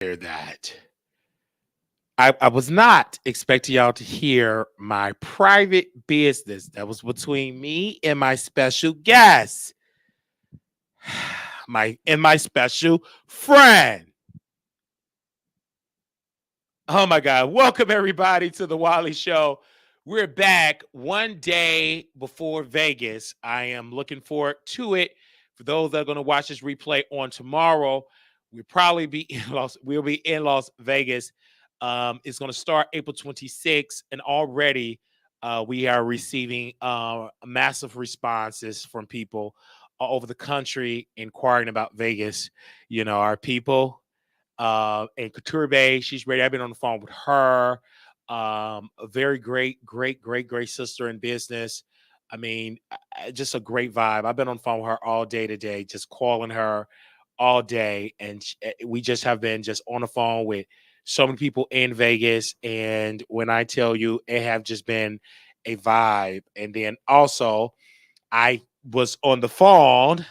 hear that. I was not expecting y'all to hear my private business that was between me and my special guest, my special friend. Oh my God. Welcome everybody to the Wally Show. We're back one day before Vegas. I am looking forward to it. For those that are going to watch this replay on tomorrow, we'll be in Las Vegas. It's going to start April 26th, and already we are receiving massive responses from people all over the country inquiring about Vegas. You know, our people and Couture Bay, she's ready. I've been on the phone with her. A very great sister in business. I mean, just a great vibe. I've been on the phone with her all day today, just calling her all day. And we just have been just on the phone with so many people in Vegas. And when I tell you, it have just been a vibe. And then also, I was on the phone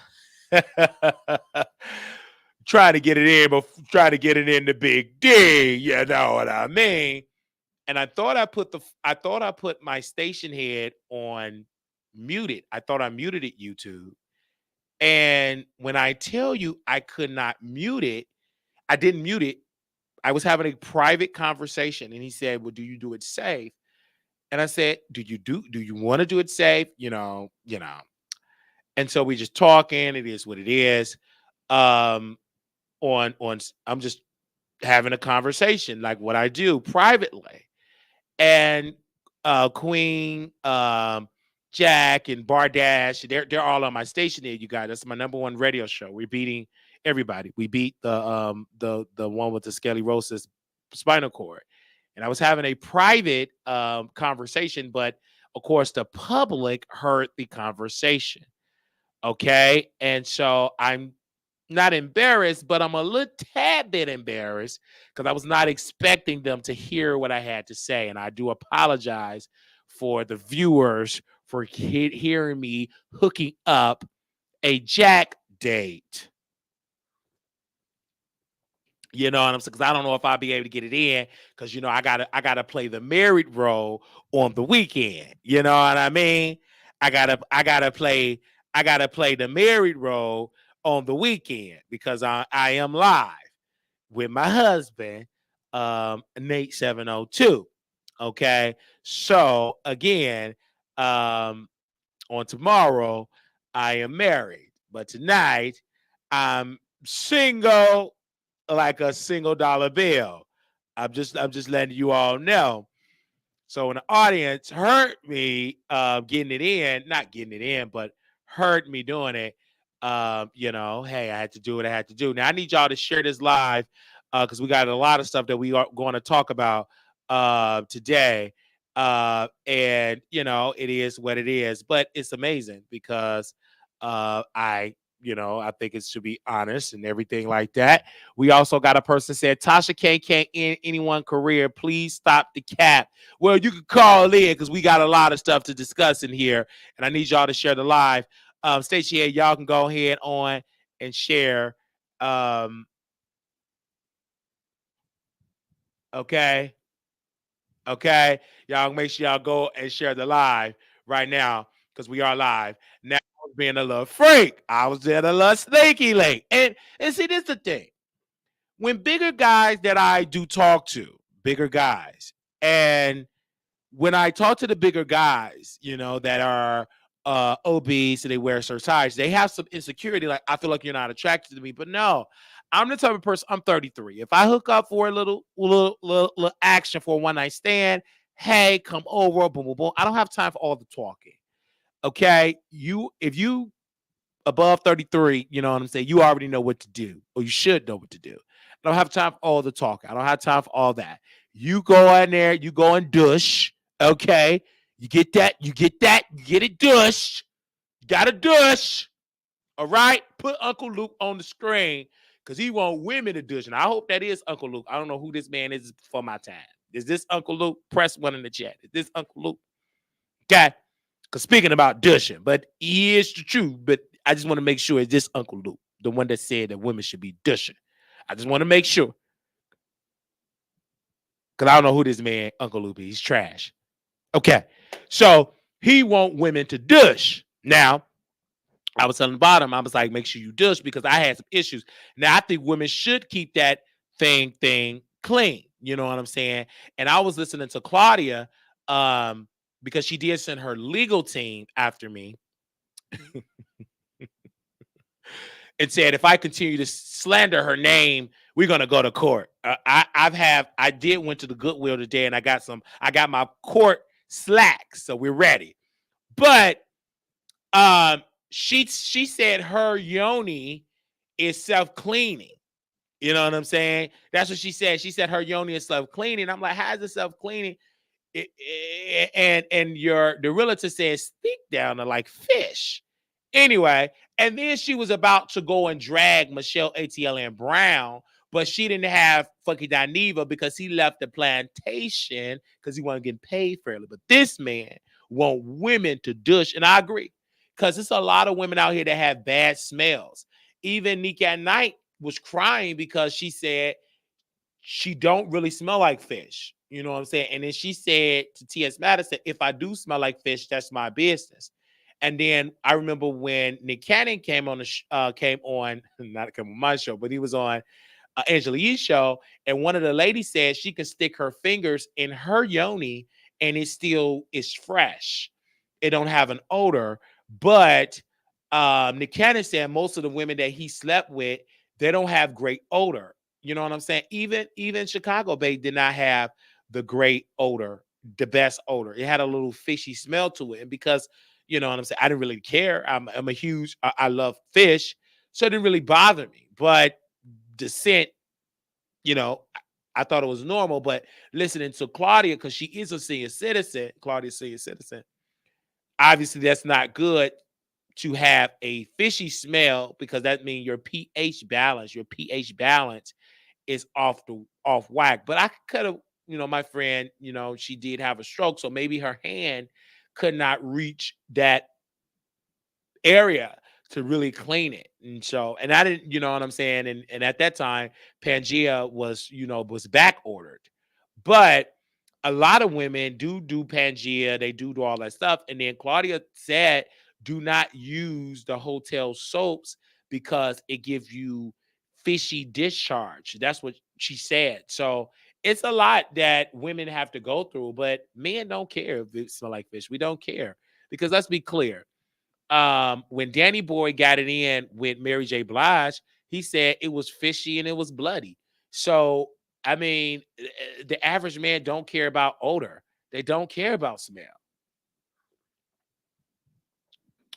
trying to get it in, but trying to get it in the big D. You know what I mean? And I thought I put my station head on muted. I thought I muted it, YouTube. And when I tell you I could not mute it, I didn't mute it. I was having a private conversation, and he said, "Well, do you do it safe?" And I said, Do you want to do it safe? You know. And so we just talking. It is what it is. Um, I'm just having a conversation like what I do privately. And Queen, Jack, and Bardash, they're all on my station here, you guys. That's my number one radio show. We're beating everybody. We beat the one with the scoliosis spinal cord. And I was having a private conversation, but of course the public heard the conversation. Okay. And so I'm not embarrassed, but I'm a little tad bit embarrassed because I was not expecting them to hear what I had to say. And I do apologize for the viewers for hearing me hooking up a Jack date. You know what I'm saying? Because I don't know if I'll be able to get it in because I gotta play the married role on the weekend. You know what I mean? I gotta play the married role on the weekend because I am live with my husband, Nate 702. Okay. So again, on tomorrow, I am married. But tonight, I'm single like a single dollar bill. I'm just letting you all know. So when the audience heard me getting it in, not getting it in, but heard me doing it, hey, I had to do what I had to do. Now I need y'all to share this live because we got a lot of stuff that we are going to talk about today. And it is what it is, but it's amazing because I think it should be honest and everything like that. We also got a person said Tasha K can't end anyone's career. Please stop the cap. Well, you can call in because we got a lot of stuff to discuss in here, and I need y'all to share the live. Station here, y'all can go ahead on and share. Okay. Okay. Y'all make sure y'all go and share the live right now because we are live. Now I was being a little freak. I was being a little sneaky late. And see, this is the thing. When bigger guys that I do talk to, bigger guys, and when I talk to the bigger guys, that are obese and they wear certain size, they have some insecurity. Like, I feel like you're not attracted to me. But no, I'm the type of person, I'm 33. If I hook up for a little action for a one night stand, hey, come over, boom, boom, boom. I don't have time for all the talking. Okay. If you above 33, you know what I'm saying? You already know what to do, or you should know what to do. I don't have time for all the talk. I don't have time for all that. You go in there, you go and douche. Okay. You get that, you get it douche. You got to douche. All right. Put Uncle Luke on the screen because he want women to douche. And I hope that is Uncle Luke. I don't know who this man is for my time. Is this Uncle Luke? Press one in the chat. Is this Uncle Luke? Okay. Because speaking about douching, but he is the truth. But I just want to make sure it's this Uncle Luke, the one that said that women should be douching. I just want to make sure. Because I don't know who this man, Uncle Lupe. He's trash. Okay. So he want women to douche. Now, I was telling the bottom, I was like, make sure you douche because I had some issues. Now, I think women should keep that thing clean. You know what I'm saying? And I was listening to Claudia because she did send her legal team after me and said, if I continue to slander her name, we're gonna go to court. I did went to the Goodwill today and I got my court slacks, so we're ready. But she said her yoni is self-cleaning. You know what I'm saying? That's what she said. She said her yoni is self-cleaning. I'm like, how is it self-cleaning? And the realtor says stink down to like fish. Anyway, and then she was about to go and drag Michelle ATLN Brown, but she didn't have fucking Dineva because he left the plantation because he wasn't getting paid fairly. But this man want women to douche, and I agree because there's a lot of women out here that have bad smells. Even Nika at Night was crying because she said she don't really smell like fish. You know what I'm saying? And then she said to T.S. Madison, if I do smell like fish, that's my business. And then I remember when Nick Cannon came on not come on my show, but he was on Angela Yee's show, and one of the ladies said she can stick her fingers in her yoni and it still is fresh. It don't have an odor, but Nick Cannon said most of the women that he slept with, they don't have great odor. You know what I'm saying? Even Chicago Bay did not have the great odor, the best odor. It had a little fishy smell to it, and because you know what I'm saying, I didn't really care. I'm a huge, I love fish, so it didn't really bother me. But the scent, you know, I thought it was normal. But listening to Claudia, because she is a senior citizen, Claudia's senior citizen, obviously that's not good to have a fishy smell because that means your pH balance is off whack. But I could have, my friend, she did have a stroke, so maybe her hand could not reach that area to really clean it. And I didn't, you know what I'm saying? And at that time, Pangea was back ordered. But a lot of women do Pangea, they do all that stuff. And then Claudia said, do not use the hotel soaps because it gives you fishy discharge. That's what she said. So it's a lot that women have to go through, but men don't care if it smell like fish. We don't care because let's be clear. When Danny Boy got it in with Mary J. Blige, he said it was fishy and it was bloody. So, I mean, the average man don't care about odor. They don't care about smell.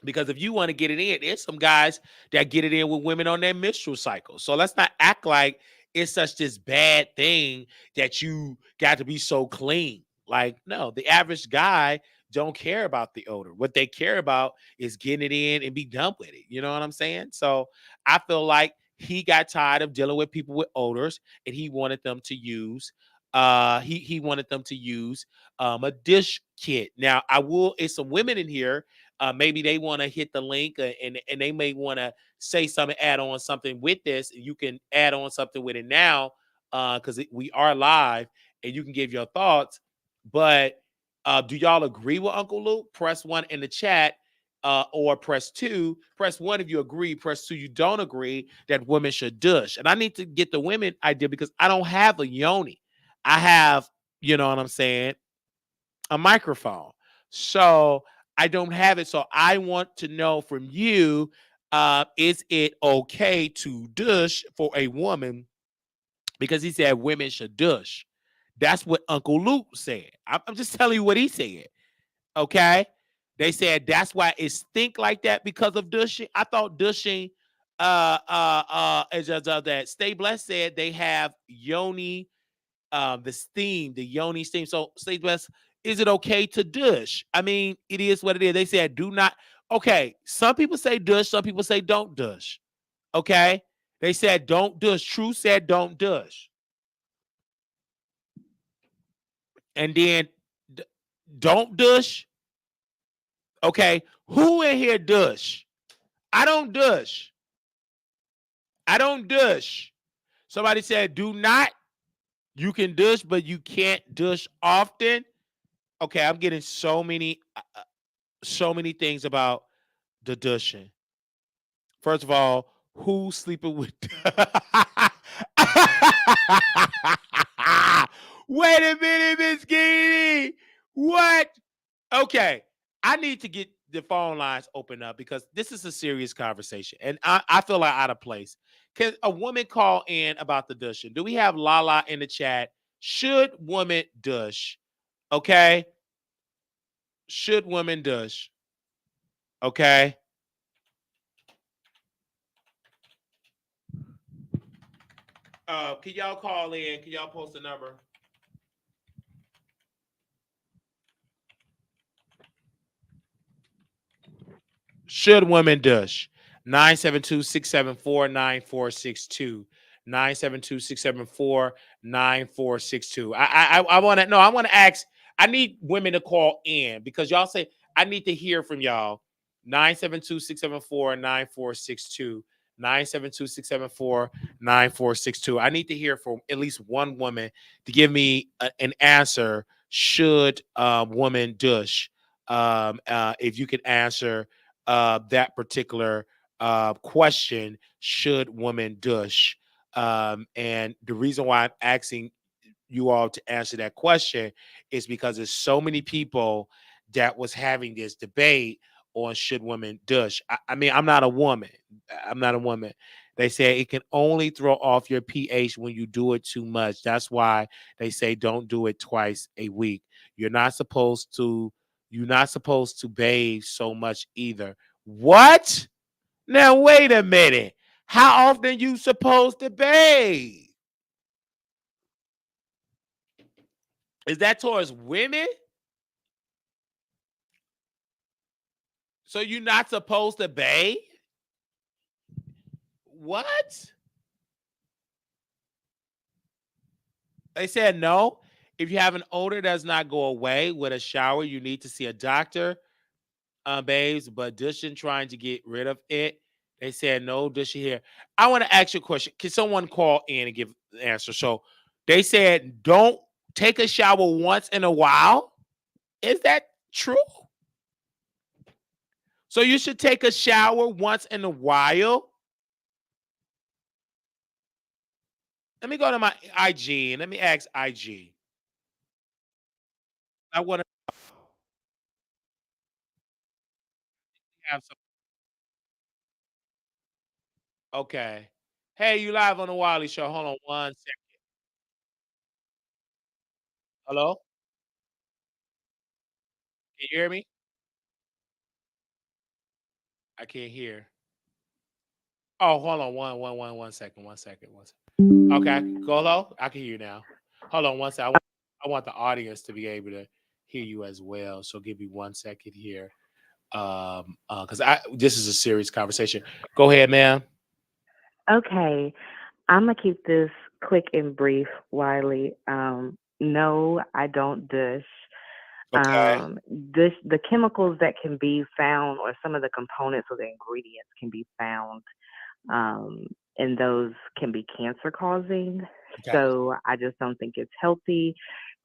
Because if you want to get it in, there's some guys that get it in with women on their menstrual cycle. So let's not act like it's such this bad thing that you got to be so clean. Like, no, the average guy don't care about the odor. What they care about is getting it in and be done with it. You know what I'm saying? So I feel like he got tired of dealing with people with odors and he wanted them to use he wanted them to use a dish kit. Now I will, it's some women in here, maybe they want to hit the link and they may want to say something, add on something with this. You can add on something with it now because we are live and you can give your thoughts. But do y'all agree with Uncle Luke? Press 1 in the chat or press 2. Press 1 if you agree. Press 2 you don't agree that women should douche. And I need to get the women idea because I don't have a yoni. I have, you know what I'm saying, a microphone. So I don't have it. So I want to know from you, is it okay to douche for a woman? Because he said women should douche. That's what Uncle Luke said. I'm just telling you what he said. Okay. They said that's why it stink like that because of douching. I thought douching, as that Stay Blessed said, they have yoni, the yoni steam. So Stay Blessed, is it okay to douche? I mean, it is what it is. They said do not. Okay, some people say douche, some people say don't douche. Okay, they said don't douche. True said don't douche. And then don't douche. Okay, who in here douche? I don't douche. I don't douche. Somebody said do not. You can douche, but you can't douche often. Okay, I'm getting so many things about the douching. First of all, who's sleeping with? Wait a minute, Miss Jeannie. What? Okay, I need to get the phone lines open up because this is a serious conversation, and I feel like out of place. Can a woman call in about the douching? Do we have Lala in the chat? Should women douche? Okay, should women douche? Okay. Can y'all call in? Can y'all post a number? Should women douche? 972-674-9462. 972-674-9462. I want to no, I want to ask. I need women to call in because y'all say I need to hear from y'all. 972-674-9462. 972-674-9462. I need to hear from at least one woman to give me an answer. Should woman douche? If you can answer that particular question, should women douche? And the reason why I'm asking you all to answer that question is because there's so many people that was having this debate on should women douche. I mean, I'm not a woman. I'm not a woman. They say it can only throw off your pH when you do it too much. That's why they say don't do it twice a week. You're not supposed to. You're not supposed to bathe so much either. What? Now wait a minute. How often you supposed to bathe? Is that towards women? So you're not supposed to bathe? What? They said no. If you have an odor that does not go away with a shower, you need to see a doctor, babes. But douching, trying to get rid of it, they said no douching here. I want to ask you a question. Can someone call in and give the answer? So they said don't take a shower once in a while. Is that true? So you should take a shower once in a while. Let me go to my IG and let me ask IG. I want to have some. Okay. Hey, you live on the Wiley Show. Hold on one second. Hello? Can you hear me? I can't hear. Oh, hold on. One second. One second. One second. Okay. Go low. I can hear you now. Hold on one second. I want the audience to be able to hear you as well. So give me 1 second here. Because I this is a serious conversation. Go ahead, ma'am. Okay, I'm gonna keep this quick and brief, Wiley. No, I don't dish. Okay. The chemicals that can be found, or some of the components or the ingredients can be found, um, and those can be cancer causing. Okay. So I just don't think it's healthy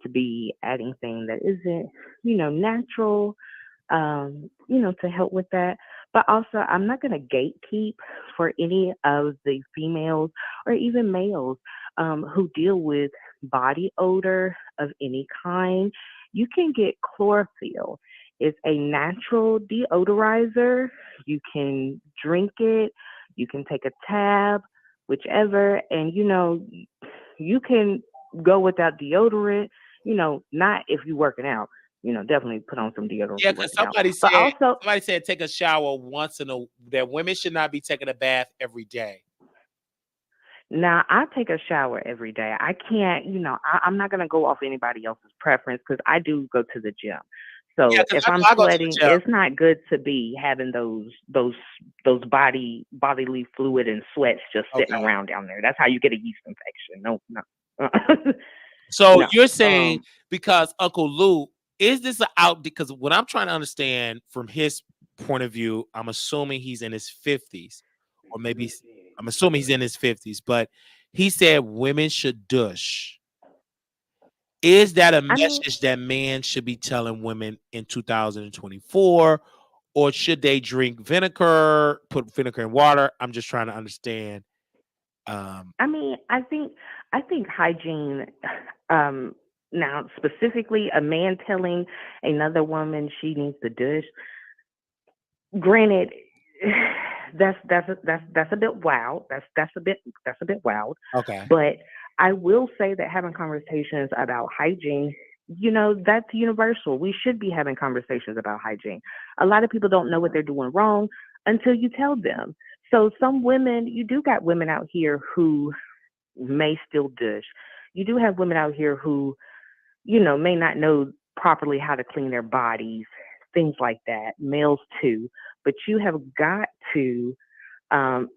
to be adding things that isn't, natural, to help with that. But also, I'm not going to gatekeep for any of the females or even males who deal with body odor of any kind. You can get chlorophyll. It's a natural deodorizer. You can drink it. You can take a tab, whichever, and you can go without deodorant. Not if you're working out. Definitely put on some deodorant if Yeah, you're because working out. But also, somebody said take a shower once in a that women should not be taking a bath every day. now I take a shower every day. I can't, I'm not gonna go off anybody else's preference because I do go to the gym. Yeah, So because if I'm I go to the sweating, gym. it's not good to be having those bodily fluid and sweats just sitting Okay. around down there. That's how you get a yeast infection. No, no, So no. you're saying Um, because Uncle Lou, is this a out because what I'm trying to understand from his point of view, I'm assuming he's in his 50s, or maybe I'm assuming he's in his 50s, but he said women should douche. Is that a I mean, message that men should be telling women in 2024? Or should they drink vinegar, put vinegar in water? I'm just trying to understand. Um, I think hygiene. Um, Now specifically, a man telling another woman she needs to dish. Granted, that's a bit wild. That's a bit wild. okay. But I will say that having conversations about hygiene, that's universal. We should be having conversations about hygiene. A lot of people don't know what they're doing wrong until you tell them. So some women, you do got women out here who may still dish. You do have women out here who, may not know properly how to clean their bodies, things like that. Males too. But you have got to, um,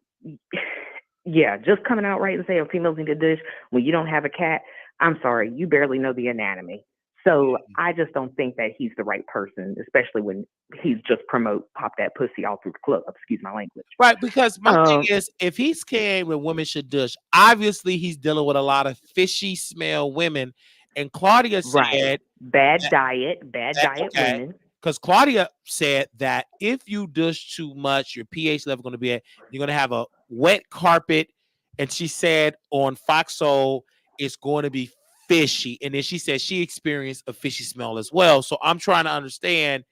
yeah, just coming out right and saying females need to dish when you don't have a cat. I'm sorry, you barely know the anatomy. So I just don't think that he's the right person, especially when he's just promote pop that pussy all through the club. Excuse my language. Right, because my thing Um, is, if he's caring when women should douche, obviously he's dealing with a lot of fishy smell women. And Claudia right. said that, Bad diet okay, women. because Claudia said that if you douche too much, your pH level going to be at, you're going to have a wet carpet. And she said on Fox Soul, it's going to be fishy. And then she said she experienced a fishy smell as well. So I'm trying to understand,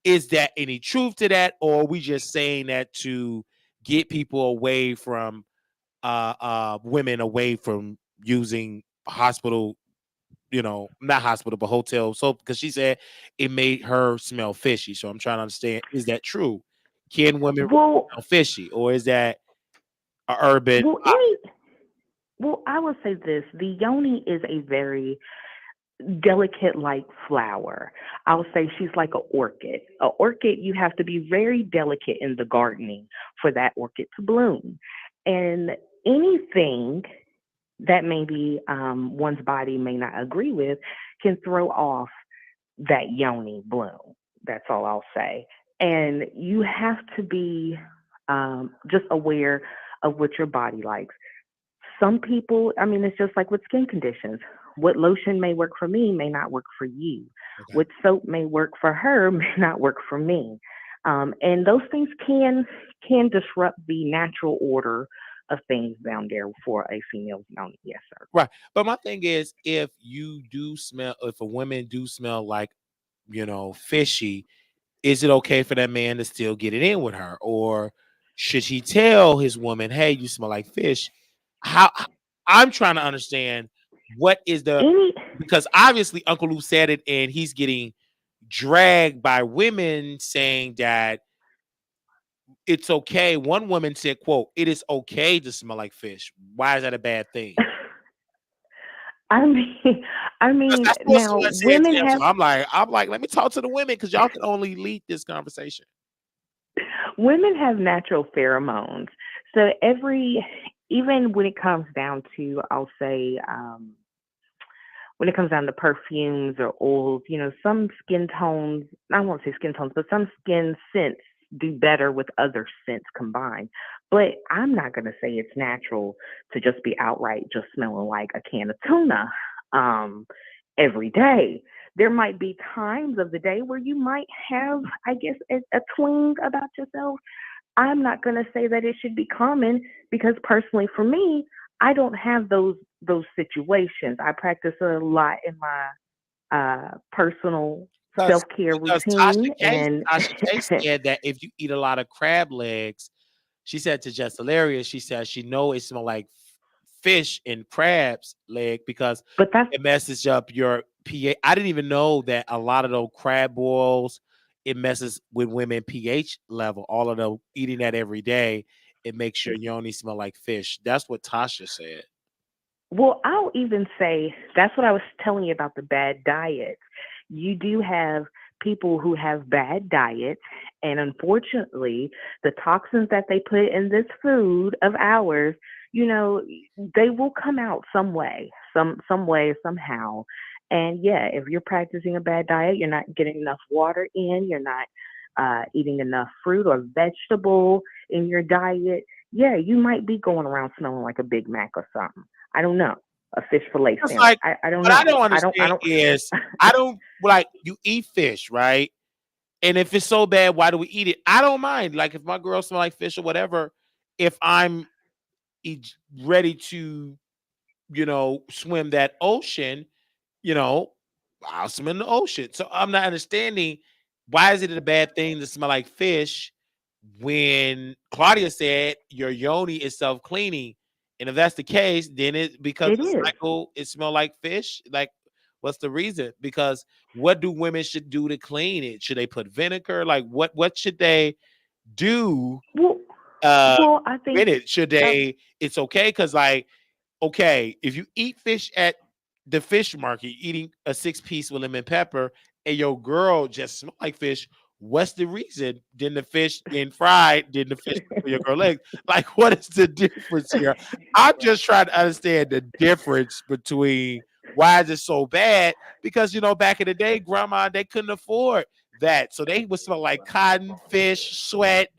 is that any truth to that, or are we just saying that to get people away from women away from using hospital, not hospital but hotel soap, because she said it made her smell fishy. So I'm trying to understand, is that true? Can women really Well, smell fishy, or is that a urban well, any, well, I will say this: the yoni is a very delicate like flower. I'll say she's like an orchid. A orchid, you have to be very delicate in the gardening for that orchid to bloom. And anything that maybe one's body may not agree with can throw off that yoni bloom. That's all I'll say. And you have to be just aware of what your body likes. Some people, I mean, it's just like with skin conditions. What lotion may work for me may not work for you. okay. What soap may work for her may not work for me. And those things can disrupt the natural order of things down there for a female's yoni. Yes, sir. Right, but my thing is, if you do smell, if a women do smell like, fishy, is it okay for that man to still get it in with her, or should he tell his woman, "Hey, you smell like fish"? I'm trying to understand what is the, Any because obviously Uncle Lou said it, and he's getting dragged by women saying that it's okay. One woman said, "quote It is okay to smell like fish. Why is that a bad thing?" I mean, I Because mean, that's what now someone said to women him. So have I'm like, let me talk to the women, because y'all can only lead this conversation. women have natural pheromones. So even when it comes down to, I'll say, when it comes down to perfumes or oils, some skin tones, I won't say skin tones, but some skin scents do better with other scents combined. But I'm not going to say it's natural to just be outright just smelling like a can of tuna um, every day. There might be times of the day where you might have, I guess, a twinge about yourself. I'm not going to say that it should be common because personally for me, I don't have those situations. I practice a lot in my personal Because self-care because routine and Tasha K said that if you eat a lot of crab legs, she said to Just Hilarious, she said she know it smell like fish and crab's leg, because but that's it messes up your pH. I didn't even know that a lot of those crab boils, it messes with women pH level. All of the eating that every day, it makes your yoni smell like fish. That's what Tasha said. well, I'll even say that's what I was telling you about the bad diets. You do have people who have bad diets, and unfortunately, the toxins that they put in this food of ours, you know, they will come out some way, some way, somehow. And yeah, if you're practicing a bad diet, you're not getting enough water in, you're not eating enough fruit or vegetable in your diet. Yeah, you might be going around smelling like a Big Mac or something. I don't know. a fish fillet It's sandwich. like I don't what I know. don't I understand don't. is I don't like you eat fish, right? And if it's so bad, why do we eat it? I don't mind. Like if my girl smell like fish or whatever, if I'm ready to, swim that ocean, you know, I'll swim in the ocean. So I'm not understanding why is it a bad thing to smell like fish when Claudia said your yoni is self-cleaning. And if that's the case, then it because It the is. cycle it smell like fish. Like, what's the reason? Because what do women should do to clean it? Should they put vinegar? Like what should they do Well, uh well, I think. in it? Should they it's okay? Because like okay, if you eat fish at the fish market, eating a 6-piece with lemon pepper, and your girl just smell like fish, what's the reason? Then the fish getting fried, then the fish for your girl legs. Like, what is the difference here? I'm just trying to understand the difference between why is it so bad? Because back in the day, grandma, they couldn't afford that. So they would smell like cotton, fish, sweat,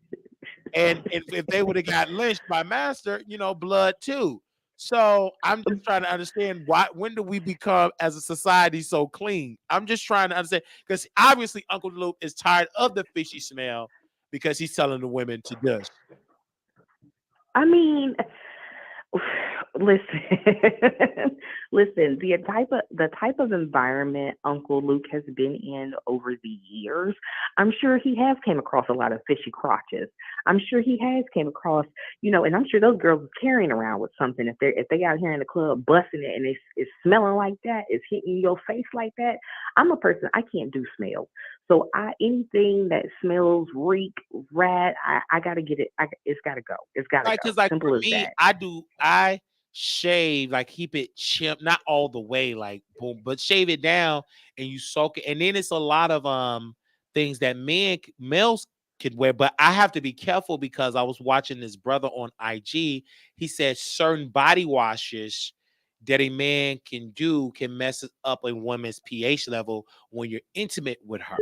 and if they would have got lynched by master, blood too. So I'm just trying to understand when do we become as a society so clean? I'm just trying to understand because obviously Uncle Luke is tired of the fishy smell because he's telling the women to dush. I mean, listen, listen. The type of environment Uncle Luke has been in over the years, I'm sure he has came across a lot of fishy crotches. I'm sure he has came across, and I'm sure those girls are carrying around with something if they out here in the club busting it and it's smelling like that, it's hitting your face like that. I'm a person I can't do smell, so I anything that smells reek rat, I gotta get it. It's gotta go. It's gotta Right, go. because like for Simple as me, that. I shave, like keep it chimp, not all the way, like boom, but shave it down and you soak it. And then it's a lot of things that males could wear, but I have to be careful because I was watching this brother on IG. He said certain body washes that a man can do can mess up a woman's pH level when you're intimate with her.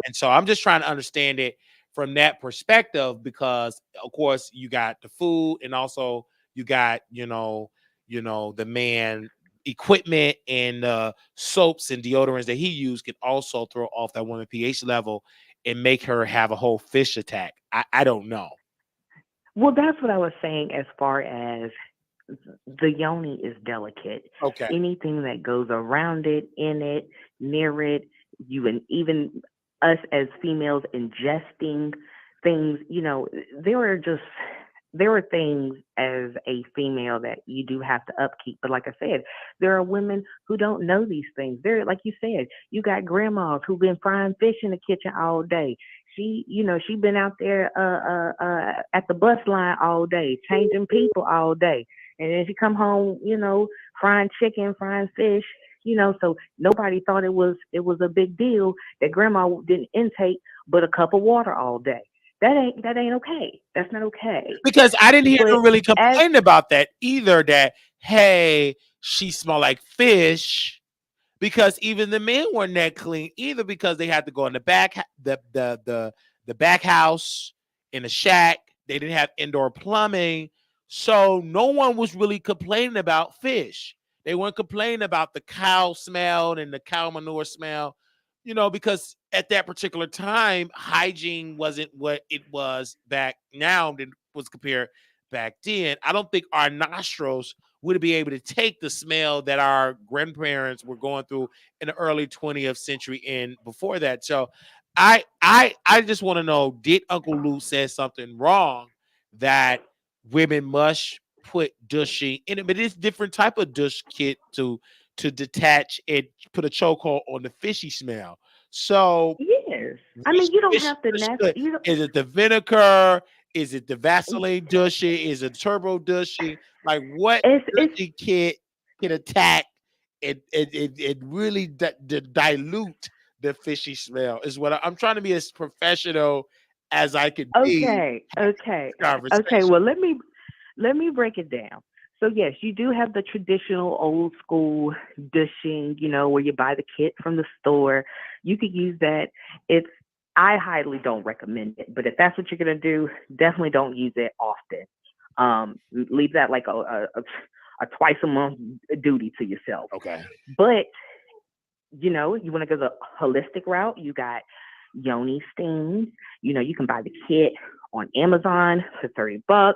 And so I'm just trying to understand it from that perspective because of course you got the food and also you got, the man equipment and soaps and deodorants that he used can also throw off that woman pH level and make her have a whole fish attack. I don't know. Well, that's what I was saying as far as the yoni is delicate. Okay. Anything that goes around it, in it, near it, you and even us as females ingesting things, there are just there are things as a female that you do have to upkeep. But like I said, there are women who don't know these things. There, like you said, you got grandmas who've been frying fish in the kitchen all day. She been out there at the bus line all day, changing people all day. And then she come home, frying chicken, frying fish, so nobody thought it was a big deal that grandma didn't intake but a cup of water all day. That ain't okay. That's not okay. Because I didn't hear But her really as complain about that either, that hey, she smelled like fish because even the men weren't that clean either because they had to go in the back the back house in the shack. They didn't have indoor plumbing, so no one was really complaining about fish. They weren't complaining about the cow smell and the cow manure smell, because at that particular time, hygiene wasn't what it was back now than was compared back then. I don't think our nostrils would be able to take the smell that our grandparents were going through in the early 20th century and before that. So I just want to know, did Uncle Lou say something wrong that women must put dushing in it? But it's different type of dush kit to detach and put a chokehold on the fishy smell. So yes, I which mean you don't which have to dush good? you don't, Is it the vinegar? Is it the Vaseline dushing? Is it turbo dushing? Like what it's dushing kit can attack and really dilute the fishy smell? Is what I'm trying to be as professional as I could be okay, okay, in this okay. conversation. Well, let me break it down. So yes, you do have the traditional old school dishing, where you buy the kit from the store. You could use that. It's I highly don't recommend it, but if that's what you're gonna do, definitely don't use it often. Leave that like a twice a month duty to yourself. Okay. But you know, you want to go the holistic route, you got yoni steams. You know, you can buy the kit on Amazon for $30.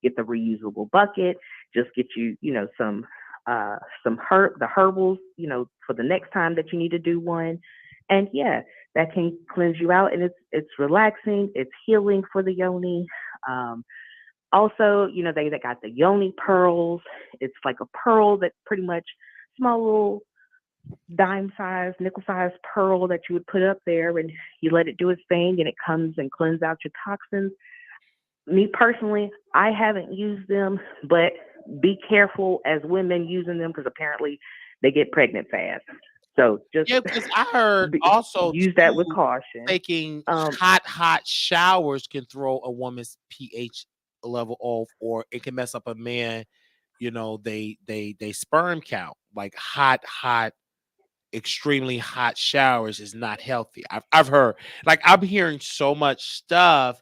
Get the reusable bucket. Just get you, you know, some the herbals, you know, for the next time that you need to do one. And yeah, that can cleanse you out, and it's relaxing, it's healing for the yoni. Um, Also, you know, they got the yoni pearls. It's like a pearl that pretty much small little dime size, nickel size pearl that you would put up there, and you let it do its thing, and it comes and cleanses out your toxins. Me personally, I haven't used them, but be careful as women using them because apparently they get pregnant fast. So just Yeah, because I heard also use that with too, caution. taking Um, hot showers can throw a woman's pH level off, or it can mess up a man. You know, they sperm count. Like hot, extremely hot showers is not healthy. I've heard. Like I'm hearing so much stuff,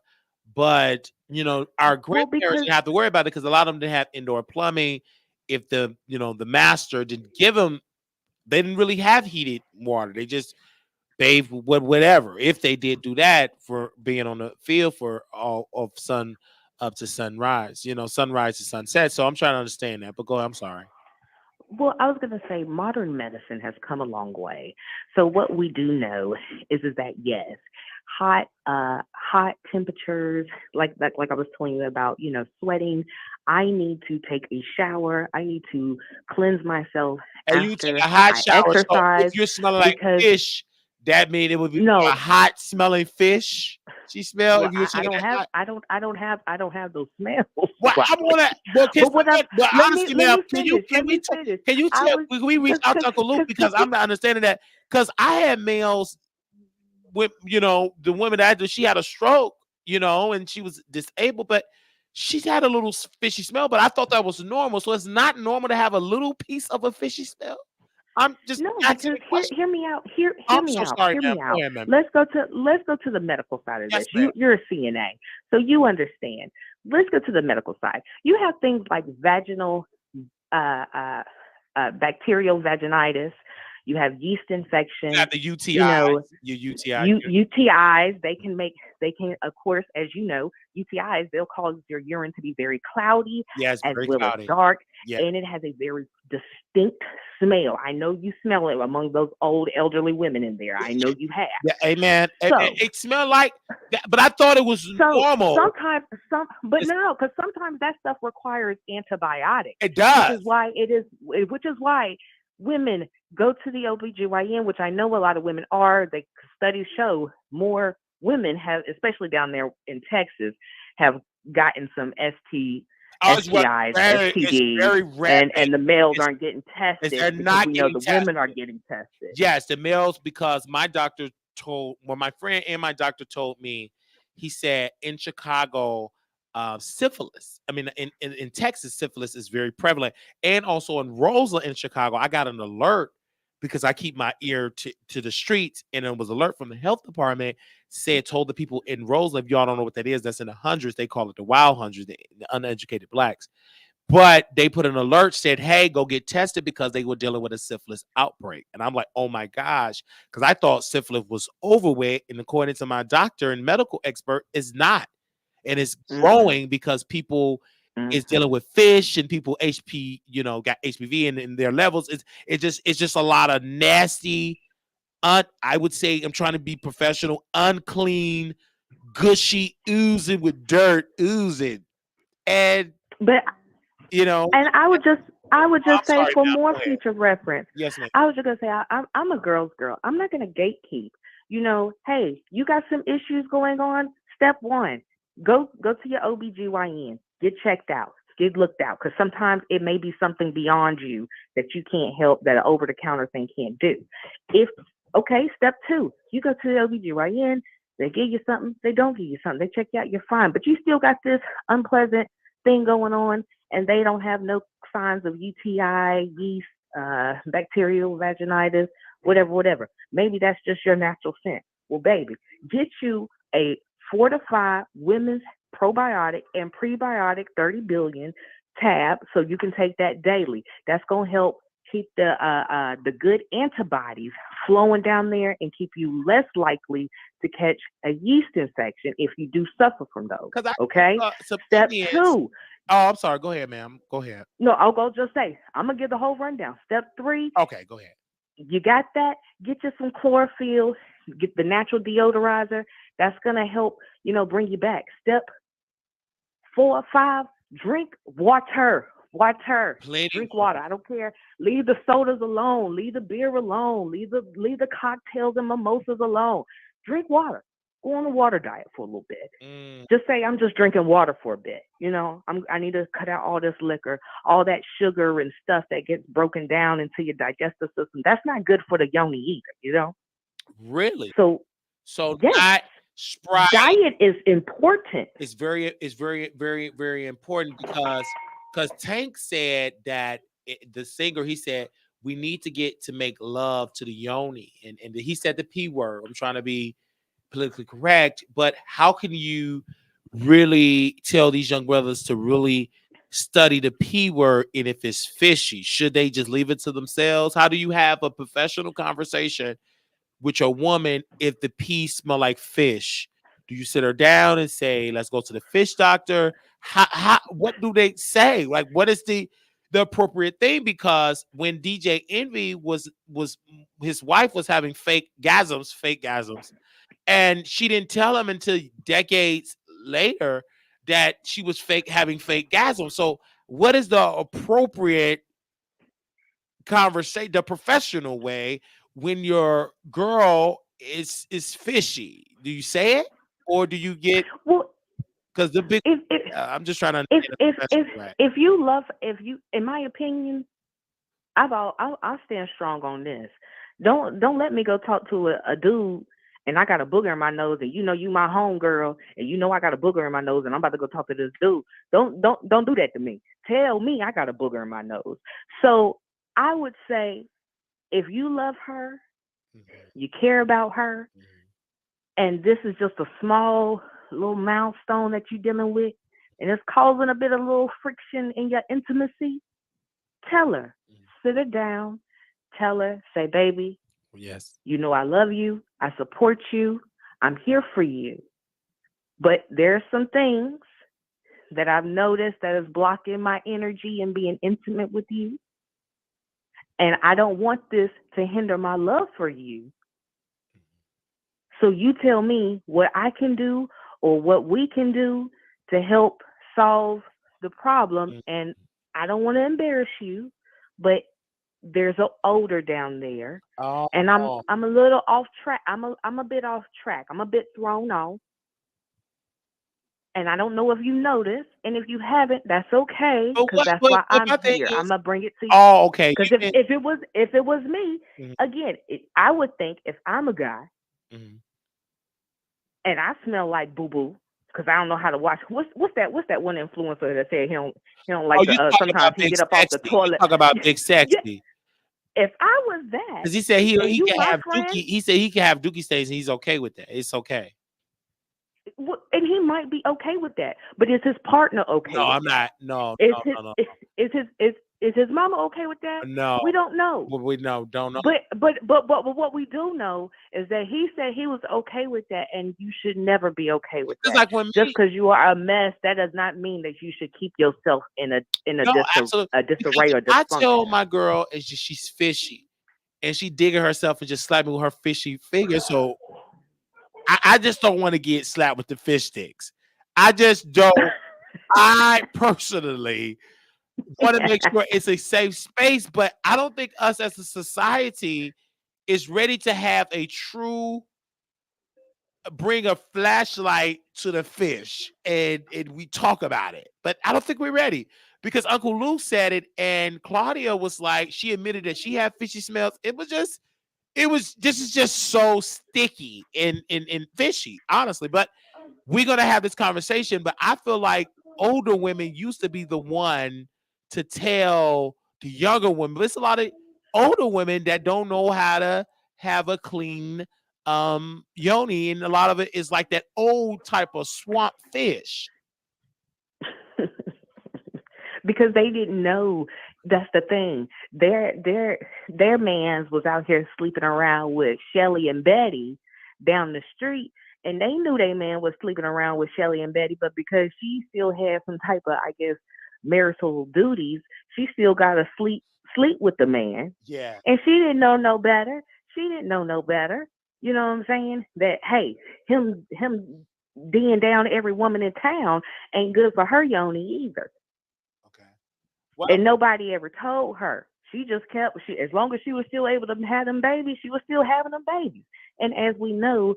but you know, our well, grandparents because didn't have to worry about it because a lot of them didn't have indoor plumbing. If the master didn't give them, they didn't really have heated water. They just bathe with whatever. If they did do that for being on the field for all of sun up to sunrise, sunrise to sunset. So I'm trying to understand that. But go ahead, I'm sorry. Well, I was going to say modern medicine has come a long way. So what we do know is that yes, hot temperatures, like I was telling you about, you know, sweating. I need to take a shower. I need to cleanse myself And you take after a hot I shower. So exercise if you're smelling like because fish, that means it would be a no, hot smelling fish. She smell well, if you were taking that hot. I don't have those smells, Well, I Wiley. want to. Well, can But what I'm but honestly, let ma'am, me can you finish. can we can you I tell? was Can we reach out to Uncle Luke because I'm not understanding that because I had males with the woman that she had a stroke, and she was disabled, but she's had a little fishy smell. But I thought that was normal, so it's not normal to have a little piece of a fishy smell. I'm just no, asking because a question. hear me out. Hear I'm me so out. sorry, Hear ma'am. me Go out. ahead, ma'am. Let's go to the medical side of Yes, this. ma'am. You're a CNA, so you understand. Let's go to the medical side. You have things like vaginal uh, uh, bacterial vaginitis. You have yeast You got infections. the You know, UTIs, your UTI. UTIs, they can, of course, as you know, UTIs, they'll cause your urine to be very cloudy Yeah, it's as very well as cloudy. dark, Yeah. and it has a very distinct smell. I know you smell it among those old elderly women in there. I know you have. Yeah, amen. Amen. So, It smelled like that, but I thought it was so normal. sometimes but It's, no, because sometimes that stuff requires antibiotics, it which does. is why women go to the OBGYN, which I know a lot of women are. The studies show more women have, especially down there in Texas, have gotten some Oh, STIs, it's STDs, very rare. and the males It's, aren't getting it's they're tested because not we know getting the women are tested. getting tested. Yes, the males, because my doctor my friend and my doctor told me, he said in Chicago, syphilis. I mean, in Texas, syphilis is very prevalent. And also in Roseland in Chicago, I got an alert because I keep my ear to the streets, and it was alert from the health department, told the people in Roseland, if y'all don't know what that is, that's in the hundreds. They call it the wild hundreds, the uneducated blacks. But they put an alert, said, hey, go get tested because they were dealing with a syphilis outbreak. And I'm like, oh my gosh, because I thought syphilis was over with. And according to my doctor and medical expert, it's not. And it's Mm-hmm. growing because people is Mm-hmm. dealing with fish and people HP, got HPV in their levels. It's just a lot of nasty, I would say, I'm trying to be professional, unclean, gushy, oozing with dirt, oozing. And But you know, And I would I'm just say sorry, for ma'am. more Go ahead. future reference, Yes, ma'am. I was just gonna say I'm a girl's girl. I'm not gonna gatekeep. You know, hey, you got some issues going on. Step one, go to your OBGYN, get checked out, get looked out, because sometimes it may be something beyond you that you can't help, that an over the counter thing can't do. If okay, step two, you go to the OBGYN, they give you something, they don't give you something, they check you out, you're fine, but you still got this unpleasant thing going on, and they don't have no signs of UTI, yeast, bacterial vaginitis, whatever. Maybe that's just your natural scent. Well, baby, get you a fortified women's probiotic and prebiotic 30 billion. tab, so you can take that daily. That's gonna help keep the good antibodies flowing down there and keep you less likely to catch a yeast infection if you do suffer from those. Because I Okay. some Step Indians. two. Oh, I'm sorry. Go ahead, ma'am. Go ahead. No, I'll go just say I'm gonna give the whole rundown. Step three, Okay, go ahead. you got that. Get you some chlorophyll. Get the natural deodorizer. That's gonna help. Bring you back. Step 4 or 5, drink water. Water. Plenty Drink water. water. I don't care. Leave the sodas alone. Leave the beer alone. Leave the cocktails and mimosas alone. Drink water. Go on a water diet for a little bit. Mm, Just say I'm just drinking water for a bit. I need to cut out all this liquor, all that sugar and stuff that gets broken down into your digestive system. That's not good for the yoni either. really? So So yes, not Sprite diet is important. is very, very, very important because Tank said that the singer, he said we need to get to make love to the yoni, and he said the P word. I'm trying to be politically correct, but how can you really tell these young brothers to really study the P word, and if it's fishy, should they just leave it to themselves? How do you have a professional conversation with your woman if the pee smell like fish? Do you sit her down and say, let's go to the fish doctor? What do they say? Like, what is the appropriate thing? Because when DJ Envy was his wife was having fake gasms, and she didn't tell him until decades later that she was having fake gasms. So what is the appropriate conversation, the professional way, when your girl is fishy? Do you say it, or do you get, Well, because the big, if if I'm just trying to if understand the if if professional way. if you love, if you, in my opinion, I'll stand strong on this. Don't let me go talk to a dude and I got a booger in my nose and you my home girl and I got a booger in my nose and I'm about to go talk to this dude. Don't do that to me. Tell me I got a booger in my nose. So I would say if you love her, Mhm, you care about her, mhm, and this is just a small little milestone that you're dealing with, and it's causing a bit of little friction in your intimacy, tell her. mhm. Sit her down. Tell her, say, baby, Yes. I love you. I support you. I'm here for you. But there's some things that I've noticed that is blocking my energy and being intimate with you. And I don't want this to hinder my love for you. So you tell me what I can do or what we can do to help solve the problem. Mhm. And I don't want to embarrass you, but there's an odor down there, and Oh, I'm a little off track. I'm a bit off track. I'm a bit thrown off, and I don't know if you noticed. And if you haven't, that's okay, but because that's why what I'm my thing here. I'm is, gonna bring it to you. oh, okay, Because you didn't. if it was me, Mhm, again, I would think if I'm a guy mhm. and I smell like boo boo, because I don't know how to wash. What's that one influencer that said he don't Oh, like to you talking sometimes about he Big get up off the Sexy? You toilet. talking about Big Yeah, Sexy? if I was that Because he said and he you can my have friend, Dookie. He said he can have Dookie stains, and he's okay with that. It's okay. and he might be okay with that, but is his partner okay No, with I'm that? not. No, Is no, his no, is his mama okay with that? no, We don't know. no. We no, don't know. But what we do know is that he said he was okay with that, and you should never be okay with Just that. like when Just me. because you are a mess, that does not mean that you should keep yourself in a No, absolutely. Because disarray if or I tell dysfunction. my girl and she's fishy and she digging herself and just slap me with her fishy finger, so I just don't want to get slapped with the fish sticks. I just don't. I personally want to make sure it's a safe space, but I don't think us as a society is ready to have a true bring a flashlight to the fish and we talk about it. But I don't think we're ready because Uncle Luke said it and Claudia was like, she admitted that she had fishy smells. This is just so sticky and fishy, honestly. But we're gonna have this conversation. But I feel like older women used to be the one to tell the younger women. There's a lot of older women that don't know how to have a clean yoni, and a lot of it is like that old type of swamp fish. because they didn't know. That's the thing. Their man's was out here sleeping around with Shelly and Betty down the street, and they knew their man was sleeping around with Shelly and Betty, but because she still had some type of, I guess, marital duties, she still got to sleep with the man, Yeah. and she didn't know no better. She didn't know no better. You know what I'm saying? That hey, him D'ing down every woman in town ain't good for her yoni either. Okay. Well, And nobody ever told her. She just kept she as long as she was still able to have them babies, she was still having them babies. And as we know,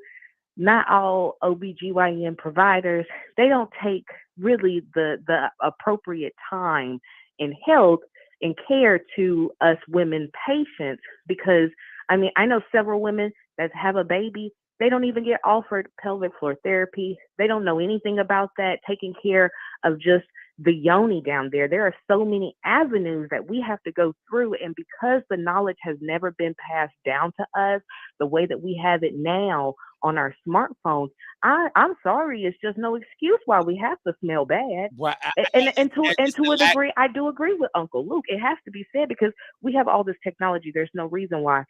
not all OBGYN providers, they don't take really the appropriate time and help and care to us women patients because I mean, I know several women that have a baby, they don't even get offered pelvic floor therapy. They don't know anything about that, taking care of just the yoni down there. There are so many avenues that we have to go through. And because the knowledge has never been passed down to us the way that we have it now on our smartphones, I'm sorry, it's just no excuse why we have to smell bad. well, And it's the to a lack. degree, I do agree with Uncle Luke. It has to be said because we have all this technology. There's no reason why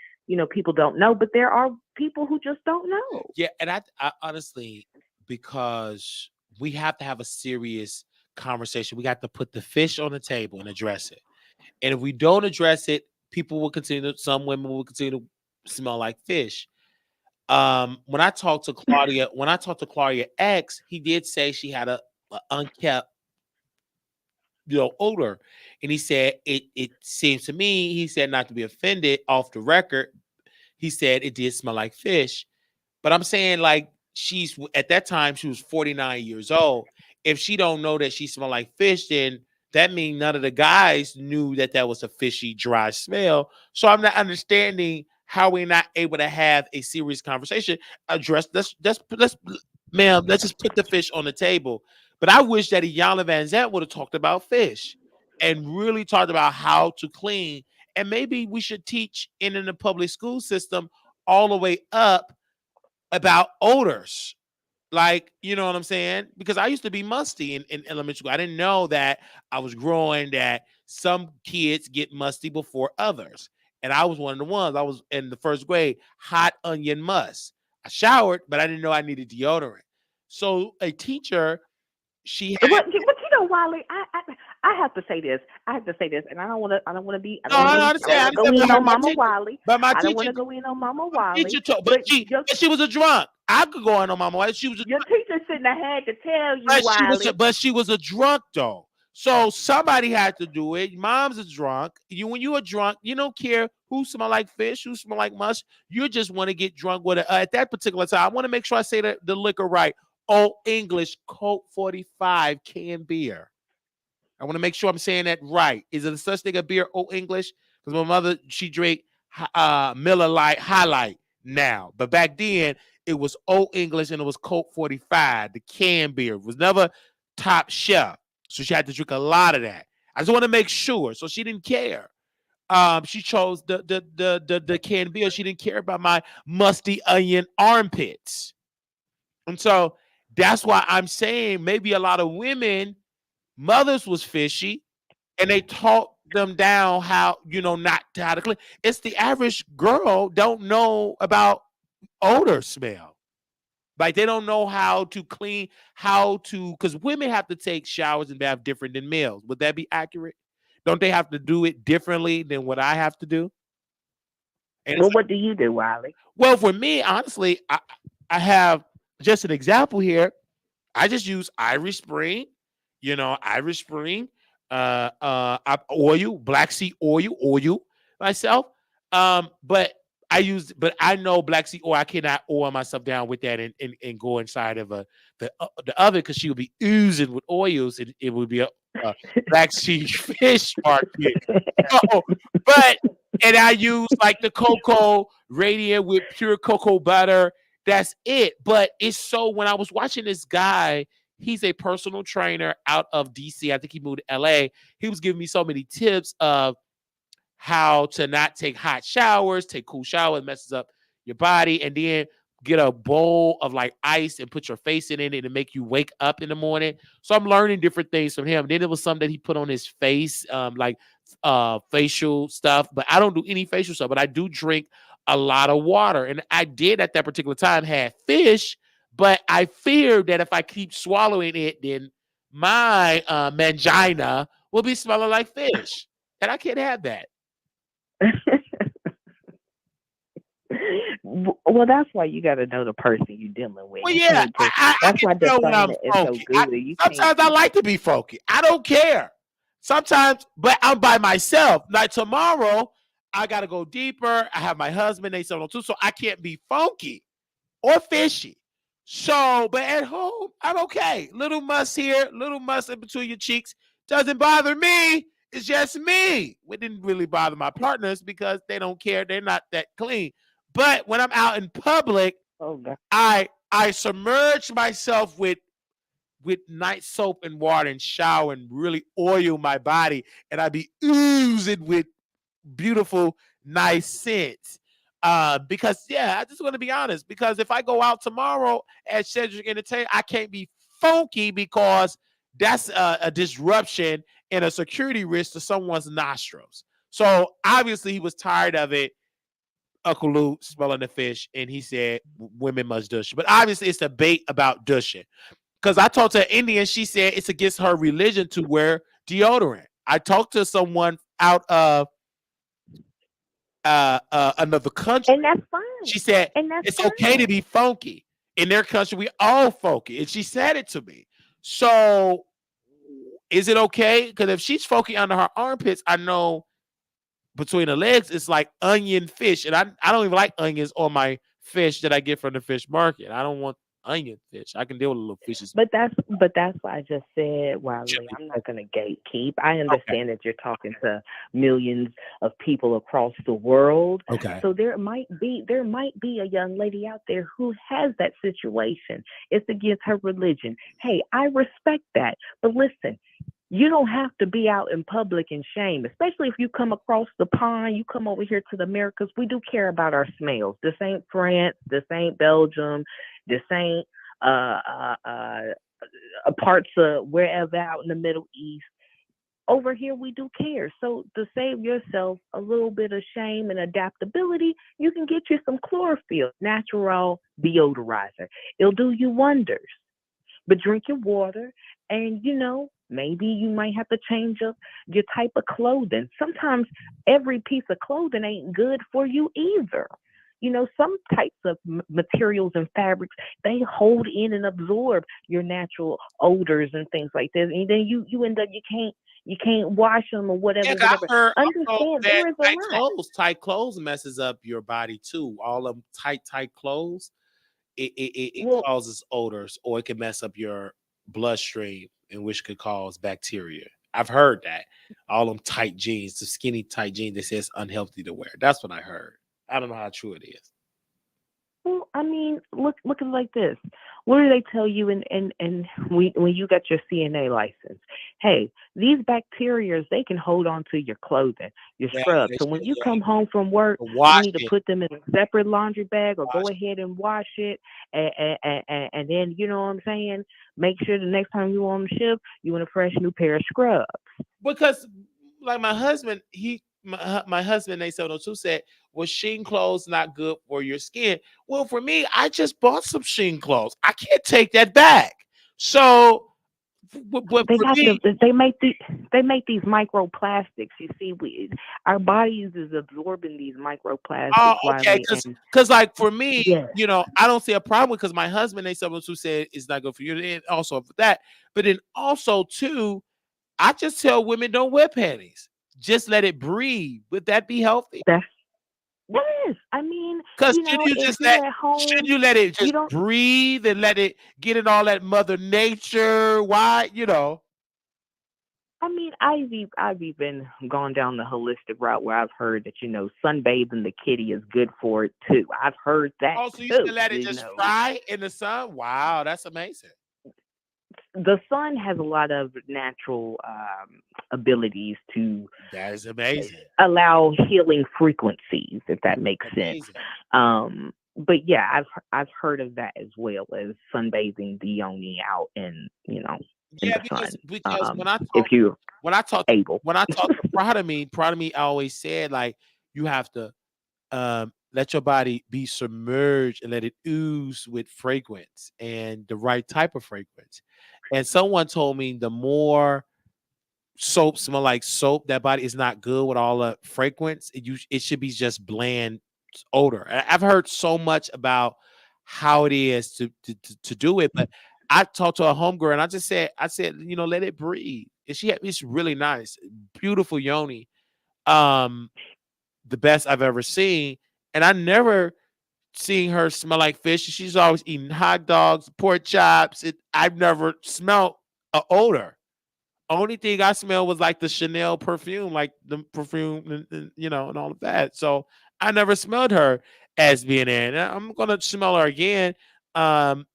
people don't know, but there are people who just don't know. Yeah, and I honestly, because we have to have a serious conversation. We got to put the fish on the table and address it. And if we don't address it, people will continue. Some women will continue to smell like fish. When I talked to Claudia X, he did say she had a unkept, odor, and he said it seems to me. He said not to be offended off the record. He said it did smell like fish. But I'm saying like she's at that time she was 49 years old. If she don't know that she smelled like fish, then that means none of the guys knew that that was a fishy, dry smell. So I'm not understanding how we're not able to have a serious conversation. Address let's ma'am, let's just put the fish on the table. But I wish that Iyanla Van Zant would have talked about fish and really talked about how to clean. And maybe we should teach in the public school system all the way up about odors. Like, you know what I'm saying? Because I used to be musty in elementary school. I didn't know that I was growing, that some kids get musty before others. And I was one of the ones. I was in the first grade, hot onion must. I showered, but I didn't know I needed deodorant. So a teacher, she had But Wiley, I have to say this. I have to say this, and I don't want to be. I no, don't want I to. I don't understand. I want to go understand. in But on my Mama teacher, Wiley. but my I don't want teacher, to go in on Mama my Wiley. teacher told, But but she was a drunk. I could go in on Mama White. She was a your teacher shouldn't have had to tell you, Wiley. but she was a drunk though. So somebody had to do it. Mom's a drunk. When you are drunk, you don't care who smell like fish, who smell like mush. You just want to get drunk with it. At that particular time, I want to make sure I say the liquor right. Old English Coke 45 can beer. I want to make sure I'm saying that right. Is it a such thing a beer, Old English? Because my mother, she drank Miller Lite Highlight now. But back then, it was Old English and it was Coke 45, the can beer. It was never top shelf. So she had to drink a lot of that. I just want to make sure. So she didn't care. She chose the canned beer. She didn't care about my musty onion armpits. And so that's why I'm saying maybe a lot of women, mothers was fishy and they taught them down how not to how to clean. It's the average girl don't know about odor smell. Like they don't know how to clean, how to because women have to take showers and bath different than males. Would that be accurate? Don't they have to do it differently than what I have to do? And Well, what do you do, Wiley? well, for me, honestly, I have just an example here. I just use Irish Spring, Irish Spring, oil, Black Sea oil myself. But I know Black Sea oil. I cannot oil myself down with that and go inside of the oven because she would be oozing with oils. And it would be a Black Sea fish market. So, but and I use like the cocoa radiant with pure cocoa butter. That's it. But it's so when I was watching this guy, he's a personal trainer out of DC. I think he moved to LA. He was giving me so many tips of how to not take hot showers, take cool showers, messes up your body, and then get a bowl of like ice and put your face in it and make you wake up in the morning. So I'm learning different things from him. Then it was something that he put on his face, like facial stuff. But I don't do any facial stuff. But I do drink a lot of water, and I did at that particular time had fish. But I feared that if I keep swallowing it, then my mangina will be smelling like fish, and I can't have that. Well, that's why you got to know the person you're dealing with. Well, You yeah, can't just. I That's can why tell when I'm discernment is so funky. good. You can't. Sometimes I like to be funky. I don't care. Sometimes, but I'm by myself. Like tomorrow, I got to go deeper. I have my husband, they 702, so I can't be funky or fishy. So, but at home, I'm okay. Little muss here, little muss in between your cheeks. Doesn't bother me. It's just me. It didn't really bother my partners because they don't care. They're not that clean. But when I'm out in public, Oh God. I submerge myself with nice soap and water and shower and really oil my body, and I be oozing with beautiful, nice scents. Because yeah, I just want to be honest. Because if I go out tomorrow at Cedric Entertainment, I can't be funky because that's a disruption and a security risk to someone's nostrils. So obviously he was tired of it. Uncle Lou smelling the fish, and he said women must douche. But obviously, it's a debate about douching. Because I talked to an Indian, she said it's against her religion to wear deodorant. I talked to someone out of another country. And that's fine. She said And that's it's okay to fine. be funky. In their country, we all funky, and she said it to me. So, is it okay? Because if she's funky under her armpits, I know between the legs, it's like onion fish. And I don't even like onions on my fish that I get from the fish market. I don't want onion fish. I can deal with little fishes. But that's why I just said, Wiley, Chili. I'm not gonna gatekeep. I Okay. understand that you're talking to millions of people across the world. Okay. So there might be a young lady out there who has that situation. It's against her religion. Hey, I respect that. But listen, you don't have to be out in public in shame, especially if you come across the pond, you come over here to the Americas. We do care about our smells. This ain't France, this ain't Belgium, this ain't parts of wherever out in the Middle East. Over here, we do care. So to save yourself a little bit of shame and adaptability, you can get you some chlorophyll, natural deodorizer. It'll do you wonders. But drink your water, and maybe you might have to change up your type of clothing. Sometimes every piece of clothing ain't good for you either. Some types of materials and fabrics, they hold in and absorb your natural odors and things like this, and then you end up, you can't wash them or Yeah, whatever, 'cause whatever. I heard also Understand, that there is a lot. tight clothes messes up your body too. All of them tight clothes, it Well, causes odors, or it can mess up your bloodstream, and which could cause bacteria. I've heard that. All them tight jeans, the skinny tight jeans, they say it's unhealthy to wear. That's what I heard. I don't know how true it is. I mean, look at it like this. What do they tell you when you got your CNA license? Hey, these bacteria, they can hold on to your clothing, your Yeah, scrubs. they So should, when you yeah. come home from work, you Wash need to it. put them in a separate laundry bag or go Wash ahead and wash it. And then, you know what I'm saying? Make sure the next time you on the ship, you in a fresh new pair of scrubs. Because like my husband, my husband A702 said, "Was sheen clothes not good for your skin?" Well, for me, I just bought some sheen clothes. I can't take that back. So, but They for got me, they make these microplastics. You see, our bodies is absorbing these oh, microplastics, okay, Wiley, and because like for me, yes, I don't see a problem because my husband A702 said it's not good for you, and also for that. But then also too, I just tell women don't wear panties. Just let it breathe. Would that be healthy? that's yes. I mean, Because should you if just you're at home, let it you just don't. breathe and let it get in all that mother nature? Why, I mean, I've even gone down the holistic route where I've heard that sunbathing the kitty is good for it too. I've heard that also you too. should let it just fry in the sun? Wow, that's amazing. The sun has a lot of natural abilities to That is amazing. allow healing frequencies, if that makes sense. Amazing. Um, but yeah, I've heard of that as well as sunbathing the yoni out in in Yeah, the sun. because If you're when I talk to able. when I talk to Prod of me always said like you have to let your body be submerged and let it ooze with fragrance and the right type of fragrance. And someone told me the more soap smell like soap, that body is not good with all the fragrance. It should be just bland odor. I've heard so much about how it is to do it, but I talked to a homegirl and I said, let it breathe. And it's really nice, beautiful yoni. Um, the best I've ever seen. And I never seen her smell like fish. She's always eating hot dogs, pork chops. I've never smelled a odor. Only thing I smelled was like the Chanel perfume, like the perfume, and all of that. So I never smelled her as being in. I'm gonna smell her again um,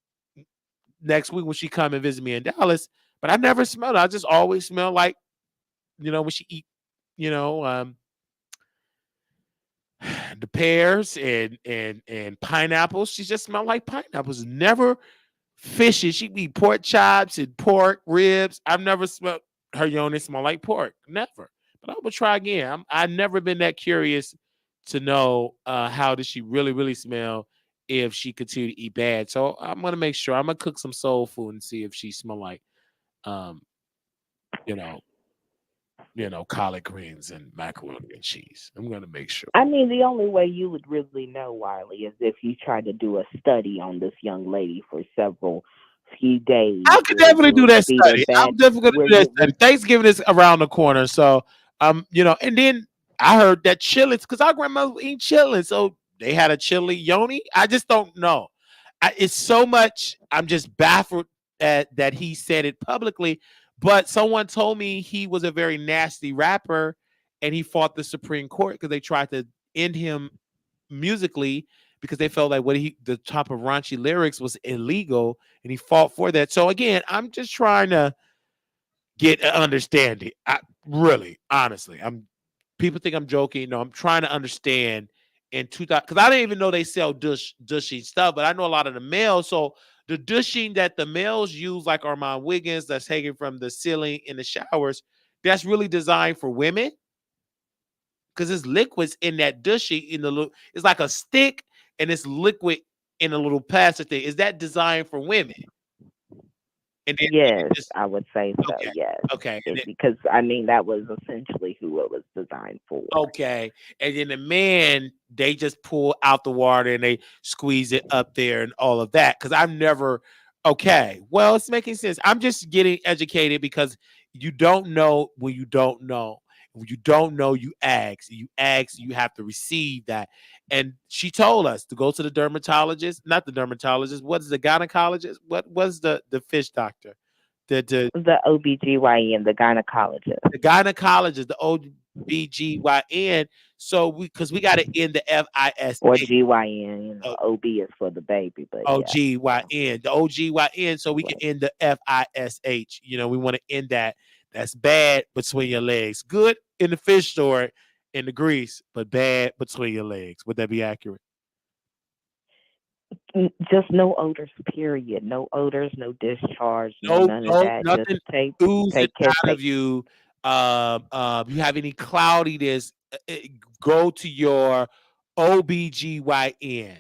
next week when she come and visit me in Dallas. But I never smelled her. I just always smell like when she eat, you know, um, the pears and pineapples. She just smelled like pineapples. Never fishy. She eat pork chops and pork ribs. I've never smelled her yoni smell like pork. Never. But I will try again. I've never been that curious to know how does she really, really smell if she continue to eat bad. So I'm gonna make sure I'm gonna cook some soul food and see if she smell like um, you know, collard greens and macaroni and cheese. I'm gonna make sure. I mean, the only way you would really know, Wiley, is if you try to do a study on this young lady for several few days, I could where definitely do you'll that see their study. bad, I'm definitely gonna where do that you study. Thanksgiving is around the corner, so and then I heard that chillings because our grandmother was eating chillings, so they had a chili yoni. I just don't know. It's so much. I'm just baffled that he said it publicly. But someone told me he was a very nasty rapper, and he fought the Supreme Court because they tried to end him musically because they felt like the top of raunchy lyrics was illegal, and he fought for that. So again, I'm just trying to get an understanding. I really, honestly, people think I'm joking. No, I'm trying to understand in 2000 because I didn't even know they sell dushing stuff, but I know a lot of the males. So the dushing that the males use, like Armand Wiggins, that's hanging from the ceiling in the showers, that's really designed for women because it's liquids in that dushing in the little. It's like a stick and it's liquid in a little plastic thing. Is that designed for women? And then women yes, just I would say so. okay, Yes, okay, and then because I mean that was essentially who it was designed for. okay. And then the man, they just pull out the water and they squeeze it up there and all of that. Cause I've never, okay. Well, it's making sense. I'm just getting educated because you don't know when you don't know. When you don't know, you ask. You ask, you have to receive that. And she told us to go to the dermatologist, not the dermatologist. What is the gynecologist? What was the fish doctor? The The OBGYN, the gynecologist, the gynecologist, the OBGYN. So because we got to end the or FISH. GYN. Oh, OB is for the baby, but yeah, OGYN, the OGYN, so we can right. end the FISH. We want to end that. That's bad between your legs. Good in the fish store in the grease, but bad between your legs. Would that be accurate? Just no odors, period. No odors, no discharge, no No, none of no, that. Just nothing take oozing take care, out of take you. You have any cloudiness? Go to your OBGYN.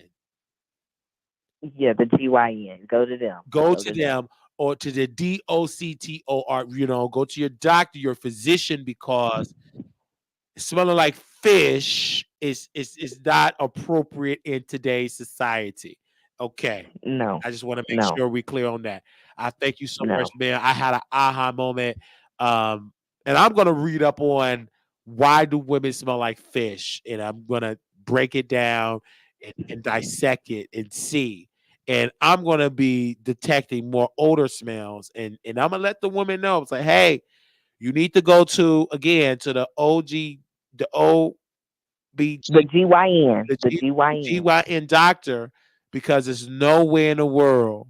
yeah, the GYN. Go to them. Go Go to to them. them or to the DOCTOR, go to your doctor, your physician, because smelling like fish is not appropriate in today's society. Okay. No, I just want to make no, sure we clear on that. I thank you so much, no. man. I had an aha moment. And I'm gonna read up on why do women smell like fish, and I'm gonna break it down and dissect it and see. And I'm gonna be detecting more odor smells, and I'm gonna let the woman know. It's like, hey, you need to go to again to the OG, the The OBG, GYN. the The GYN. GYN doctor, because there's nowhere in the world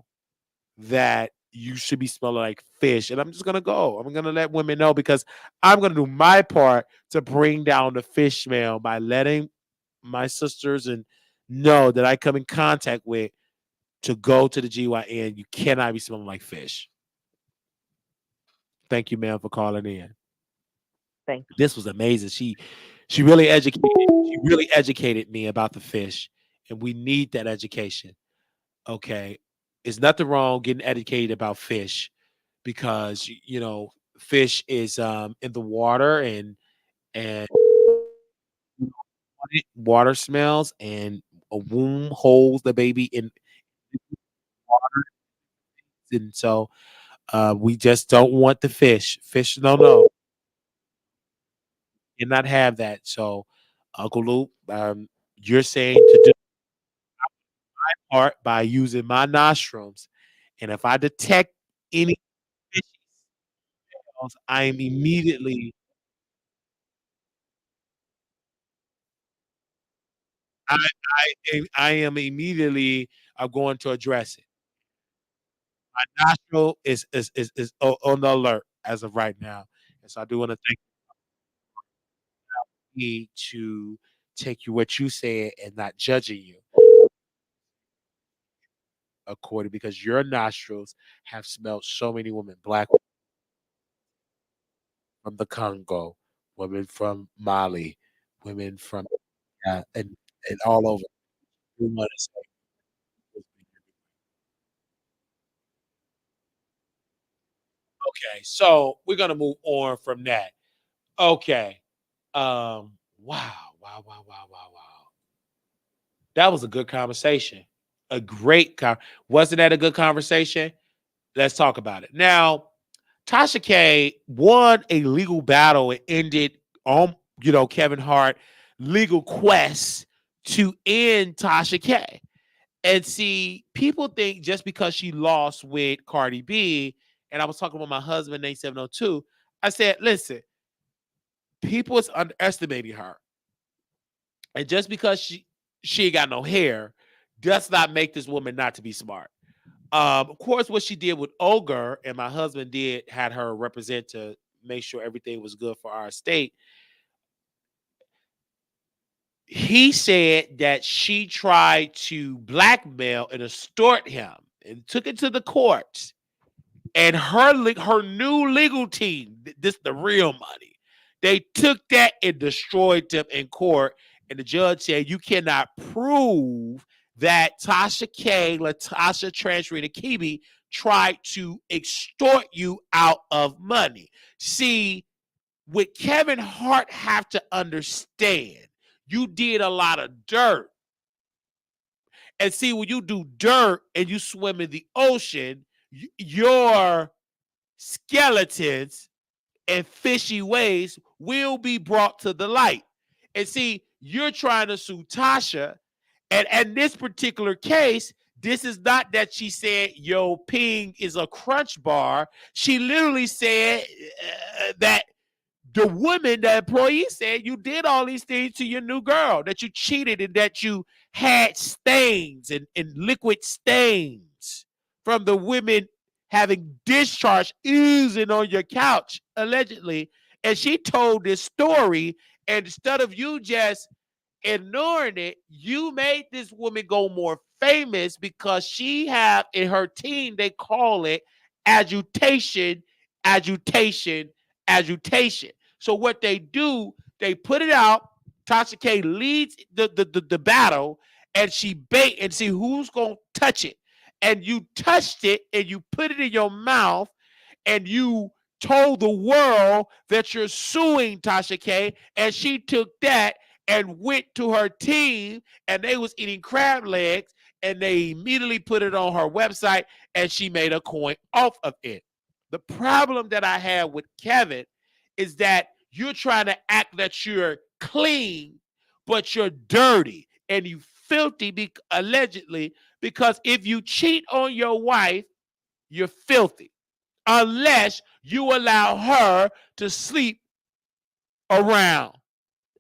that you should be smelling like fish. And I'm just gonna go. I'm gonna let women know because I'm gonna do my part to bring down the fish smell by letting my sisters and know that I come in contact with to go to the GYN, you cannot be smelling like fish. Thank you, ma'am, for calling in. Thank you. This was amazing. She really educated. She really educated me about the fish, and we need that education. Okay, there's nothing wrong getting educated about fish because fish is in the water and water smells and a womb holds the baby in water, and so we just don't want the fish. Fish, no, cannot have that. So, Uncle Luke, you're saying to do part by using my nostrils, and if I detect any fish smells, I am immediately I am immediately going to address it. My nostril is on the alert as of right now, and so I do want to thank you to take you what you said and not judging you according because your nostrils have smelled so many women, black from the Congo, women from Mali, women from and all over. We wanna say okay, so we're gonna move on from that. Okay. Wow, wow, wow, wow, wow, wow. That was a good conversation. A great wasn't that a good conversation? Let's talk about it. Now, Tasha K won a legal battle and ended Kevin Hart legal quest to end Tasha K. And see, people think just because she lost with Cardi B, and I was talking with my husband, Nate 702, I said, listen, people is underestimating her. And just because she ain't got no hair does not make this woman not to be smart. Of course, what she did with Ogre, and my husband had her represent to make sure everything was good for our estate. He said that she tried to blackmail and extort him and took it to the courts. And her new legal team, this the real money. They took that and destroyed them in court. And the judge said you cannot prove that Tasha K, Latasha Transrita Kibi tried to extort you out of money. See, what Kevin Hart have to understand, you did a lot of dirt. And see, when you do dirt and you swim in the ocean, your skeletons and fishy ways will be brought to the light. And see, you're trying to sue Tasha. And in this particular case, this is not that she said, yo, ping is a crunch bar. She literally said that the woman, the employee said you did all these things to your new girl, that you cheated and that you had stains and liquid stains from the women having discharge oozing on your couch, allegedly. And she told this story, and instead of you just ignoring it, you made this woman go more famous because she have in her team, they call it agitation, agitation, agitation. So what they do, they put it out. Tasha K leads the battle, and she bait and see who's gonna touch it. And you touched it, and you put it in your mouth, and you told the world that you're suing Tasha K, and she took that and went to her team, and they was eating crab legs, and they immediately put it on her website, and she made a coin off of it. The problem that I have with Kevin is that you're trying to act that you're clean, but you're dirty and you filthy, allegedly, because if you cheat on your wife, you're filthy unless you allow her to sleep around.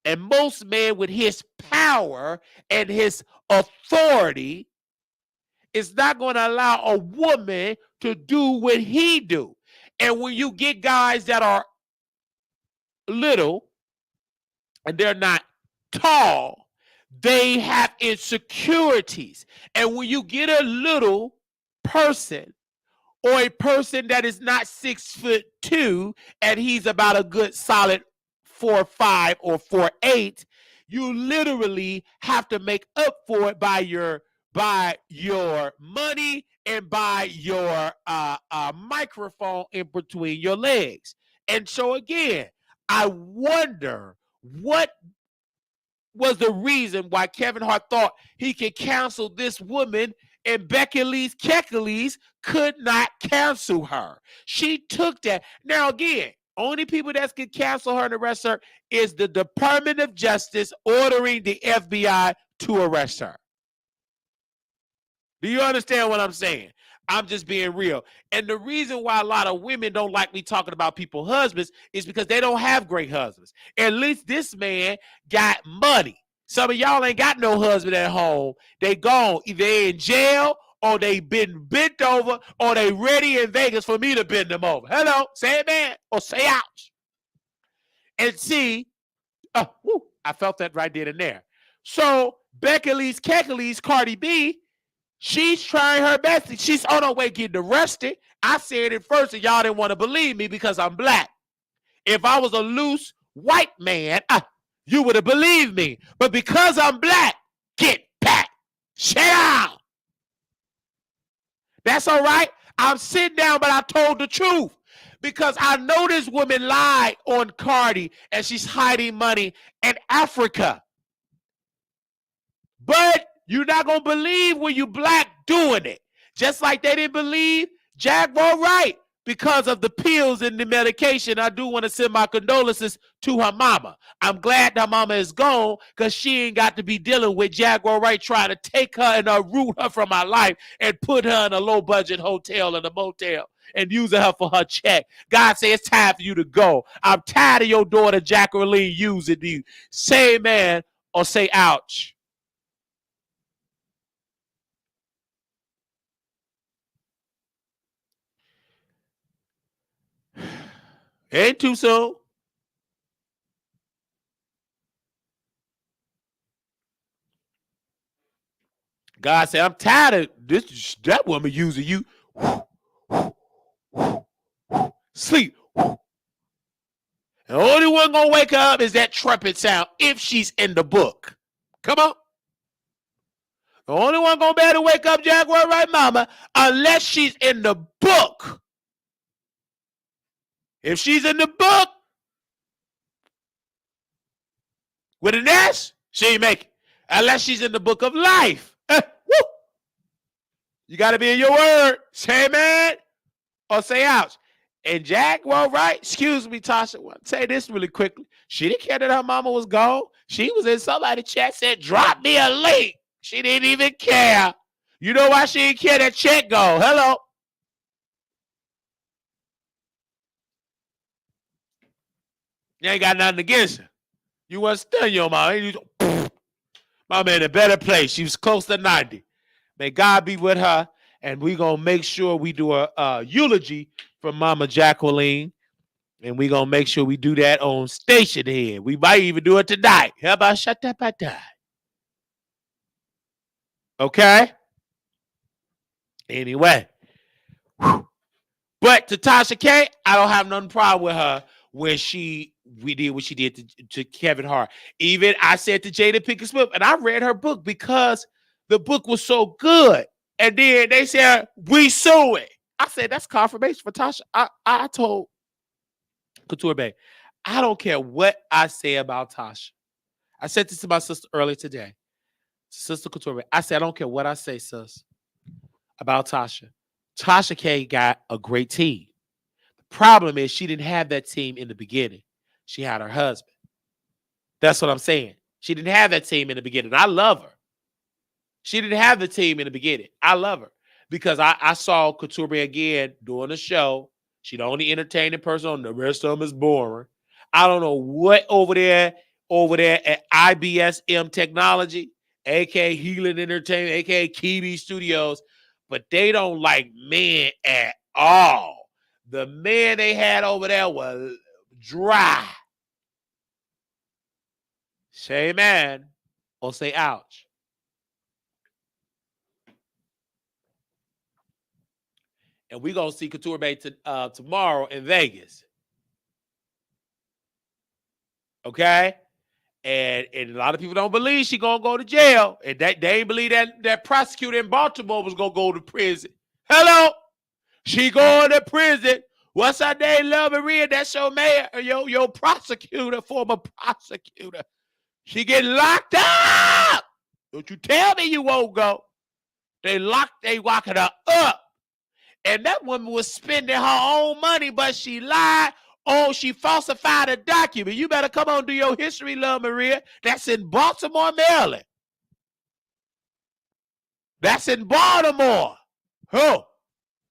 And most men with his power and his authority is not going to allow a woman to do what he do. And when you get guys that are little and they're not tall, they have insecurities. And when you get a little person or a person that is not 6'2" and he's about a good solid 4'5" or 4'8", you literally have to make up for it by your money and by your microphone in between your legs. And so again, I wonder what was the reason why Kevin Hart thought he could cancel this woman and Becky Lee's Keckley's could not cancel her. She took that. Now, again, only people that can cancel her and arrest her is the Department of Justice ordering the FBI to arrest her. Do you understand what I'm saying? I'm just being real. And the reason why a lot of women don't like me talking about people's husbands is because they don't have great husbands. At least this man got money. Some of y'all ain't got no husband at home. They gone. Either they in jail or they been bent over or they ready in Vegas for me to bend them over. Hello, say amen or say ouch. And see, I felt that right there and there. So Becky Lee's Keckley's Cardi B, she's trying her best. She's on her way getting arrested. I said it first and y'all didn't want to believe me because I'm black. If I was a loose white man, you would have believed me. But because I'm black, get back. Shut down. That's all right. I'm sitting down, but I told the truth. Because I know this woman lied on Cardi and she's hiding money in Africa. But you're not going to believe when you black doing it. Just like they didn't believe Jack Wright because of the pills and the medication. I do want to send my condolences to her mama. I'm glad her mama is gone because she ain't got to be dealing with Jack Wright trying to take her and root her from my life and put her in a low-budget hotel and a motel and using her for her check. God say it's time for you to go. I'm tired of your daughter Jacqueline using you. Say amen or say ouch. Ain't too soon. God said, I'm tired of that woman using you. Sleep. The only one gonna wake her up is that trumpet sound if she's in the book. Come on. The only one gonna be able to wake up Jaguar right mama unless she's in the book. If she's in the book with an S, she ain't make it. Unless she's in the book of life. You gotta be in your word. Say amen or say ouch. And Jack, well, right, excuse me, Tasha, I'll say this really quickly. She didn't care that her mama was gone. She was in somebody's chat, said, drop me a link. She didn't even care. You know why she didn't care? That check go. Hello. You ain't got nothing against her. You wasn't studying your mama. Mama in a better place. She was close to 90. May God be with her. And we're going to make sure we do a eulogy for Mama Jacqueline. And we're going to make sure we do that on Station here. We might even do it tonight. How about shut up at that? Okay? Anyway. But to Tasha K, I don't have nothing problem with her when we did what she did to Kevin Hart. Even I said to Jada Pinkett Smith, and I read her book because the book was so good. And then they said, we sue it. I said, that's confirmation for Tasha. I told Couture Bay, I don't care what I say about Tasha. I said this to my sister earlier today. Sister Couture Bay, I said, I don't care what I say, sis, about Tasha. Tasha K got a great team. The problem is she didn't have that team in the beginning. She had her husband. That's what I'm saying. She didn't have that team in the beginning. I love her. She didn't have the team in the beginning. I love her because I saw Couture again doing a show. She's the only entertaining person on the rest of them is boring. I don't know what over there at IBSM Technology, aka Healing Entertainment, aka Kiwi Studios, but they don't like men at all. The men they had over there was dry. Say man. or say ouch. And we're going to see Couture Bay tomorrow in Vegas. Okay? And a lot of people don't believe she's going to go to jail. And they ain't believe that prosecutor in Baltimore was going to go to prison. Hello? She going to prison. What's her name, Love Maria? That's your mayor, your prosecutor, former prosecutor. She getting locked up. Don't you tell me you won't go. They locking her up. And that woman was spending her own money, but she lied. Oh, she falsified a document. You better come on, do your history, Love Maria. That's in Baltimore, Maryland. That's in Baltimore. Oh,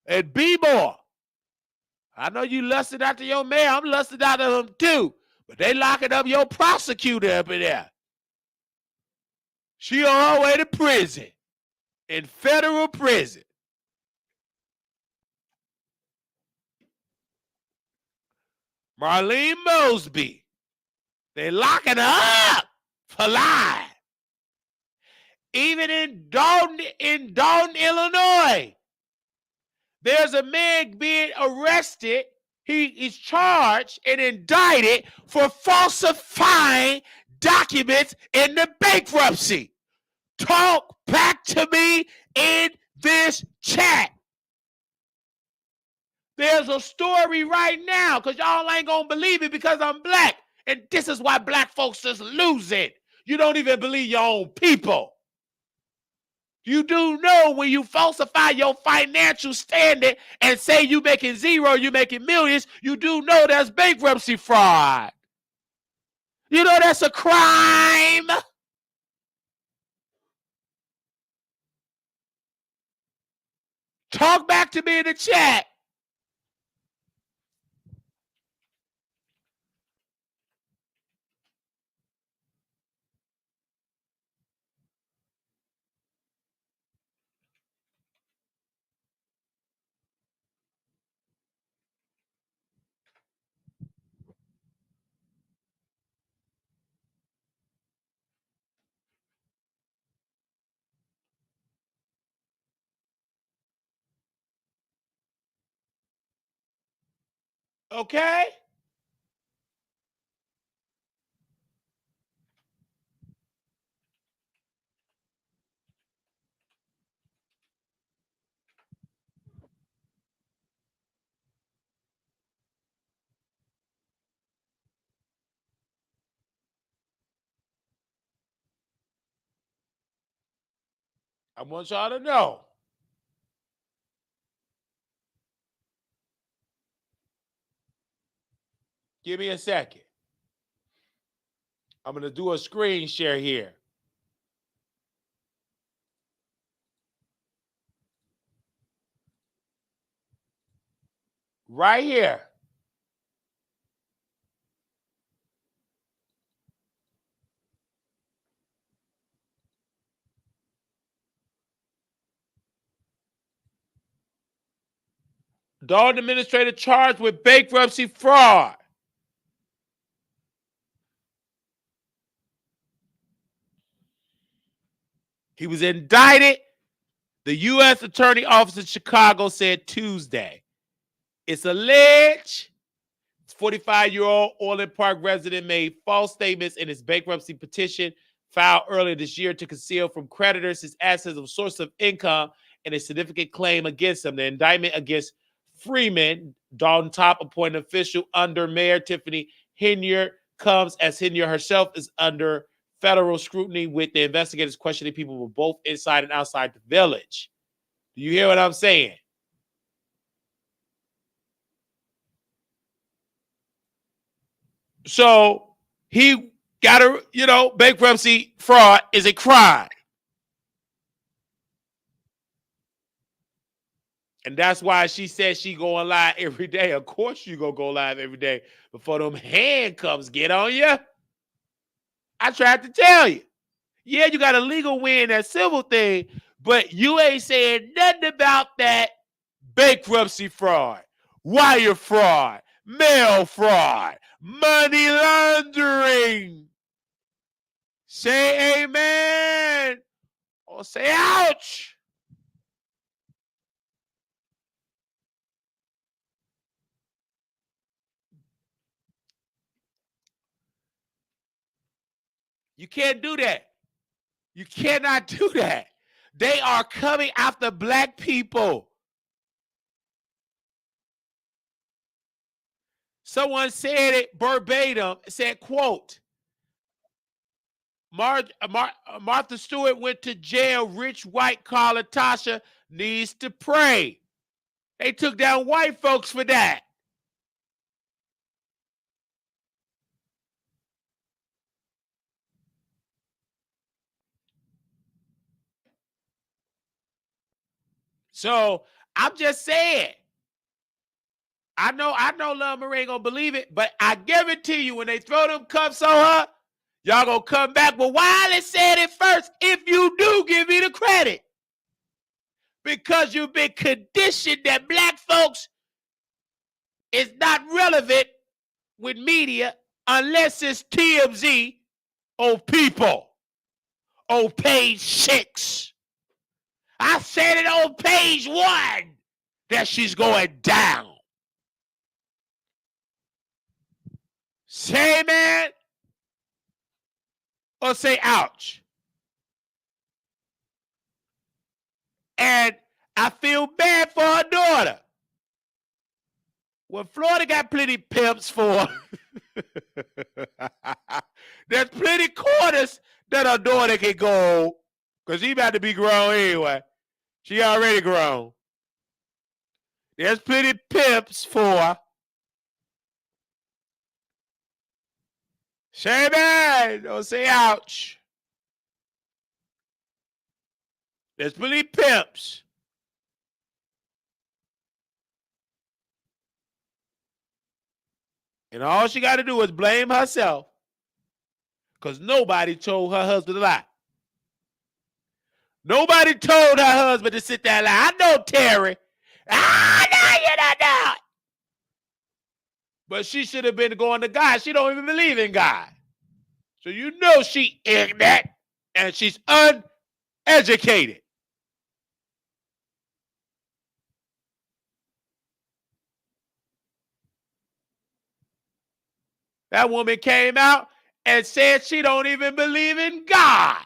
and B-more. I know you lusted after your mayor. I'm lusted after him too. But they locking up your prosecutor up in there. She on her way to prison. In federal prison. Marlene Mosby. They locking her up for lying. Even in Dalton, Illinois, there's a man being arrested. He is charged and indicted for falsifying documents in the bankruptcy. Talk back to me in this chat. There's a story right now, because y'all ain't going to believe it because I'm black. And this is why black folks just lose it. You don't even believe your own people. You do know when you falsify your financial standing and say you making zero, you making millions, you do know that's bankruptcy fraud. You know that's a crime. Talk back to me in the chat. Okay? I want y'all to know. Give me a second. I'm going to do a screen share here. Right here. Dalton administrator charged with bankruptcy fraud. He was indicted. The U.S. Attorney Office in Chicago said Tuesday. It's alleged 45-year-old Orland Park resident made false statements in his bankruptcy petition filed earlier this year to conceal from creditors his assets of source of income and a significant claim against him. The indictment against Freeman, Dalton top appointed official under Mayor Tiffany Henyard, comes as Henyard herself is under federal scrutiny, with the investigators questioning people who both inside and outside the village. Do you hear what I'm saying? So he got a, bankruptcy fraud is a crime. And that's why she said she going live every day. Of course you gonna go live every day before them handcuffs get on you. I tried to tell you. Yeah, you got a legal win, that civil thing, but you ain't saying nothing about that bankruptcy fraud, wire fraud, mail fraud, money laundering. Say amen or say ouch. You can't do that. You cannot do that. They are coming after black people. Someone said it verbatim, said, quote, Martha Stewart went to jail. Rich white collar Tasha needs to pray. They took down white folks for that. So I'm just saying. I know Love Marie ain't gonna believe it, but I guarantee you when they throw them cuffs on her, y'all gonna come back. Well, Wiley said it first. If you do, give me the credit. Because you've been conditioned that black folks is not relevant with media unless it's TMZ on People on page 6. I said it on page 1 that she's going down. Say amen or say ouch. And I feel bad for her daughter. Well, Florida got plenty pimps for her. There's plenty quarters that her daughter can go because she about to be grown anyway. She already grown. There's plenty pimps for her. Say amen. Don't say ouch. There's plenty pimps. And all she got to do is blame herself because nobody told her husband to lie. Nobody told her husband to sit there and lie. I know Terry. No, you don't know it. But she should have been going to God. She don't even believe in God. So you know she ignorant and she's uneducated. That woman came out and said she don't even believe in God.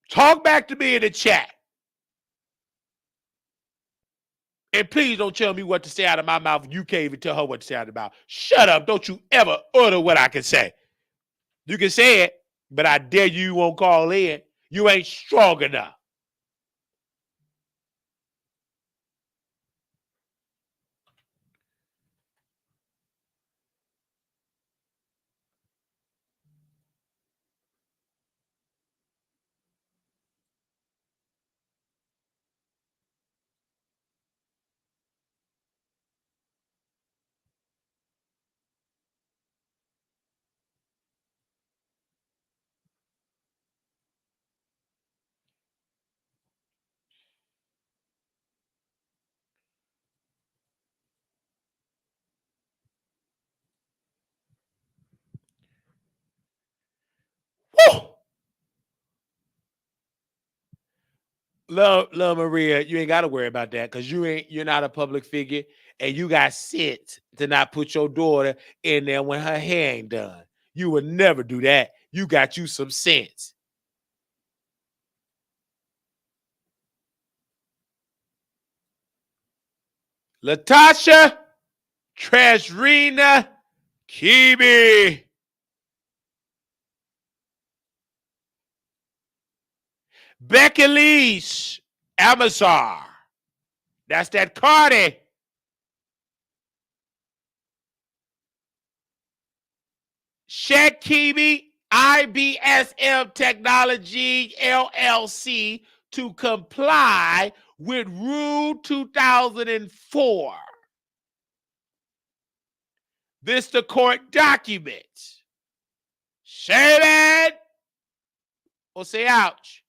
Talk back to me in the chat. And please don't tell me what to say out of my mouth. You can't even tell her what to say out of her mouth. Shut up. Don't you ever utter what I can say. You can say it, but I dare you won't call in. You ain't strong enough. Woo! Love Maria, you ain't got to worry about that because you're not a public figure and you got sense to not put your daughter in there when her hair ain't done. You would never do that. You got you some sense. Latasha, Trasrina, Kibi. Becky Lee's Amazar. That's that Cardi. Shaq Kibi, IBSM Technology LLC to comply with Rule 2004. This the court documents. Say that or say ouch.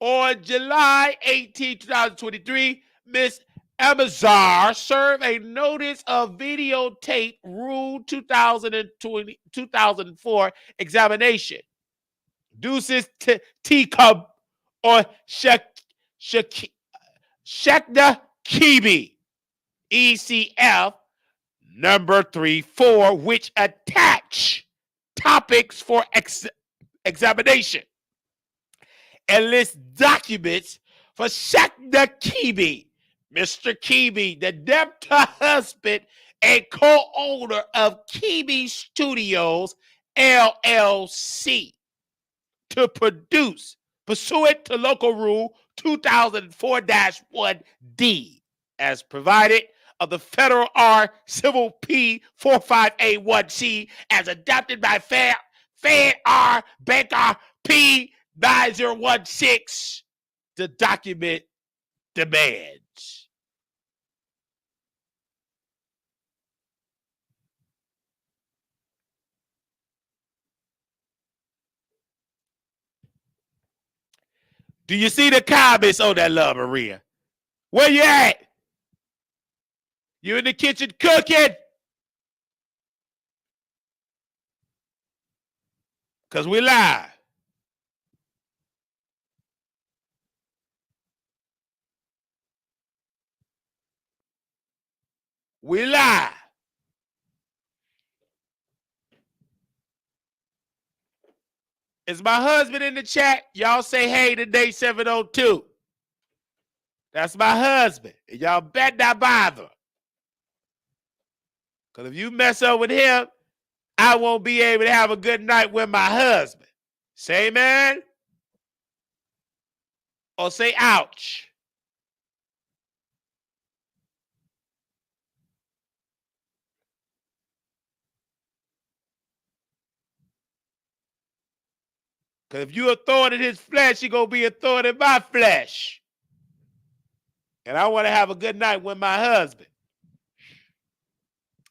On July 18, 2023, Miss Amazar served a notice of videotape Rule 2004 examination. Deuces Teacup or Shekna Kibi, ECF number 34, which attach topics for examination and list documents for Shakna Kibi, Mr. Kibi, the debtor husband and co-owner of Kibi Studios, LLC, to produce pursuant to local rule 2004-1D, as provided of the Federal R Civil P 45A1C, as adopted by Fed R Banker P 9016, to document demands. Do you see the comments on that, Love Maria? Where you at? You in the kitchen cooking? Because we live. We live. Is my husband in the chat? Y'all say hey today, 702. That's my husband. And y'all bet not bother. Because if you mess up with him, I won't be able to have a good night with my husband. Say amen. Or say ouch. Because if you're a thorn in his flesh, you're going to be a thorn in my flesh. And I want to have a good night with my husband.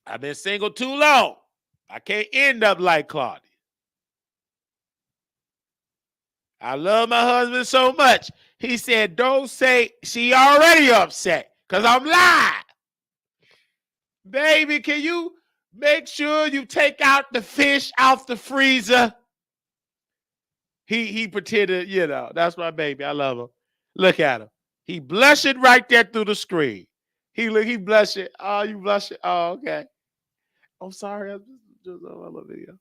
I've been single too long. I can't end up like Claudia. I love my husband so much. He said, don't say she already upset because I'm lying. Baby, can you make sure you take out the fish out the freezer? He pretended, you know, that's my baby. I love him. Look at him. He blushing right there through the screen. He blushing. Oh, you blushing? Oh, okay. I'm sorry. I'm just on my video.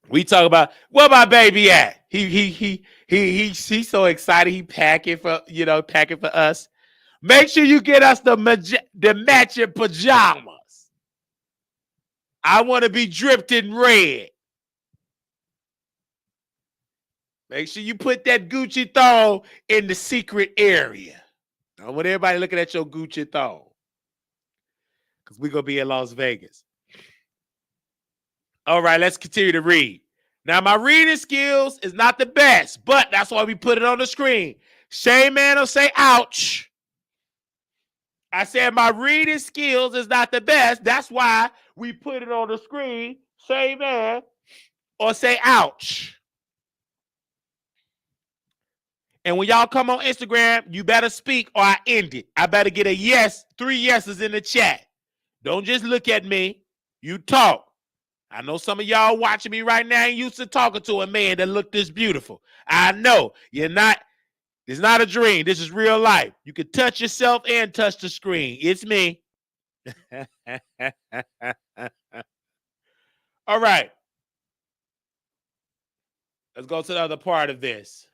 We talk about where my baby at. He's so excited. He packing for us. Make sure you get us the matching pajamas. I want to be dripped in red. Make sure you put that Gucci thong in the secret area. I want everybody looking at your Gucci thong. Because we're going to be in Las Vegas. All right, let's continue to read. Now, my reading skills is not the best, but that's why we put it on the screen. Say man or say ouch. I said my reading skills is not the best. That's why we put it on the screen. Say man or say ouch. And when y'all come on Instagram, you better speak or I end it. I better get a yes, 3 yeses in the chat. Don't just look at me. You talk. I know some of y'all watching me right now ain't used to talking to a man that looked this beautiful. I know. You're not. It's not a dream. This is real life. You can touch yourself and touch the screen. It's me. All right. Let's go to the other part of this.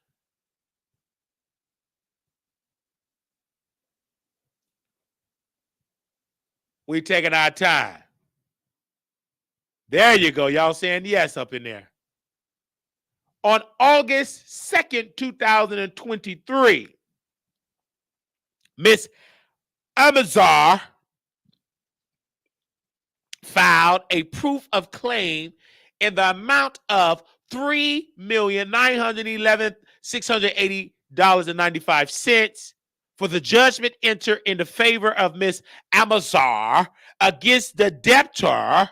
We taking our time. There you go. Y'all saying yes up in there. On August 2nd, 2023, Miss Amazar filed a proof of claim in the amount of $3,911,680.95 for the judgment entered in the favor of Miss Amazar against the debtor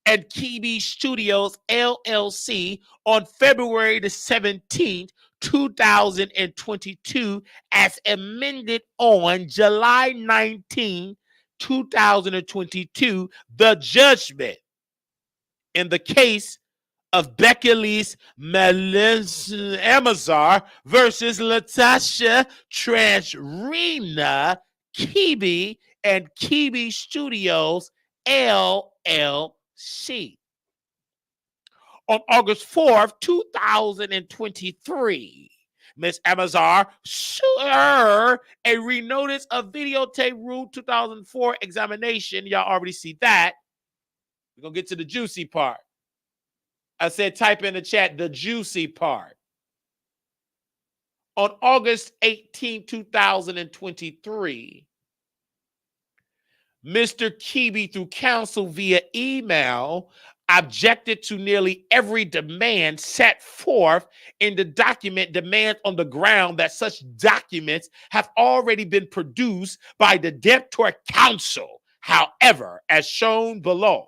and Kibi Studios, LLC on February the 17th, 2022, as amended on July 19, 2022, the judgment in the case of Becky's Amazar versus Latasha Transrena Kibi and Kibi Studios LLC. On August 4th, 2023, Ms. Amazar sued a renotice of videotape rule 2004 examination. Y'all already see that. We're going to get to the juicy part. I said type in the chat the juicy part. On August 18, 2023, Mr. Kibi, through counsel via email, objected to nearly every demand set forth in the document, demands on the ground that such documents have already been produced by the debtor counsel. However, as shown below,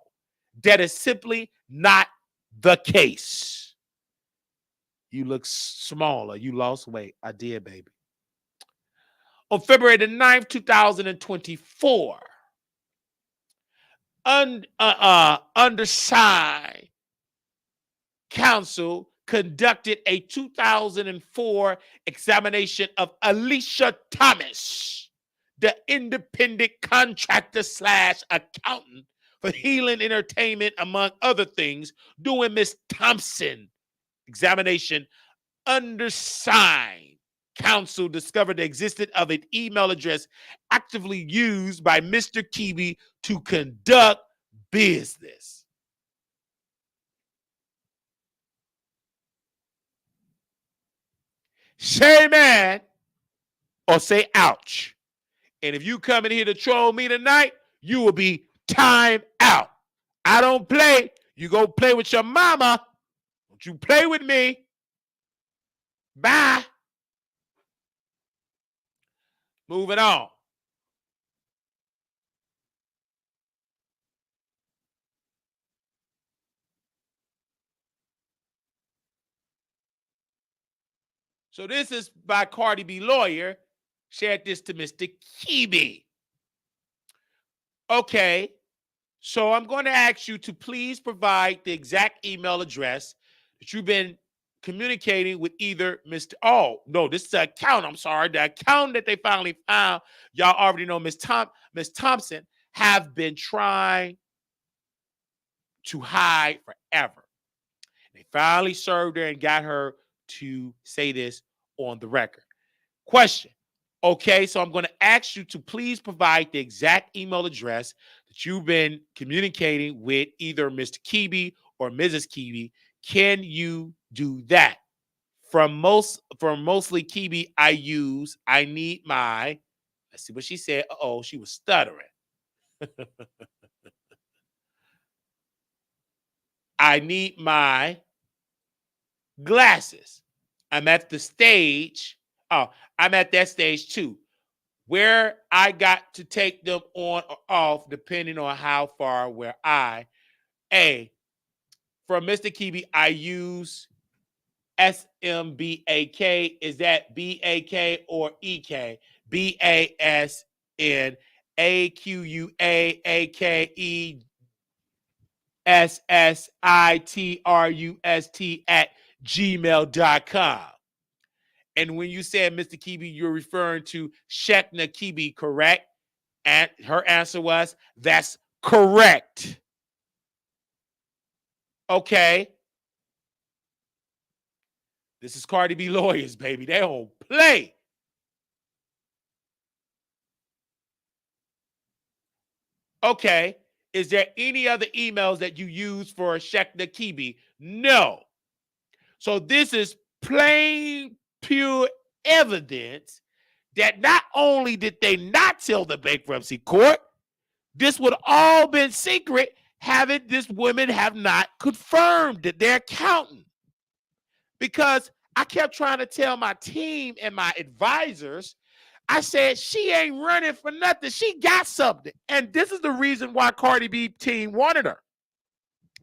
that is simply not the case. You look smaller. You lost weight. I did, baby. On February the 9th, 2024, undersigned counsel conducted a 2004 examination of Alicia Thomas, the independent contractor / accountant for Healing Entertainment, among other things, doing Miss Thompson examination. Undersigned counsel discovered the existence of an email address actively used by Mr. Kibi to conduct business. Say man or say ouch. And if you come in here to troll me tonight, you will be time out. I don't play. You go play with your mama. Don't you play with me. Bye. Moving on. So this is by Cardi B lawyer. Shared this to Mr. Kibi. Okay. So I'm going to ask you to please provide the exact email address that you've been communicating with either Mr. Oh, no, this is the account. I'm sorry. The account that they finally found, y'all already know Miss Thompson have been trying to hide forever. They finally served her and got her to say this on the record. Question. Okay, so I'm going to ask you to please provide the exact email address that you've been communicating with either Mr. Kibi or Mrs. Kibi. Can you do that? From mostly Kibi, I need my, let's see what she said. Uh-oh, she was stuttering. I need my glasses. I'm at the stage. Oh, I'm at that stage too, where I got to take them on or off depending on how far where from Mr. Kibi, I use SMBAK. Is that BAK or EK? BASNAQUASSITRUST@gmail.com. And when you said Mr. Kibi, you're referring to Shekna Kibi, correct? And her answer was, that's correct. Okay. This is Cardi B lawyers, baby. They don't play. Okay. Is there any other emails that you use for Shekna Kibi? No. So this is plain, pure evidence that not only did they not tell the bankruptcy court, this would all been secret, having this women have not confirmed that they're accountant. Because I kept trying to tell my team and my advisors, I said, she ain't running for nothing. She got something. And this is the reason why Cardi B team wanted her.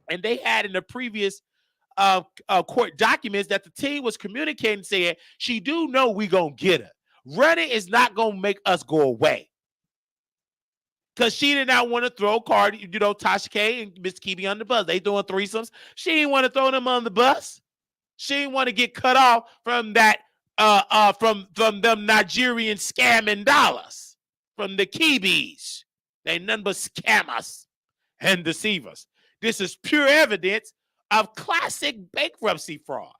And they had in the previous court documents that the team was communicating, saying she do know we gonna get her. Running is not gonna make us go away. Because she did not want to throw Cardi, Tasha K and Miss Kibi on the bus. They doing threesomes. She didn't want to throw them on the bus. She didn't want to get cut off from that, from them Nigerian scamming dollars, from the Kibis. They none but scammers and deceivers. This is pure evidence of classic bankruptcy fraud.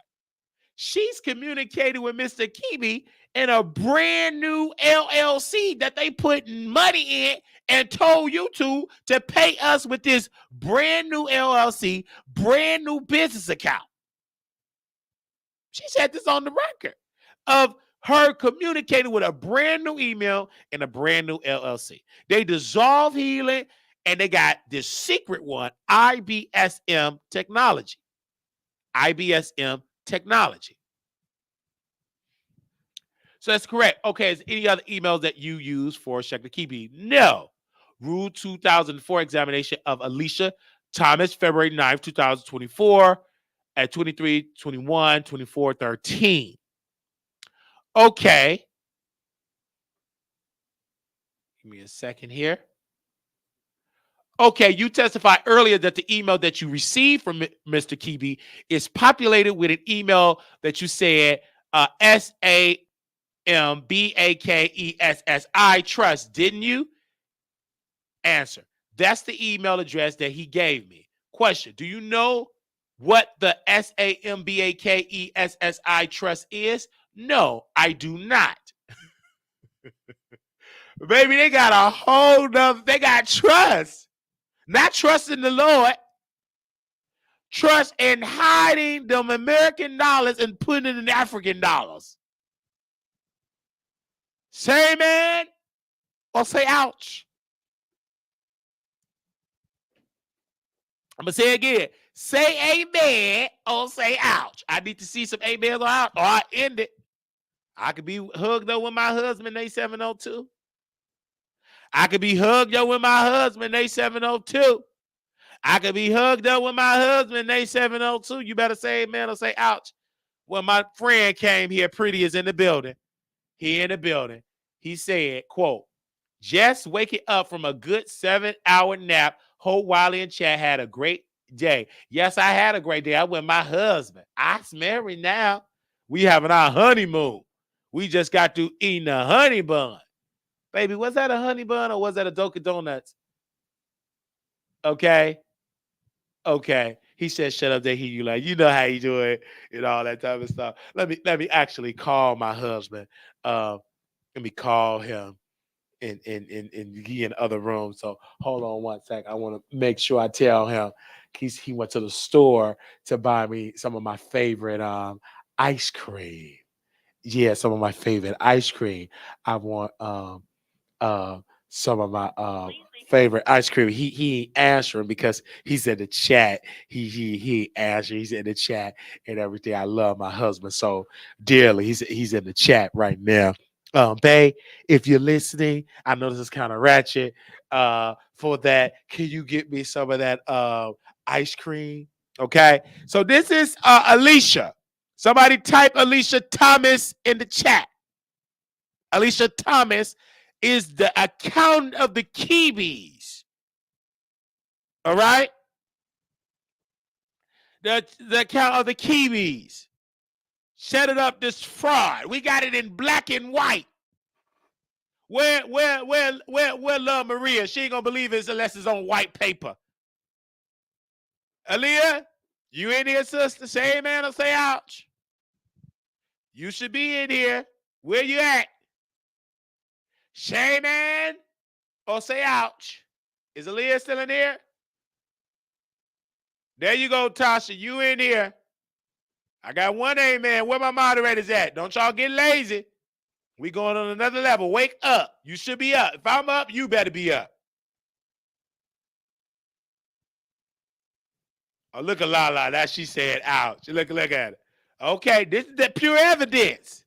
She's communicated with Mr. Kibi in a brand new LLC that they put money in and told you to pay us with this brand new LLC, brand new business account. She said this on the record of her communicating with a brand new email and a brand new LLC. They dissolved Healing and they got this secret one, IBSM Technology. IBSM Technology. So that's correct. Okay, is any other emails that you use for Sheikh Kibi? No. Rule 2004 examination of Alicia Thomas, February 9th, 2024 at 23:21, 24:13. Okay. Give me a second here. Okay, you testified earlier that the email that you received from Mr. Kibi is populated with an email that you said SAMBAKESSI trust, didn't you? Answer. That's the email address that he gave me. Question. Do you know what the SAMBAKESSI trust is? No, I do not. Baby, they got a whole nother, they got trust. Not trust in the Lord. Trust in hiding them American dollars and putting it in African dollars. Say amen or say ouch. I'm going to say it again. Say amen or say ouch. I need to see some amens or ouch or I end it. I could be hugged up with my husband, they 702. I could be hugged up with my husband, they 702. I could be hugged up with my husband, they 702. You better say amen or say ouch. Well, my friend came here, Pretty is in the building. He in the building. He said, quote, just waking up from a good 7-hour nap. Hope Wiley and Chad had a great day. Yes, I had a great day. I went with my husband. I'm married now. We having our honeymoon. We just got to eating a honey bun. Baby, was that a honey bun or was that a Dunkin' Donuts? Okay. Okay. He said, shut up, they hear you like, you know how you do it and all that type of stuff. Let me actually call my husband. Let me call him in he in other rooms. So hold on one sec. I want to make sure I tell him he went to the store to buy me some of my favorite ice cream. Yeah, some of my favorite ice cream. I want some of my favorite ice cream. He ain't answering because he's in the chat. He ain't answering. He's in the chat and everything. I love my husband so dearly. He's in the chat right now. Bae, if you're listening, I know this is kind of ratchet. For that, can you get me some of that ice cream? Okay. So this is Alicia. Somebody type Alicia Thomas in the chat. Alicia Thomas is the accountant of the Kibis. All right? The account of the Kibis. Set it up this fraud. We got it in black and white. Where Love Maria? She ain't gonna believe it unless it's on white paper. Aaliyah, you in here, sister? Say amen or say ouch. You should be in here. Where you at? Say amen or say ouch. Is Aaliyah still in here? There you go, Tasha. You in here. I got one amen. Where my moderators at? Don't y'all get lazy. We going on another level. Wake up. You should be up. If I'm up, you better be up. Oh, look at Lala. That she said ouch. Look at it. Okay, this is the pure evidence.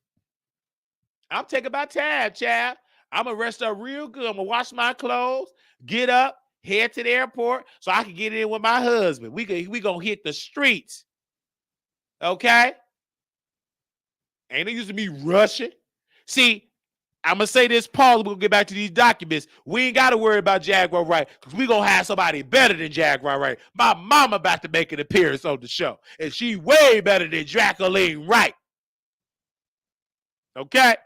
I'm taking my time, child. I'm going to rest up real good. I'm going to wash my clothes, get up, head to the airport so I can get in with my husband. We going to hit the streets. Okay? Ain't no use of me rushing. See, I'm going to say this, Paul, we'll get back to these documents. We ain't got to worry about Jaguar Wright because we going to have somebody better than Jaguar Wright. My mama about to make an appearance on the show, and she way better than Jacqueline Wright. Okay?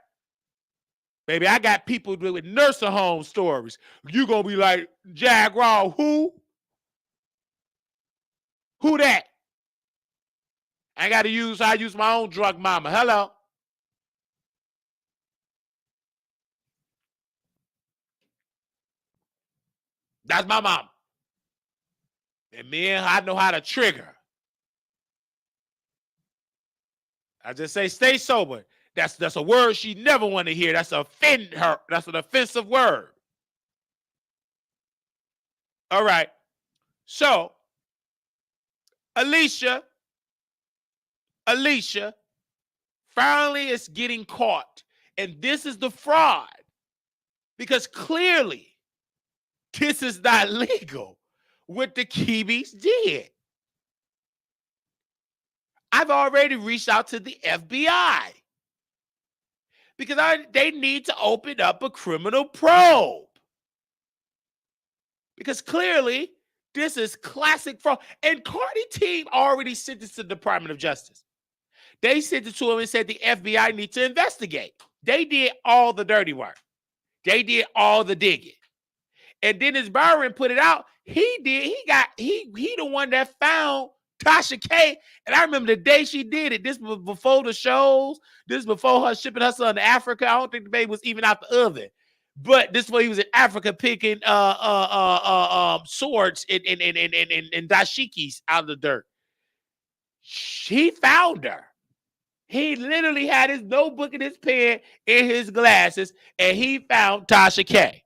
Baby, I got people with nursing home stories. You going to be like, Jaguar, who? Who that? I got to I use my own drug mama. Hello? That's my mama. And man, I know how to trigger. I just say stay sober. That's a word she never want to hear. That's offend her. That's an offensive word. All right. So, Alicia finally is getting caught. And this is the fraud. Because clearly, this is not legal. What the Kiwis did. I've already reached out to the FBI. Because they need to open up a criminal probe. Because clearly, this is classic fraud. And Cardi team already sent this to the Department of Justice. They sent it to him and said the FBI need to investigate. They did all the dirty work. They did all the digging. And Dennis Byron put it out. He the one that found Tasha K. And I remember the day she did it. This was before the shows. This was before her shipping her son to Africa. I don't think the baby was even out the oven. But this way he was in Africa picking swords and dashikis out of the dirt. He found her. He literally had his notebook and his pen in his glasses, and he found Tasha K.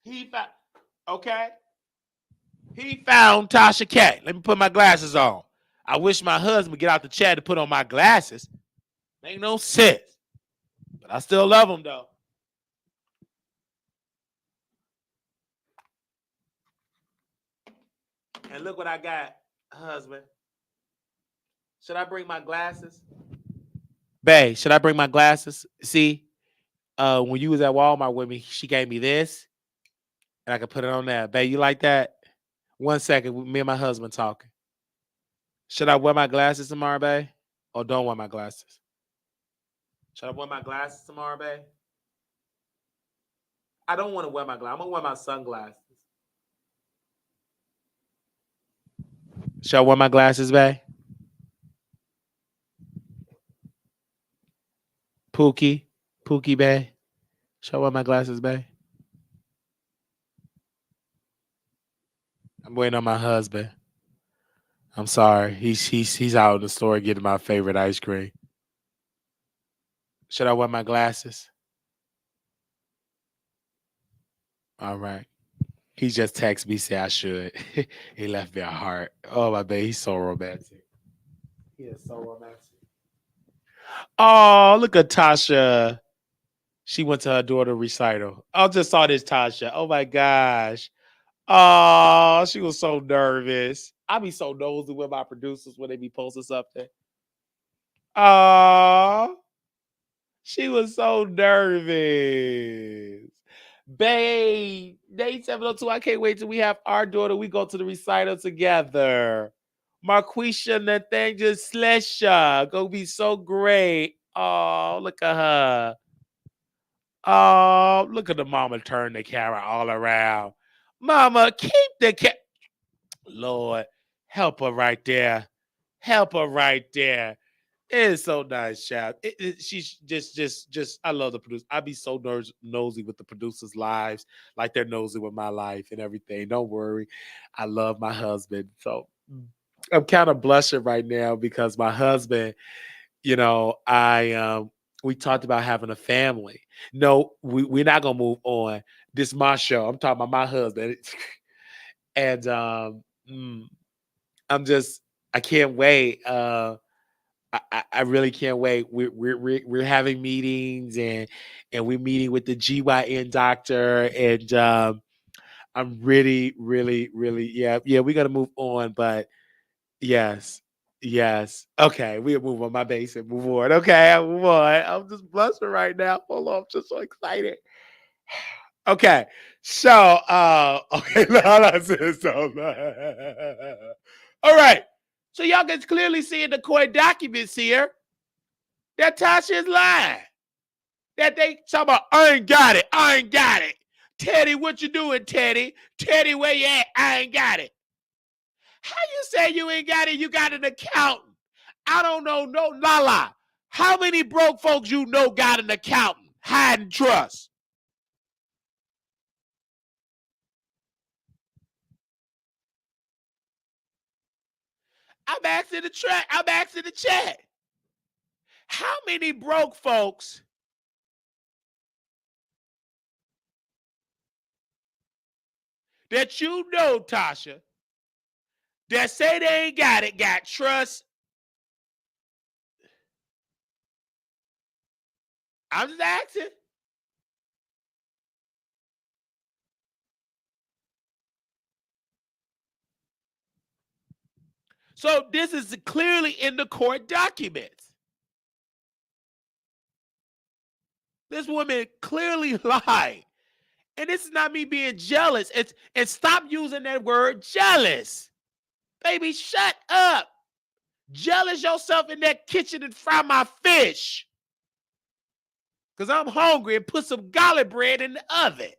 He found, okay? He found Tasha K. Let me put my glasses on. I wish my husband would get out the chat to put on my glasses. Make no sense. But I still love him, though. And look what I got, husband. Should I bring my glasses? Bae, should I bring my glasses? See, when you was at Walmart with me, she gave me this, and I could put it on there. Bae, you like that? 1 second, me and my husband talking. Should I wear my glasses tomorrow, bae? Or don't wear my glasses? Should I wear my glasses tomorrow, bae? I don't want to wear my glasses. I'm going to wear my sunglasses. Should I wear my glasses, bae? Pookie, bae? Should I wear my glasses, bae? I'm waiting on my husband. I'm sorry. He's out in the store getting my favorite ice cream. Should I wear my glasses? All right. He just texted me, say I should. He left me a heart. Oh, my baby, he's so romantic. He is so romantic. Oh, look at Tasha. She went to her daughter recital. I just saw this Tasha. Oh my gosh. Oh, she was so nervous. I be so nosy with my producers when they be posting something. Oh, she was so nervous. Babe, day 702. I can't wait till we have our daughter. We go to the recital together. Marquisha Nathaniel Slesha. Gonna be so great. Oh, look at her. Oh, look at the mama turn the camera all around. Mama, keep the Lord, help her right there. Help her right there. It is so nice, child. She's just. I love the producer. I be so nosy with the producers' lives, like they're nosy with my life and everything. Don't worry, I love my husband. So I'm kind of blushing right now because my husband, we talked about having a family. No, we're not gonna move on. This is my show. I'm talking about my husband, and I'm just. I can't wait. I really can't wait. We're having meetings and we're meeting with the GYN doctor and I'm really yeah we got to move on, but yes okay we'll move on my base and move on. Okay, I'll move on. I'm just blushing right now. Hold on, I'm just so excited. Okay, so okay, hold on, all right. So y'all can clearly see in the court documents here that Tasha is lying. That they talk about, I ain't got it. I ain't got it. Teddy, what you doing, Teddy? Teddy, where you at? I ain't got it. How you say you ain't got it? You got an accountant. I don't know, no, Lala. How many broke folks you know got an accountant? Hide and trust. I'm asking the chat. I'm asking the chat. How many broke folks that you know, Tasha, that say they ain't got it, got trust? I'm just asking. So this is clearly in the court documents. This woman clearly lied. And this is not me being jealous. And stop using that word jealous. Baby, shut up. Jealous yourself in that kitchen and fry my fish. Because I'm hungry and put some garlic bread in the oven.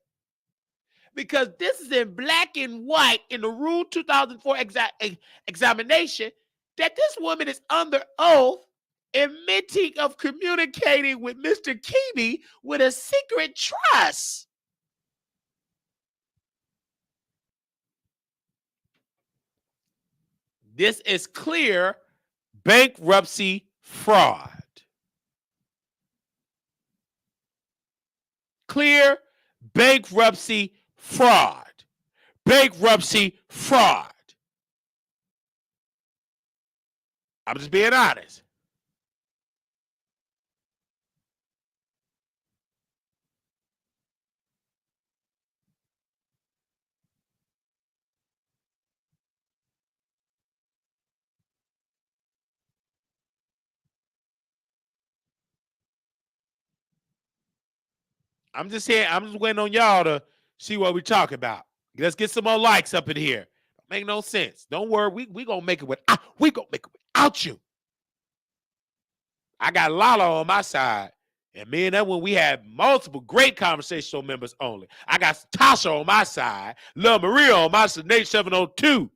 Because this is in black and white in the Rule 2004 examination that this woman is under oath admitting of communicating with Mr. Keeby with a secret trust. This is clear bankruptcy fraud. Clear bankruptcy fraud. Bankruptcy fraud. I'm just being honest. I'm just here. I'm just waiting on y'all to see what we talk about. Let's get some more likes up in here. Don't make no sense. Don't worry. We gonna make it without you. I got Lala on my side. And me and that one, we had multiple great conversational members only. I got Tasha on my side, Lil Maria on my side, Nate 702.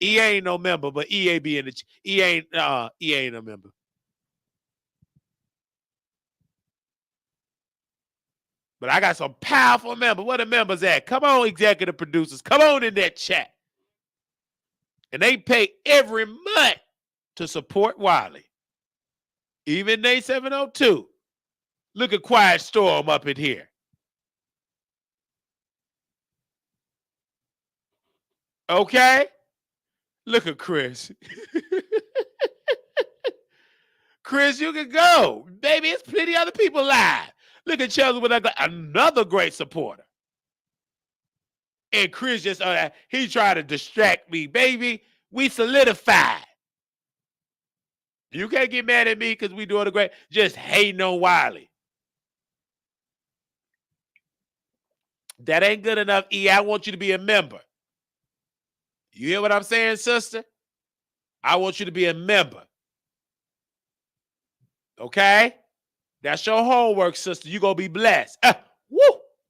EA ain't no member, but EA be in the EA ain't no member. But I got some powerful members. Where the members at? Come on, executive producers. Come on in that chat. And they pay every month to support Wiley. Even Nate 702. Look at Quiet Storm up in here. Okay? Look at Chris. Chris, you can go. Baby, it's plenty other people live. Look at Chelsea with another great supporter. And Chris just, he tried to distract me. Baby, we solidified. You can't get mad at me because we doing a great, just hating on Wiley. That ain't good enough, E. I want you to be a member. You hear what I'm saying, sister? I want you to be a member. Okay? That's your homework, sister. You're going to be blessed. Woo!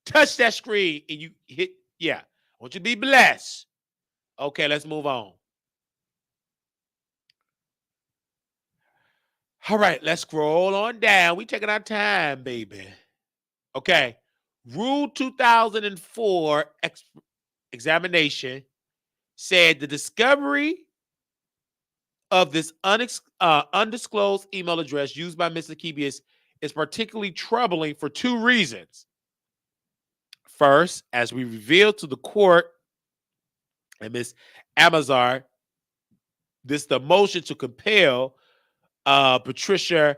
Touch that screen and you hit, yeah. I want you to be blessed. Okay, let's move on. All right, let's scroll on down. We taking our time, baby. Okay. Rule 2004 examination said the discovery of this undisclosed email address used by Mr. Keeby is particularly troubling for two reasons. First, as we revealed to the court and Ms. Amazar, the motion to compel Patricia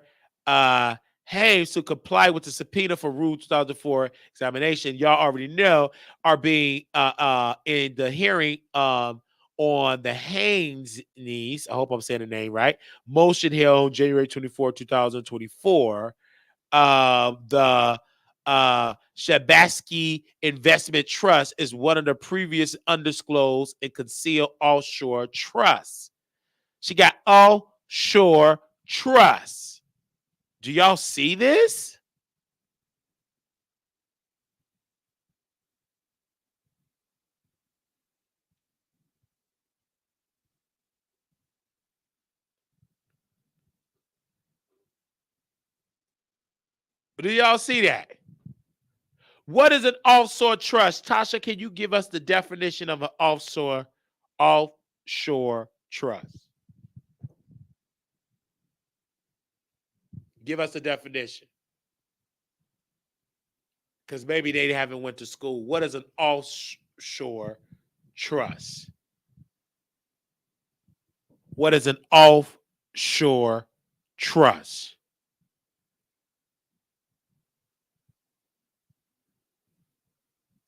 Hayes to comply with the subpoena for Rule 2004 examination. Y'all already know are being in the hearing on the Haynes niece. I hope I'm saying the name right. Motion held January 24, 2024. The Shabatsky Investment Trust is one of the previous undisclosed and concealed offshore trusts. She got offshore trusts. Do y'all see this? Do y'all see that? What is an offshore trust? Tasha, can you give us the definition of an offshore trust? Give us a definition. Because maybe they haven't went to school. What is an offshore trust? What is an offshore trust?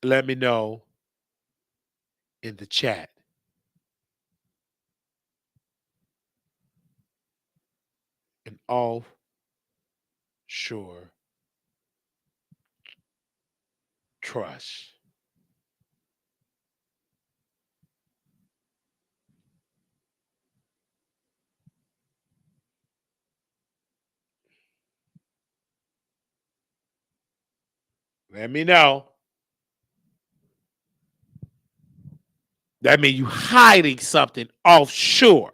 Let me know in the chat. An offshore trust. Let me know. That means you hiding something offshore.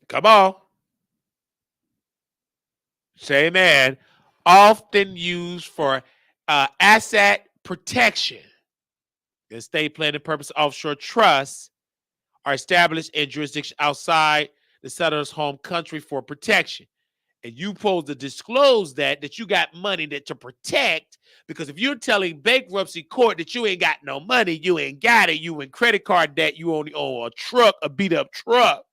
Come on. Say man. Often used for asset protection. The estate planning purpose offshore trusts are established in jurisdictions outside the settler's home country for protection. And you supposed to disclose that you got money to protect, because if you're telling bankruptcy court that you ain't got no money, you ain't got it, you in credit card debt, you only own a truck, a beat up truck,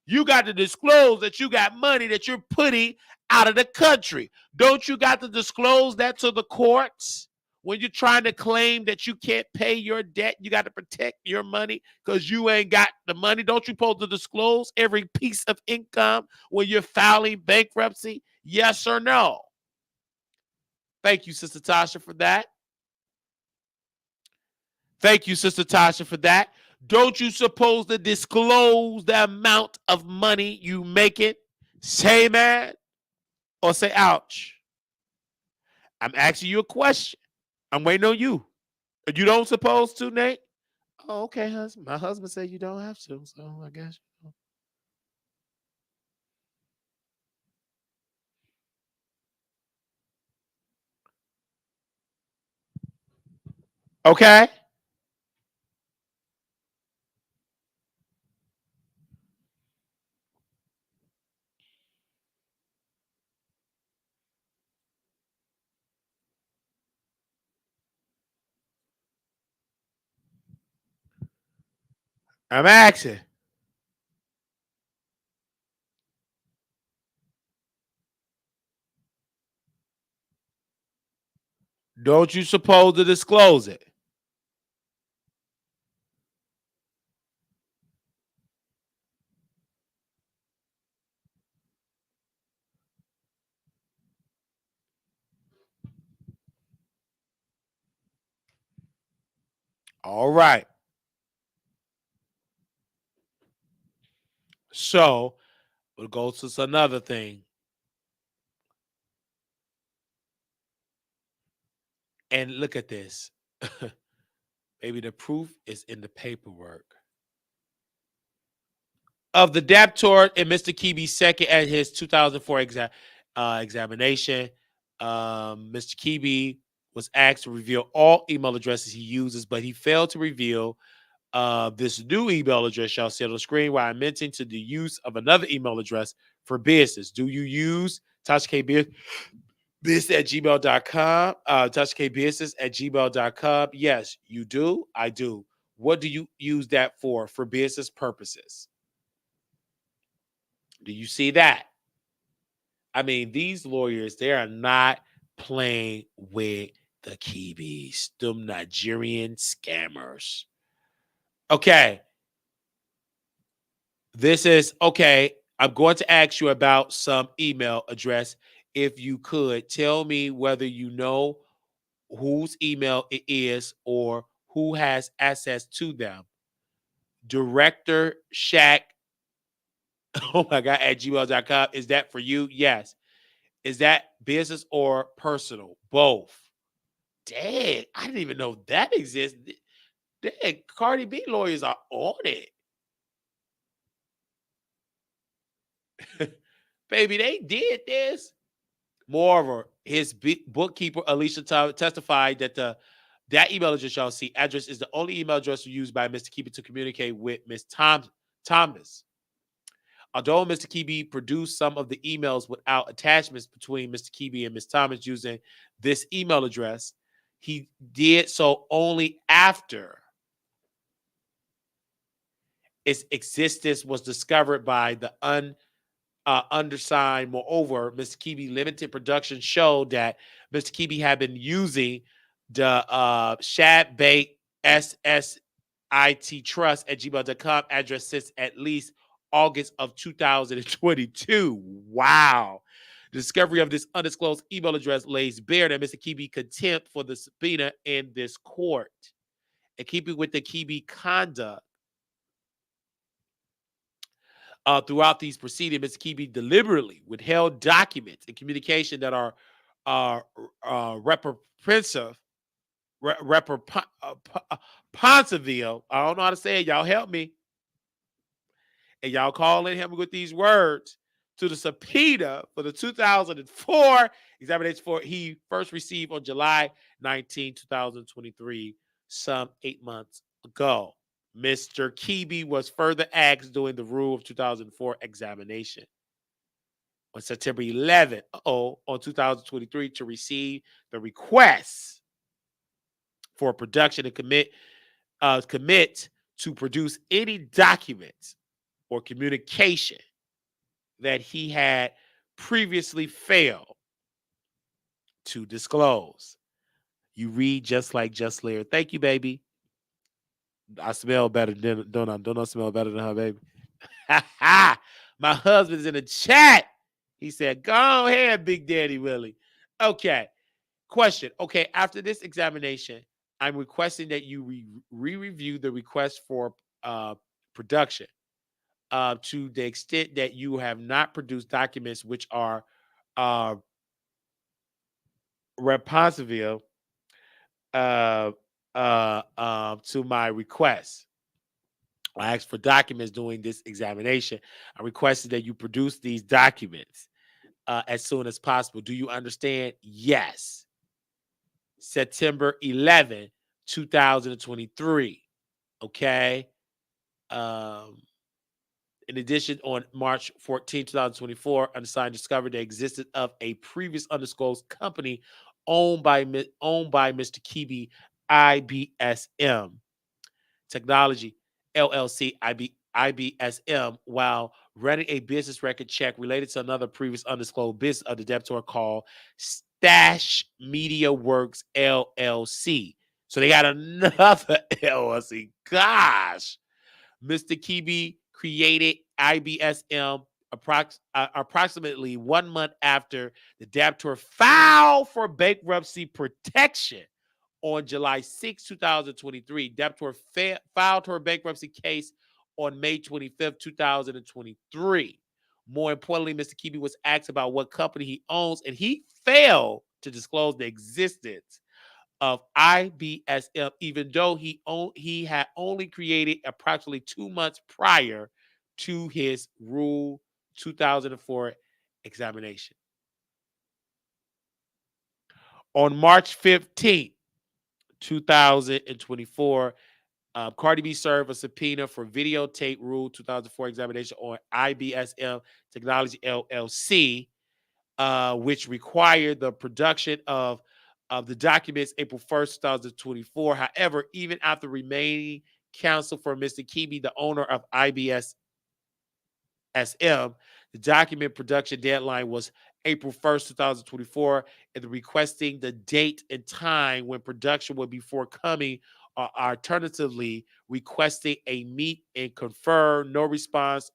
you got to disclose that you got money that you're putting out of the country. Don't you got to disclose that to the courts? When you're trying to claim that you can't pay your debt, you got to protect your money because you ain't got the money. Don't you supposed to disclose every piece of income when you're filing bankruptcy? Yes or no? Thank you, Sister Tasha, for that. Thank you, Sister Tasha, for that. Don't you supposed to disclose the amount of money you making? Say man or say ouch. I'm asking you a question. I'm waiting on you. You don't supposed to, Nate? Oh, okay, husband. My husband said you don't have to, so I guess. Okay. I'm asking. Don't you supposed to disclose it? All right. So we'll go to another thing. And look at this. Maybe the proof is in the paperwork. Of the debtor in Mr. Kibi's second at his 2004 examination, Mr. Kibi was asked to reveal all email addresses he uses, but he failed to reveal this new email address y'all see on the screen, while I mentioned to the use of another email address for business. Do you use Tasha K business? Business at gmail.com. Tasha K business at gmail.com. Yes, you do. I do. What do you use that for? For business purposes. Do you see that? I mean, these lawyers, they are not playing with the Kiwis, them Nigerian scammers. Okay. This is okay. I'm going to ask you about some email address. If you could tell me whether you know whose email it is or who has access to them. Director Shack, oh my God, at gmail.com. Is that for you? Yes. Is that business or personal? Both. Dang, I didn't even know that existed. Dang, Cardi B lawyers are on it. Baby, they did this. Moreover, his bookkeeper, Alicia, testified that that email address y'all see address is the only email address used by Mr. Keeper to communicate with Ms. Thomas. Although Mr. Kebe produced some of the emails without attachments between Mr. Kebe and Ms. Thomas using this email address, he did so only after its existence was discovered by the undersigned. Moreover, Mr. Kebe limited production showed that Mr. Kebe had been using the Shad Bait SSIT Trust at gmail.com address since at least August of 2022. Wow. The discovery of this undisclosed email address lays bare that Mr. Kebe contempt for the subpoena in this court. And keeping with the Kebe conduct, throughout these proceedings, Mr. Kebe deliberately withheld documents and communication that are reprehensive, Ponsonville. I don't know how to say it. Y'all help me. And y'all calling him with these words to the subpoena for the 2004 examination for he first received on July 19, 2023, some 8 months ago. Mr. Kebe was further asked during the Rule of 2004 examination on September 11th, on 2023 to receive the request for production and commit to produce any documents or communication that he had previously failed to disclose. You read just like Just Lair. Thank you, baby. I smell better than don't I smell better than her, baby. My husband's in the chat. He said, "Go ahead, Big Daddy Willie." Okay. Question. Okay, after this examination, I'm requesting that you re-review the request for production to the extent that you have not produced documents which are uh, responsive to my request. I asked for documents during this examination. I requested that you produce these documents as soon as possible. Do you understand? Yes. September 11, 2023. Okay. Um, in addition, on March 14, 2024, undersigned discovered the existence of a previous undisclosed company owned by Mr. Kebe IBSM Technology LLC IBSM while running a business record check related to another previous undisclosed business of the debtor called Stash Media Works LLC. So they got another LLC. Gosh. Mr. Kebe created IBSM approximately 1 month after the debtor filed for bankruptcy protection on July 6, 2023. Debtor filed her bankruptcy case on May 25th, 2023. More importantly, Mr. Kebe was asked about what company he owns, and he failed to disclose the existence of IBSM, even though he had only created approximately 2 months prior to his Rule 2004 examination. On March 15th, 2024, Cardi B served a subpoena for videotape Rule 2004 examination on IBSM Technology LLC. which required the production of the documents April 1st, 2024. However, even after remaining counsel for Mr. Kibi, the owner of IBS SM, the document production deadline was April 1st, 2024, and requesting the date and time when production would be forthcoming, or alternatively requesting a meet and confer. No response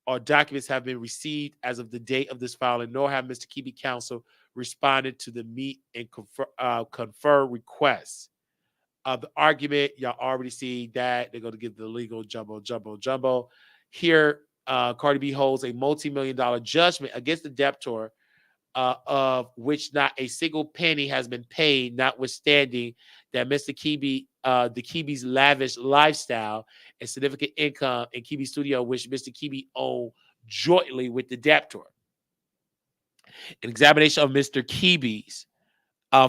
or documents have been received as of the date of this filing, nor have Mr. Kibi counsel responded to the meet and confer requests. The argument, y'all already see that they're going to give the legal jumbo. Here, Cardi B holds a multi-million-dollar judgment against the debtor, of which not a single penny has been paid, notwithstanding that Mr. Kibi, the Kibi's lavish lifestyle and significant income in Kibi Studio, which Mr. Kibi owned jointly with the debtor. An examination of Mr. Kibi's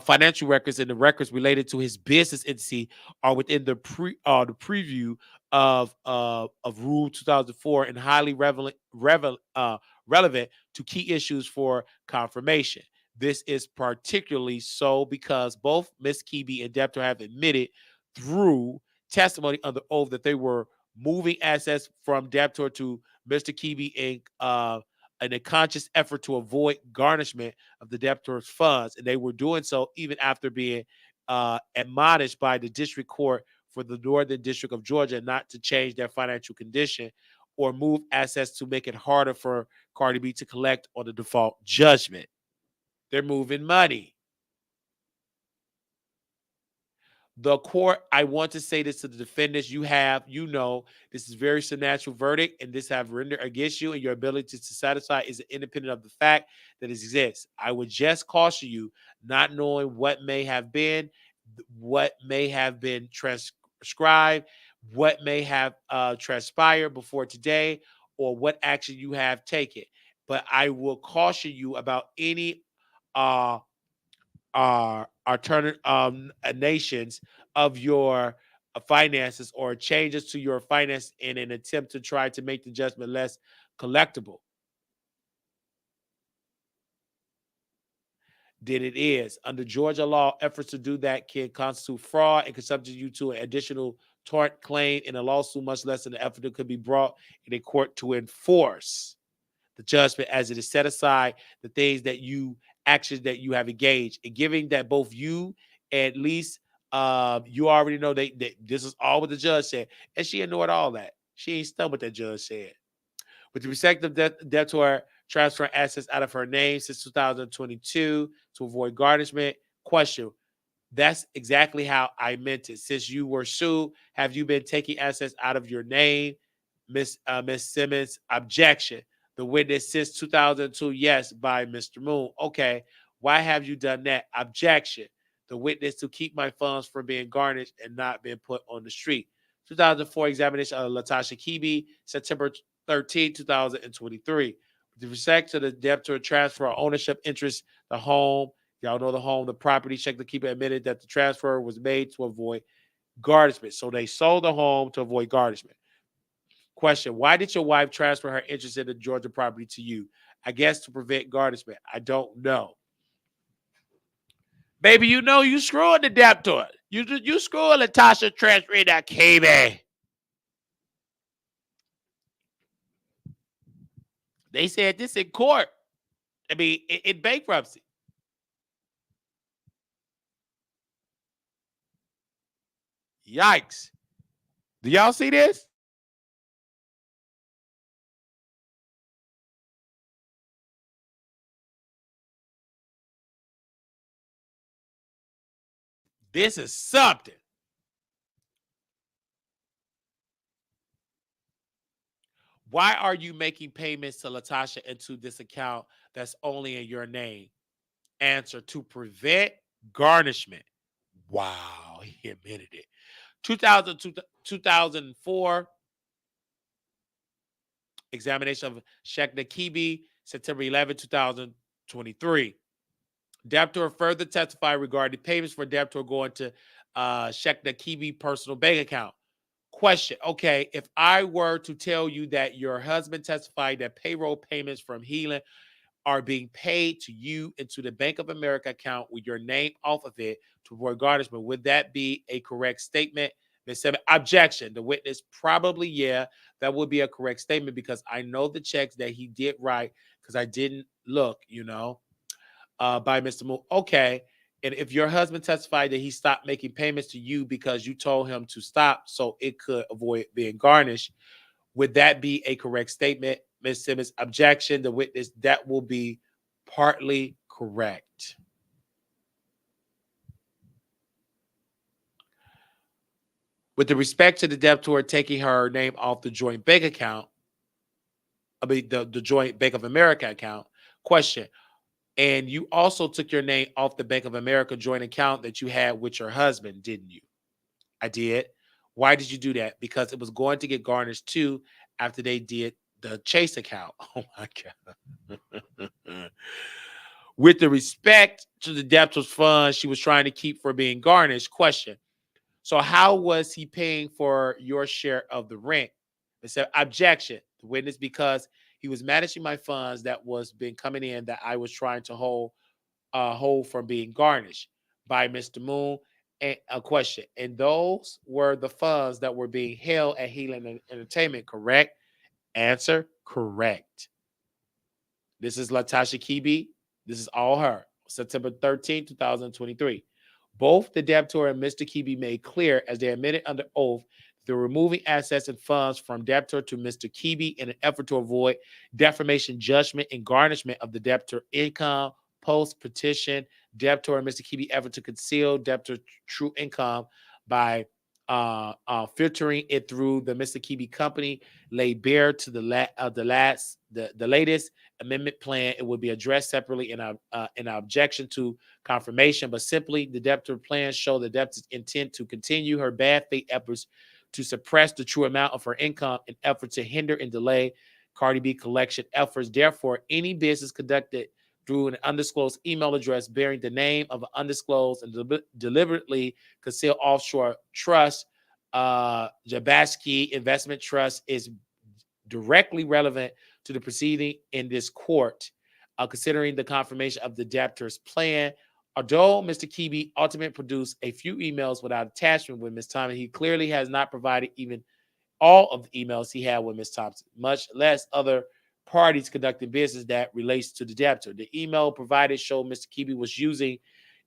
financial records and the records related to his business entity are within the preview of Rule 2004 and highly relevant to key issues for confirmation. This is particularly so because both Ms. Kibi and debtor have admitted through testimony under oath that they were moving assets from debtor to Mr. Kibi in a conscious effort to avoid garnishment of the debtor's funds, and they were doing so even after being admonished by the district court for the Northern District of Georgia not to change their financial condition or move assets to make it harder for Cardi B to collect on the default judgment. They're moving money. The court, I want to say this to the defendants, this is very substantial verdict, and this have rendered against you, and your ability to satisfy is independent of the fact that it exists. I would just caution you, not knowing what may have been transcribed, what may have transpired before today, or what action you have taken. But I will caution you about any alternative nations of your finances or changes to your finance in an attempt to try to make the judgment less collectible than it is. Under Georgia law, efforts to do that can constitute fraud and can subject you to an additional tort claim in a lawsuit, much less than the effort that could be brought in a court to enforce the judgment as it is set aside the things that actions that you have engaged, and giving that both you, at least you already know that this is all what the judge said, and she ignored all that. She ain't stunned what that judge said. With respect to debtor transferring assets out of her name since 2022 to avoid garnishment, question: that's exactly how I meant it. Since you were sued, have you been taking assets out of your name? Miss Simmons, objection. The witness since 2002, yes, by Mr. Moon. Okay, why have you done that? Objection. The witness to keep my funds from being garnished and not being put on the street. 2004 examination of Tasha K, September 13, 2023. With respect to the debtor transfer or ownership interest, the home, y'all know the home, the property, check the keeper admitted that the transfer was made to avoid garnishment. So they sold the home to avoid garnishment. Question: why did your wife transfer her interest in the Georgia property to you? I guess to prevent garnishment. I don't know. Baby, you screwing the debtor. You screwing Latasha transferring that KB. They said this in court. I mean, in bankruptcy. Yikes. Do y'all see this? This is something. Why are you making payments to Latasha into this account that's only in your name? Answer: to prevent garnishment. Wow, he admitted it. 2004 examination of Shekna Kibi, September 11, 2023. Debtor further testified regarding payments for debtor going to Shekna Kibi personal bank account. Question: okay, if I were to tell you that your husband testified that payroll payments from Healing are being paid to you into the Bank of America account with your name off of it to avoid garnishment. Would that be a correct statement? Ms. Simmons, objection. The witness, probably, yeah, that would be a correct statement because I know the checks that he did write because I didn't look, by Mr. Moon. Okay. And if your husband testified that he stopped making payments to you because you told him to stop so it could avoid being garnished, would that be a correct statement? Ms. Simmons, objection. The witness, that will be partly correct. With the respect to the debtor taking her name off the joint bank account, the joint Bank of America account, question. And you also took your name off the Bank of America joint account that you had with your husband, didn't you? I did. Why did you do that? Because it was going to get garnished too after they did the Chase account. Oh my God. With the respect to the debtor's funds she was trying to keep for being garnished, question. So how was he paying for your share of the rent? It said, objection. The witness, because he was managing my funds that was been coming in that I was trying to hold from being garnished by Mr. Moon. And a question. And those were the funds that were being held at Healing Entertainment, correct? Answer, correct. This is Latasha Kibi. This is all her. September 13, 2023. Both the debtor and Mr. Kibi made clear as they admitted under oath they're removing assets and funds from debtor to Mr. Kibi in an effort to avoid defamation judgment and garnishment of the debtor income post petition. Debtor and Mr. Kibi effort to conceal debtor true income by filtering it through the Mr. Kibi company laid bare to the latest amendment plan. It would be addressed separately in our objection to confirmation, but simply the debtor plans show the debtor's intent to continue her bad faith efforts to suppress the true amount of her income in effort to hinder and delay Cardi B collection efforts. Therefore, any business conducted through an undisclosed email address bearing the name of an undisclosed and deliberately concealed offshore trust, Jabaski Investment Trust, is directly relevant to the proceeding in this court, considering the confirmation of the debtor's plan. Although Mr. Kibi ultimately produced a few emails without attachment with Ms. Thompson, he clearly has not provided even all of the emails he had with Ms. Thompson, much less other parties conducting business that relates to the debtor. The email provided showed Mr. Kibi was using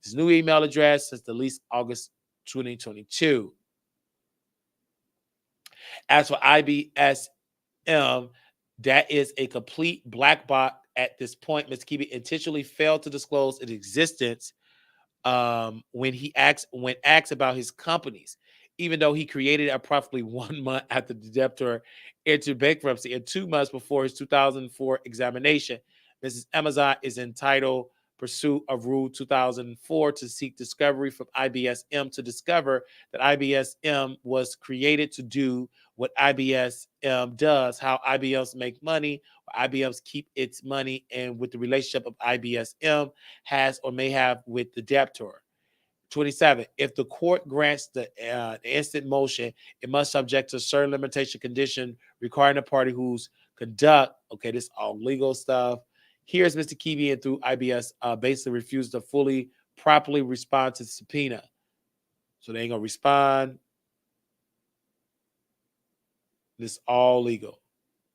his new email address since at least August 2022. As for IBS that is a complete black box at this point. Mr. Kibi intentionally failed to disclose its existence when asked about his companies, even though he created it approximately 1 month after the debtor entered bankruptcy and 2 months before his 2004 examination. Mrs. Amazon is entitled pursuit of Rule 2004 to seek discovery from IBSM to discover that IBSM was created to do what IBSM does, how IBMs make money, IBMs keep its money, and with the relationship of IBSM has or may have with the debtor. 27. If the court grants the instant motion, it must subject to certain limitation condition requiring a party whose conduct, okay, this is all legal stuff. Here's Mr. Kibi and through IBS basically refused to fully, properly respond to the subpoena. So they ain't gonna respond. This is all legal.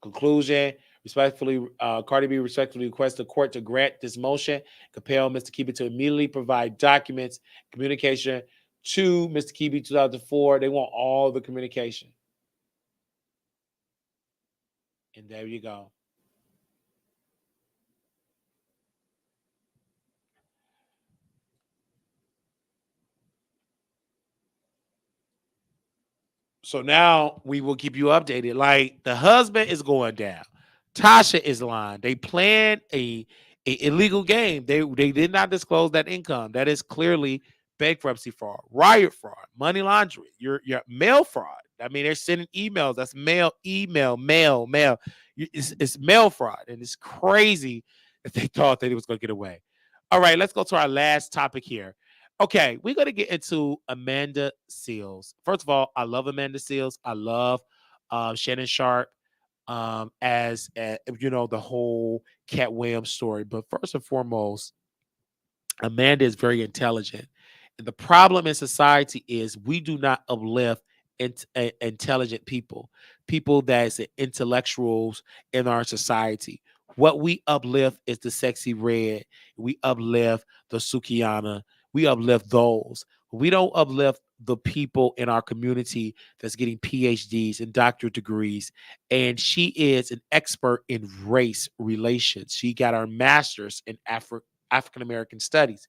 Conclusion. Respectfully, Cardi B respectfully requests the court to grant this motion, compel Mr. Kibi to immediately provide documents, communication to Mr. Kibi 2004. They want all the communication. And there you go. So now we will keep you updated. Like the husband is going down. Tasha is lying. They planned a illegal game. They did not disclose that income. That is clearly bankruptcy fraud, riot fraud, money laundering, your mail fraud. I mean, they're sending emails. That's mail. It's mail fraud, and it's crazy that they thought that it was going to get away. All right, let's go to our last topic here. Okay, we're gonna get into Amanda Seales. First of all, I love Amanda Seales. I love Shannon Sharpe as the whole Cat Williams story. But first and foremost, Amanda is very intelligent. And the problem in society is we do not uplift intelligent people, people that's intellectuals in our society. What we uplift is the sexy red. We uplift the Sukiana. We uplift those. We don't uplift the people in our community that's getting PhDs and doctorate degrees. And she is an expert in race relations. She got her master's in African American studies.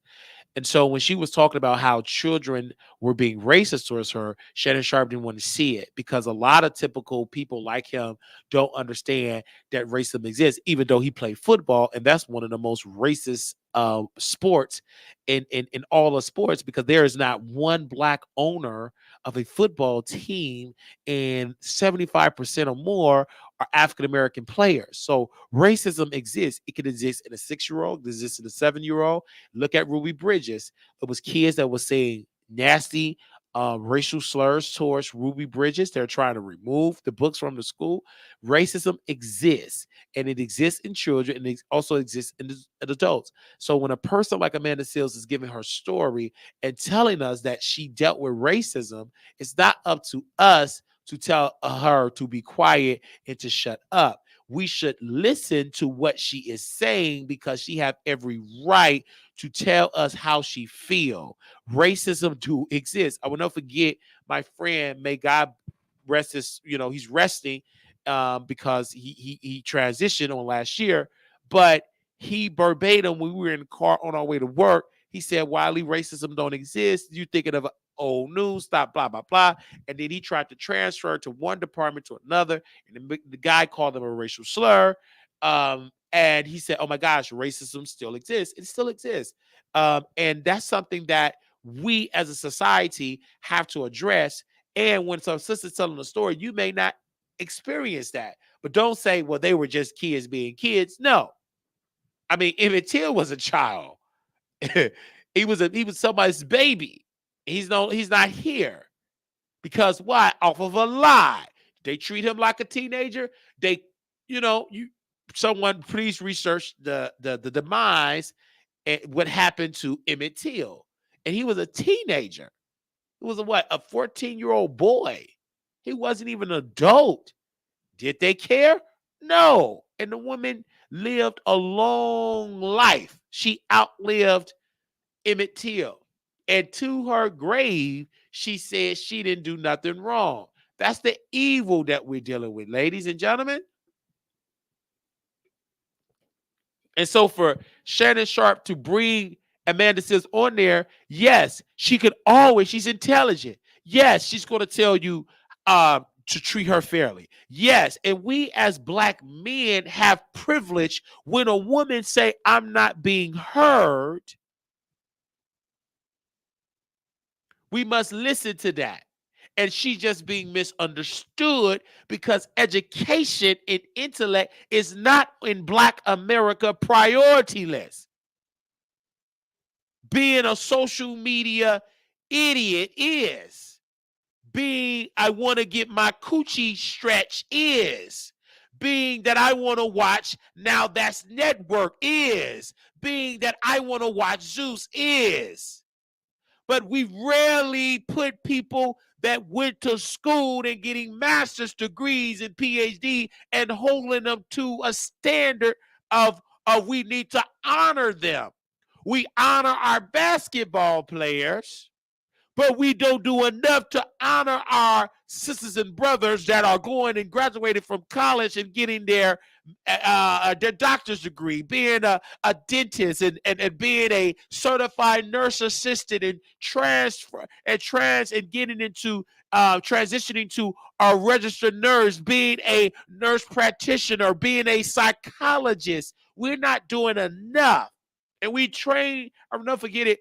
And so when she was talking about how children were being racist towards her, Shannon Sharpe didn't want to see it because a lot of typical people like him don't understand that racism exists, even though he played football. And that's one of the most racist sports in all of sports, because there is not one black owner of a football team, and 75% or more are African American players. So racism exists. It can exist in a 6-year-old, it exists in a 7-year-old. Look at Ruby Bridges. It was kids that were saying nasty racial slurs towards Ruby Bridges. They're trying to remove the books from the school. Racism exists, and it exists in children, and it also exists in adults. So when a person like Amanda Seales is giving her story and telling us that she dealt with racism, it's not up to us to tell her to be quiet and to shut up. We should listen to what she is saying because she have every right to tell us how she feel. Racism do exist. I will not forget my friend, may God rest his, he's resting because he transitioned on last year, but he verbatim, when we were in the car on our way to work, he said, Wiley, racism don't exist. You thinking of old news, stop, blah, blah, blah. And then he tried to transfer to one department to another, and the guy called him a racial slur. And he said, oh my gosh, racism still exists. It still exists. And that's something that we as a society have to address. And when some sister's telling a story, you may not experience that. But don't say, well, they were just kids being kids. No. I mean, Emmett Till was a child. he was somebody's baby. He's not here. Because why? Off of a lie. They treat him like a teenager. They, someone please research the demise and what happened to Emmett Till. And he was a teenager. He was a 14-year-old boy. He wasn't even an adult. Did they care? No. And the woman lived a long life. She outlived Emmett Till. And to her grave, she said she didn't do nothing wrong. That's the evil that we're dealing with, ladies and gentlemen. And so for Shannon Sharpe to bring Amanda Seales on there, yes, she's intelligent. Yes, she's going to tell you to treat her fairly. Yes, and we as black men have privilege. When a woman say, I'm not being heard, we must listen to that. And she's just being misunderstood because education and intellect is not in Black America priority list. Being a social media idiot is. Being I want to get my coochie stretch is. Being that I want to watch Now That's Network is. Being that I want to watch Zeus is. But we rarely put people that went to school and getting master's degrees and PhD and holding them to a standard of we need to honor them. We honor our basketball players, but we don't do enough to honor our sisters and brothers that are going and graduating from college and getting their doctor's degree, being a dentist and being a certified nurse assistant and getting into transitioning to a registered nurse, being a nurse practitioner, being a psychologist. We're not doing enough. And we train, I'll never forget it.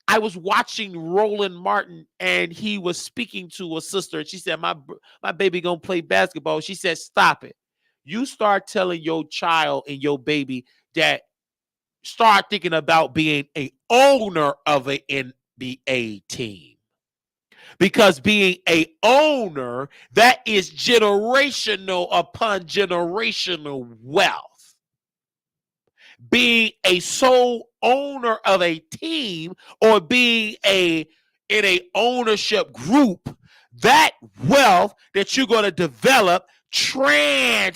I was watching Roland Martin, and he was speaking to a sister, and she said, my baby gonna play basketball. She said, stop it. You start telling your child and your baby that start thinking about being a owner of an NBA team. Because being a owner, that is generational upon generational wealth. Being a sole owner of a team or being in a ownership group, that wealth that you're going to develop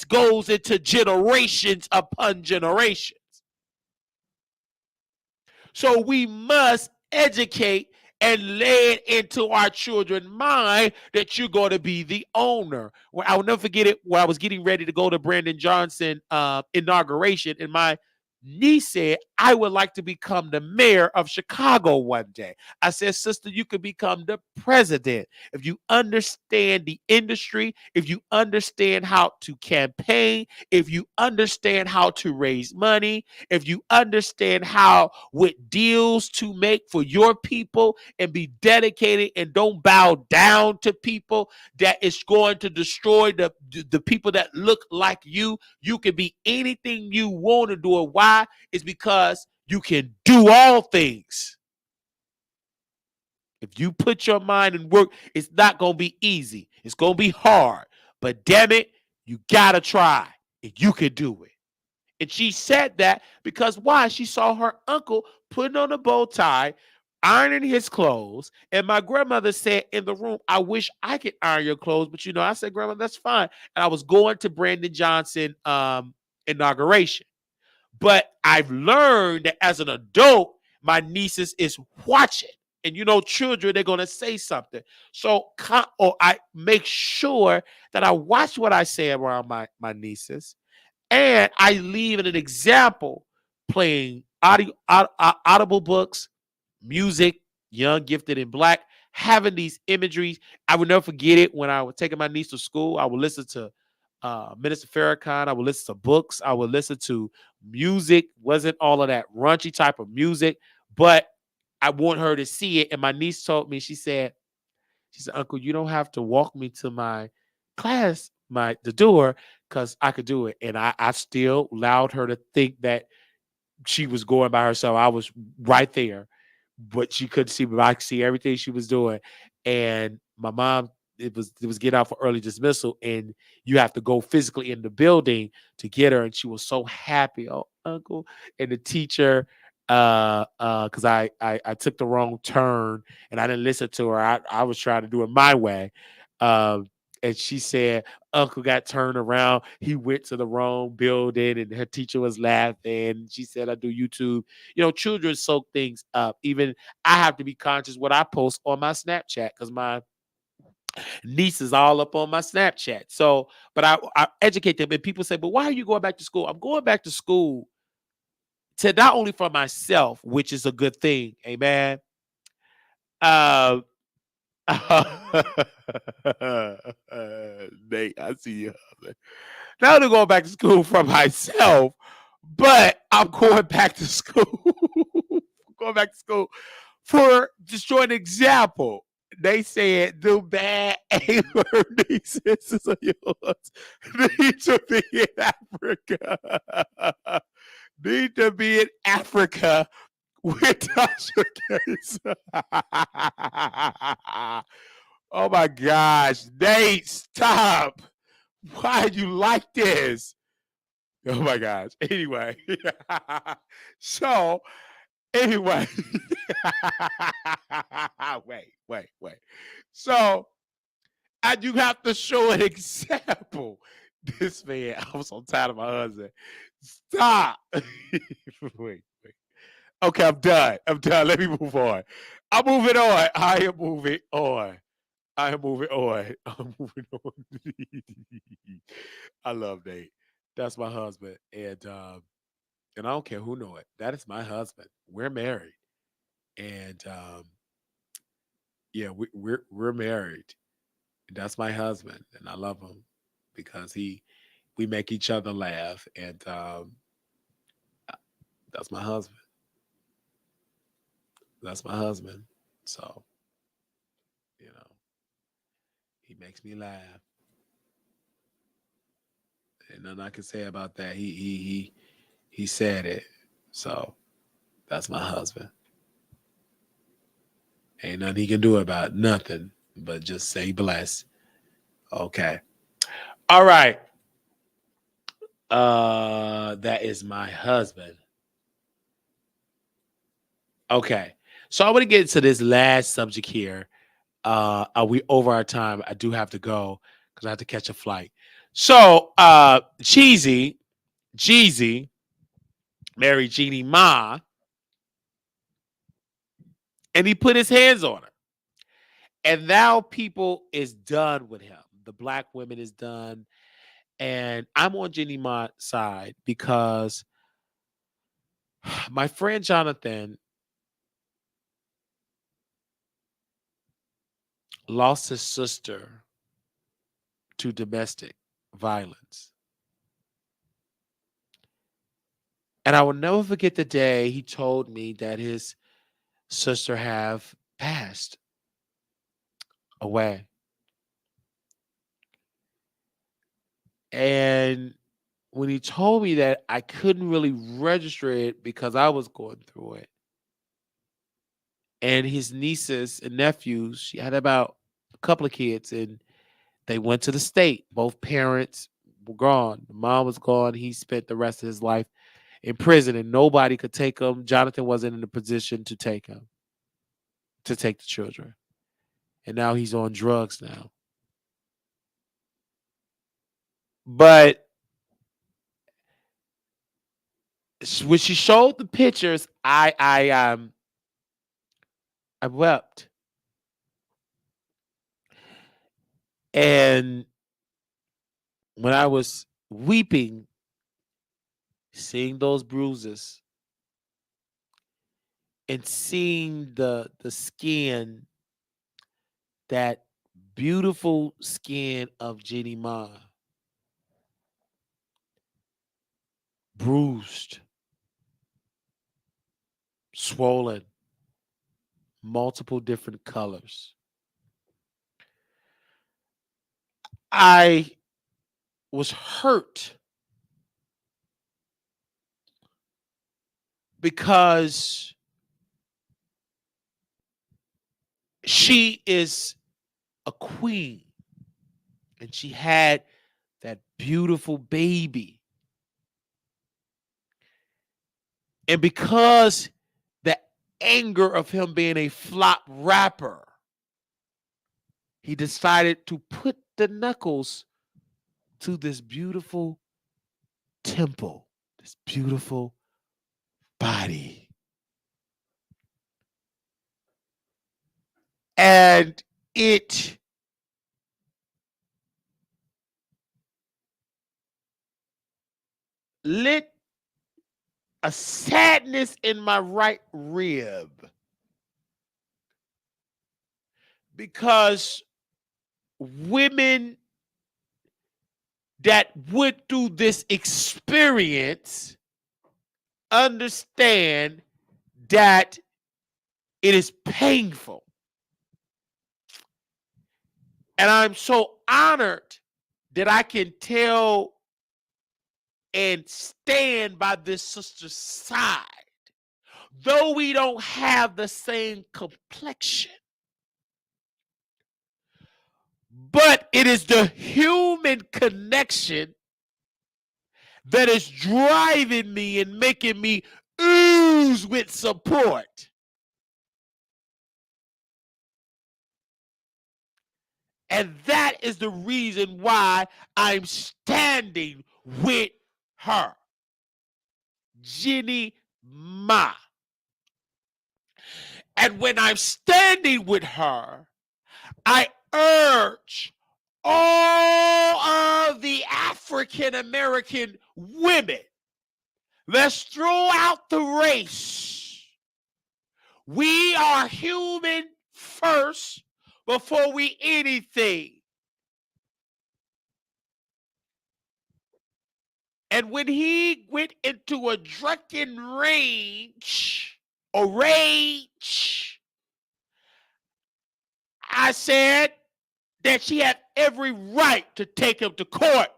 goes into generations upon generations. So we must educate and lay it into our children's mind that you're going to be the owner. Well, I'll never forget it when I was getting ready to go to Brandon Johnson inauguration, and my niece said, I would like to become the mayor of Chicago one day. I said, sister, you could become the president if you understand the industry, if you understand how to campaign, if you understand how to raise money, if you understand how with deals to make for your people and be dedicated and don't bow down to people that is going to destroy the people that look like you. You can be anything you want to do. Why? It's because you can do all things. If you put your mind and work, it's not going to be easy. It's going to be hard. But damn it, you got to try. And you can do it. And she said that because why? She saw her uncle putting on a bow tie, ironing his clothes. And my grandmother said in the room, I wish I could iron your clothes. But I said, Grandma, that's fine. And I was going to Brandon Johnson inauguration. But I've learned that as an adult, my nieces is watching. And children, they're going to say something. So I make sure that I watch what I say around my nieces. And I leave an example playing audible books, music, Young, Gifted, and Black, having these imageries. I would never forget it when I was taking my niece to school. I would listen to Minister Farrakhan. I would listen to books. I would listen to music. Wasn't all of that raunchy type of music, but I want her to see it. And my niece told me, she said, Uncle, you don't have to walk me to my class, the door, because I could do it. And I still allowed her to think that she was going by herself. I was right there, but she couldn't see me. I could see everything she was doing. And my mom, it was getting out for early dismissal, and you have to go physically in the building to get her. And she was so happy. Oh, Uncle. And the teacher, because I took the wrong turn and I didn't listen to her. I was trying to do it my way. And she said, Uncle got turned around. He went to the wrong building, and her teacher was laughing. She said, I do YouTube. Children soak things up. Even I have to be conscious what I post on my Snapchat because my niece is all up on my Snapchat. So, but I educate them. And people say, but why are you going back to school? I'm going back to school to not only for myself, which is a good thing. Amen. Uh, Nate, I see you. Not only going back to school for myself, but I'm going back to school. Going back to school for just showing an example. They said the bad aimer nieces of yours need to be in Africa. Need to be in Africa with Tasha K. Oh my gosh, Nate, stop. Why you like this? Oh my gosh. Anyway. So, anyway. wait. So, and you have to show an example. This man, I'm so tired of my husband. Stop. wait. Okay, I'm done. Let me move on. I'm moving on. I am moving on. I'm moving on. I love Nate. That's my husband. And I don't care who know it. That is my husband. We're married. And yeah, we're married. That's my husband. And I love him because we make each other laugh. And that's my husband. That's my husband. So, you know, he makes me laugh. And nothing I can say about that. He said it. So that's my husband. Ain't nothing he can do about nothing. but just say bless. Okay. All right. That is my husband. Okay. So I want to get into this last subject here. Are we over our time? I do have to go because I have to catch a flight. So Jeezy married Jeannie Ma, and he put his hands on her. And now people is done with him. The black women is done. And I'm on Jeannie Ma's side because my friend Jonathan lost his sister to domestic violence. And I will never forget the day he told me that his sister have passed away. And when he told me that, I couldn't really register it because I was going through it. And his nieces and nephews, she had about a couple of kids, and they went to the state. Both parents were gone. The mom was gone. He spent the rest of his life in prison, and nobody could take him. Jonathan wasn't in a position to take him, to take the children. And now he's on drugs now. But when she showed the pictures, I wept. And when I was weeping, seeing those bruises and seeing the skin, that beautiful skin of Jeannie Ma, bruised, swollen, multiple different colors. I was hurt because she is a queen and she had that beautiful baby. And because the anger of him being a flop rapper, he decided to put the knuckles to this beautiful temple, this beautiful body. And it lit a sadness in my right rib because women that went through this experience understand that it is painful. And I'm so honored that I can tell and stand by this sister's side. Though we don't have the same complexion, but it is the human connection that is driving me and making me ooze with support. And that is the reason why I'm standing with her, Jeannie Ma. And when I'm standing with her, I urge all of the African American women, let's throw out the race. We are human first before we anything. And when he went into a drunken rage or rage, I said that she had every right to take him to court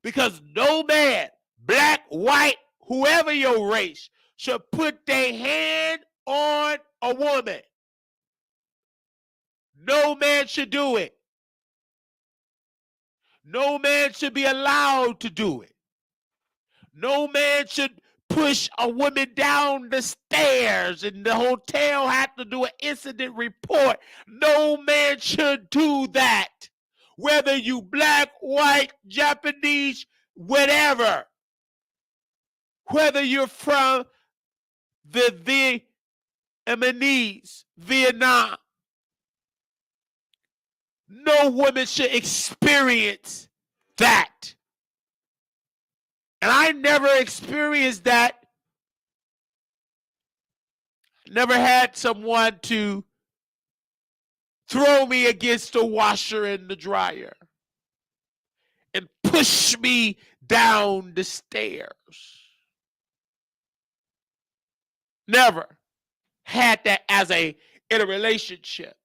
because no man, black, white, whoever your race, should put their hand on a woman. No man should do it. No man should be allowed to do it. No man should push a woman down the stairs and the hotel had to do an incident report. No man should do that. Whether you black, white, Japanese, whatever. Whether you're from the Vietnamese, Vietnam. No woman should experience that. And I never experienced that. Never had someone to throw me against the washer and the dryer and push me down the stairs. Never had that in a relationship.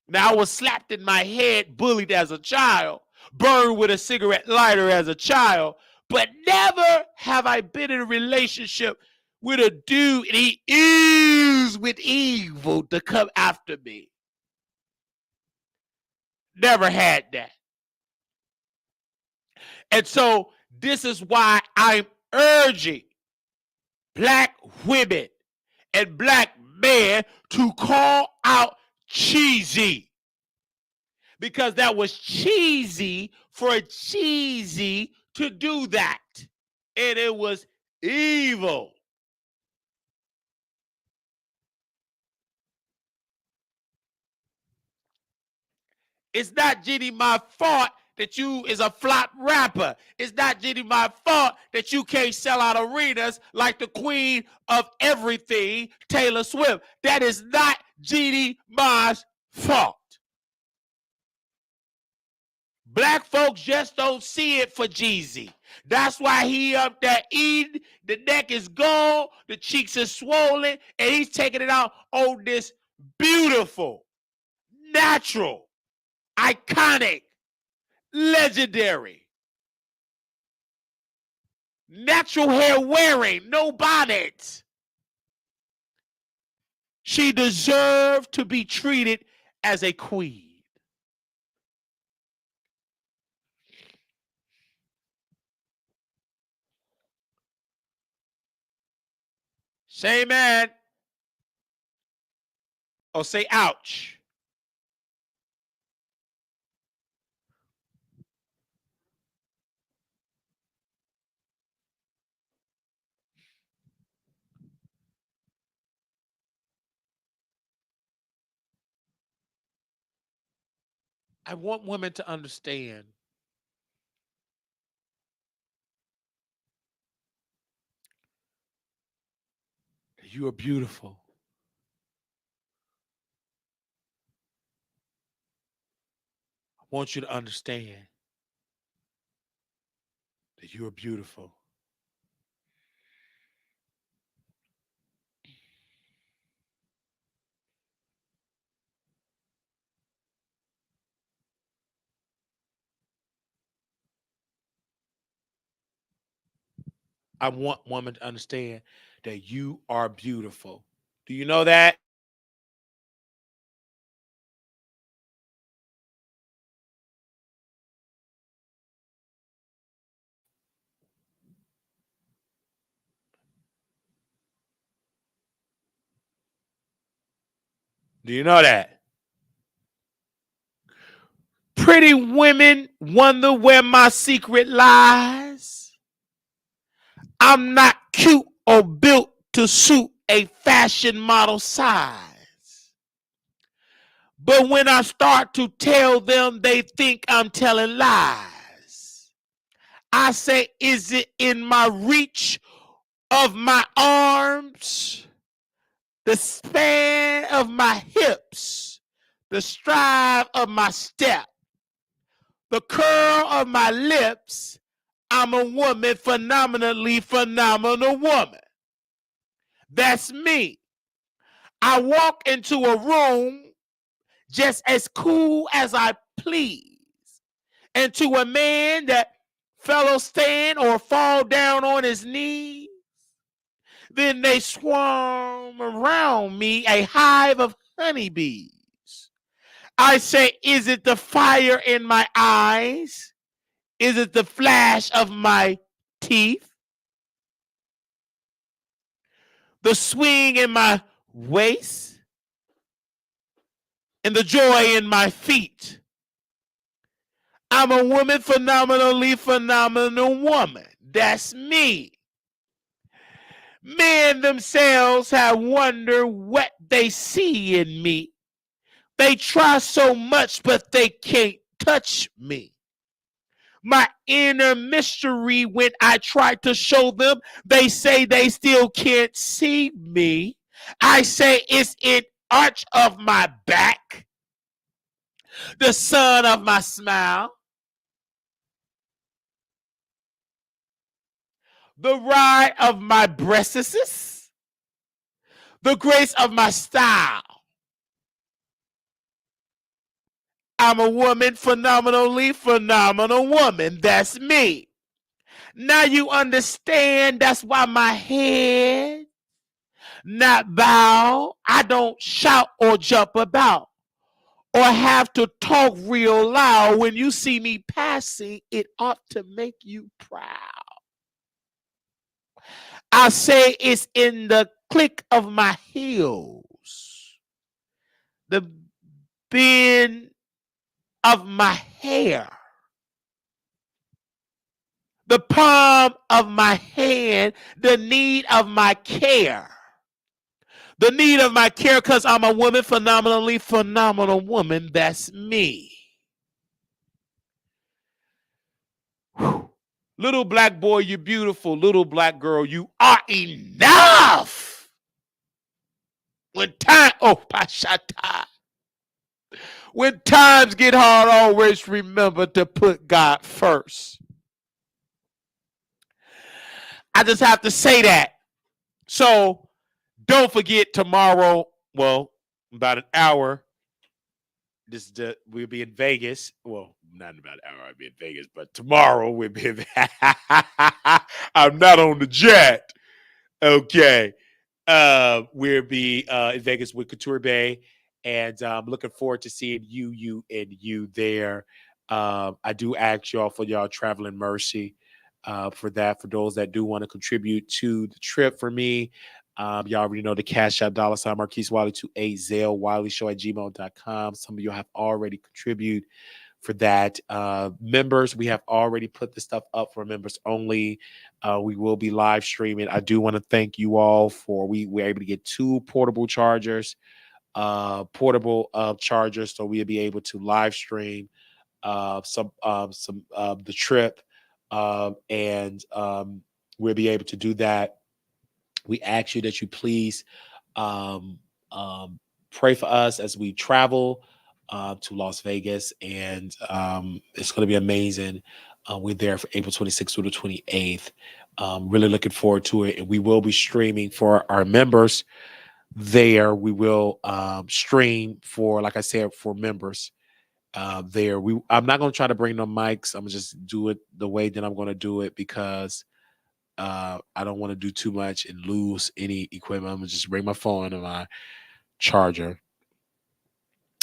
Now, I was slapped in my head, bullied as a child, burned with a cigarette lighter as a child, but never have I been in a relationship with a dude and he oozed with evil to come after me. Never had that. And so this is why I'm urging black women and black men to call out Jeezy. Because that was cheesy for Jeezy to do that. And it was evil. It's not, Jeannie, my fault that you is a flop rapper. It's not, Jeannie, my fault that you can't sell out arenas like the queen of everything, Taylor Swift. That is not Jeannie Ma's fault. Black folks just don't see it for Jeezy. That's why he up there eating. The neck is gone, the cheeks are swollen, and he's taking it out on this beautiful, natural, iconic, legendary, natural hair wearing, no bonnet. She deserved to be treated as a queen. Say man. Or say ouch. I want women to understand that you are beautiful. I want you to understand that you are beautiful. I want women to understand that you are beautiful. Do you know that? Do you know that? Pretty women wonder where my secret lies. I'm not cute or built to suit a fashion model size. But when I start to tell them, they think I'm telling lies. I say, is it in my reach of my arms, the span of my hips, the stride of my step, the curl of my lips? I'm a woman, phenomenally phenomenal woman. That's me. I walk into a room just as cool as I please. And to a man that fellow stand or fall down on his knees, then they swarm around me, a hive of honeybees. I say, is it the fire in my eyes? Is it the flash of my teeth? The swing in my waist? And the joy in my feet? I'm a woman, phenomenally phenomenal woman. That's me. Men themselves have wondered what they see in me. They try so much, but they can't touch me. My inner mystery, when I try to show them, they say they still can't see me. I say it's in arch of my back, the sun of my smile, the ride of my breasts, the grace of my style. I'm a woman, phenomenally phenomenal woman. That's me. Now you understand that's why my head not bow. I don't shout or jump about or have to talk real loud. When you see me passing, it ought to make you proud. I say it's in the click of my heels, the bend of my hair, the palm of my hand, the need of my care. The need of my care because I'm a woman, phenomenally phenomenal woman. That's me. Whew. Little black boy, you're beautiful. Little black girl, you are enough. When time, oh, Pashata. When times get hard, always remember to put God first. I just have to say that. So don't forget tomorrow, well, about an hour, we'll be in Vegas. Well, not in about an hour, I'll be in Vegas, but tomorrow we'll be in I'm not on the jet. Okay. We'll be in Vegas with Couture Bay, and I'm looking forward to seeing you there. I do ask y'all for y'all traveling mercy for that. For those that do want to contribute to the trip for me, y'all already know the Cash App $ Marquise Wiley 28 Zelle Wiley Show at gmail.com. Some of you have already contributed for that. Members, we have already put the stuff up for members only. We will be live streaming. I do want to thank you all for we were able to get 2 portable chargers, chargers, so we'll be able to live stream some the trip, and we'll be able to do that. We ask you that you please um, pray for us as we travel to Las Vegas, and it's going to be amazing. We're there for April 26th through the 28th. Really looking forward to it, and we will be streaming for our members there. We will stream for, like I said, for members there. I'm not going to try to bring no mics. I'm going to just do it the way that I'm going to do it because I don't want to do too much and lose any equipment. I'm going to just bring my phone and my charger.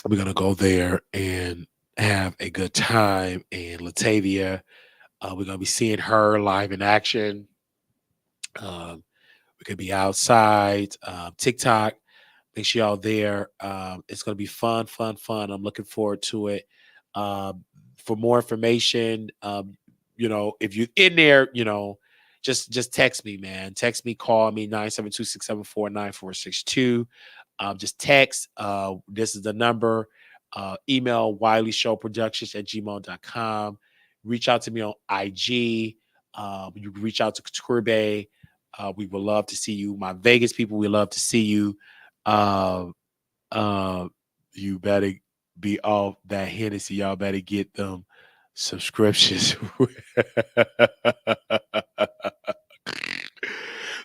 We're going to go there and have a good time. And Latavia, we're going to be seeing her live in action. We could be outside, TikTok. Make sure y'all there. It's going to be fun, fun, fun. I'm looking forward to it. For more information, if you're in there, just text me, man. Text me, call me, 972-674-9462. Just text. This is the number. Email WileyShowProductions at gmail.com. Reach out to me on IG. You can reach out to Couture Bay. We would love to see you. My Vegas people, we love to see you. You better be off that Hennessy. Y'all better get them subscriptions.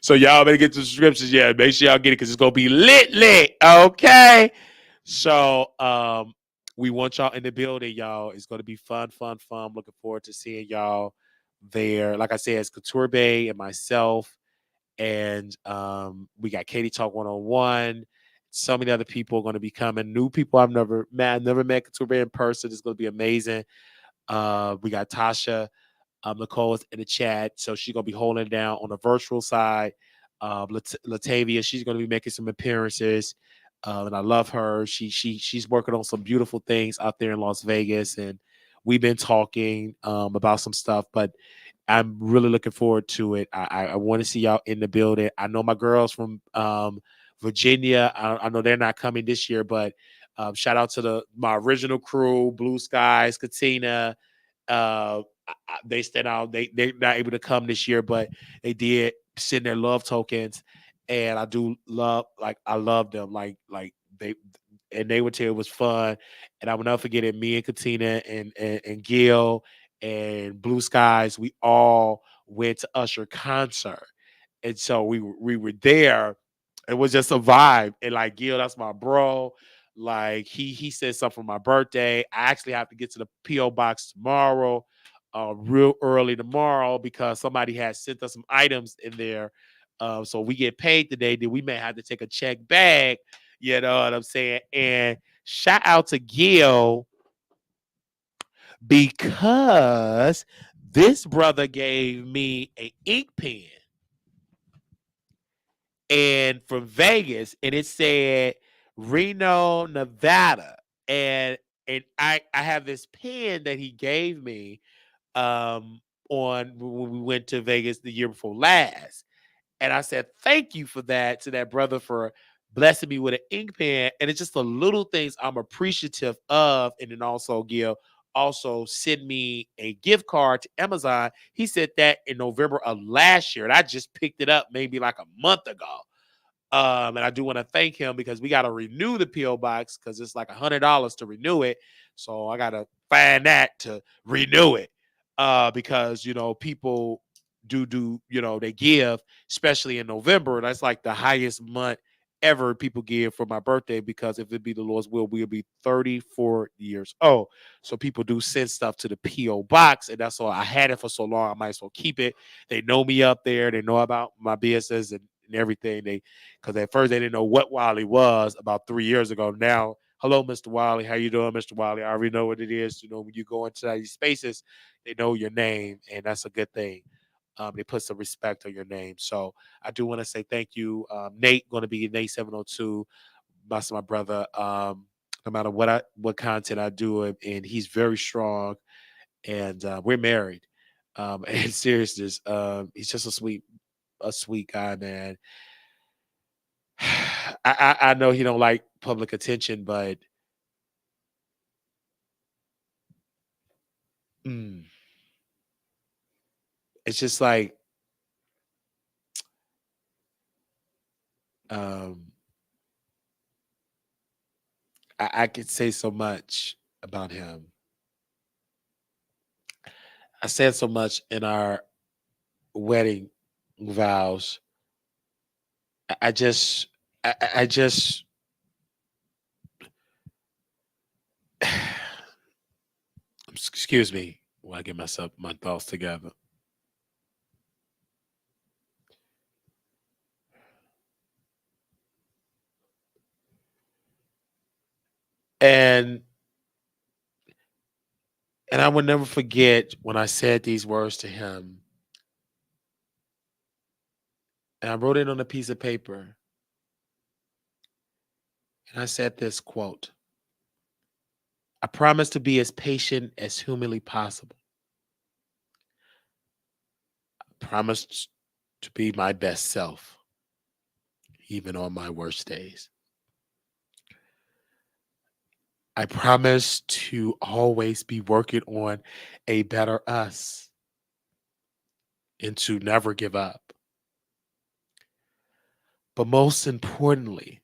So y'all better get the subscriptions. Yeah, make sure y'all get it because it's gonna be lit. Okay. So we want y'all in the building, y'all. It's gonna be fun. Looking forward to seeing y'all there. Like I said, it's Couture Bay and myself. And we got Katie Talk 101, So many other people are going to be coming. New people I've never met. I've never met Couture in person. It's going to be amazing. We got Tasha Nicole is in the chat, so she's gonna be holding it down on the virtual side. Latavia, she's gonna be making some appearances, and I love her. She's working on some beautiful things out there in Las Vegas, and we've been talking about some stuff. But I'm really looking forward to it. I want to see y'all in the building. I know my girls from Virginia. I know they're not coming this year, but shout out to my original crew: Blue Skies, Katina. They stand out. They're not able to come this year, but they did send their love tokens, and I do love I love them they and they would tell it was fun, and I will never forget it. Me and Katina and Gil and Blue Skies, we all went to Usher concert, and so we were there. It was just a vibe, and like Gil, that's my bro. Like he said something for my birthday. I actually have to get to the PO box tomorrow, real early tomorrow because somebody had sent us some items in there. So we get paid today. Then we may have to take a check bag. You know what I'm saying? And shout out to Gil because this brother gave me an ink pen and from Vegas, and it said Reno, Nevada, and I have this pen that he gave me on when we went to Vegas the year before last, and I said thank you for that to that brother for blessing me with an ink pen, and it's just the little things I'm appreciative of, and then also Gil also send me a gift card to Amazon. He said that in November of last year, and I just picked it up maybe like a month ago. And I do want to thank him because we got to renew the PO box because it's like $100 to renew it. So I got to find that to renew it because people do they give, especially in November. That's like the highest month ever people give for my birthday because if it be the Lord's will, we'll be 34 years old. So people do send stuff to the PO box, and that's all. I had it for so long, I might as well keep it. They know me up there. They know about my business and everything. Because at first they didn't know what Wiley was about 3 years ago. Now, hello, Mr. Wiley. How you doing, Mr. Wiley? I already know what it is. When you go into these spaces, they know your name, and that's a good thing. They put some respect on your name. So I do want to say thank you. Nate, going to be Nate 702. That's my brother. No matter what content I do, and he's very strong, and we're married. And seriousness, he's just a sweet guy, man. I know he don't like public attention, but mm, it's just like um, I could say so much about him. I said so much in our wedding vows. I just, I just, excuse me while I get my thoughts together. And I will never forget when I said these words to him. And I wrote it on a piece of paper. And I said this quote: I promise to be as patient as humanly possible. I promise to be my best self, even on my worst days. I promise to always be working on a better us and to never give up. But most importantly,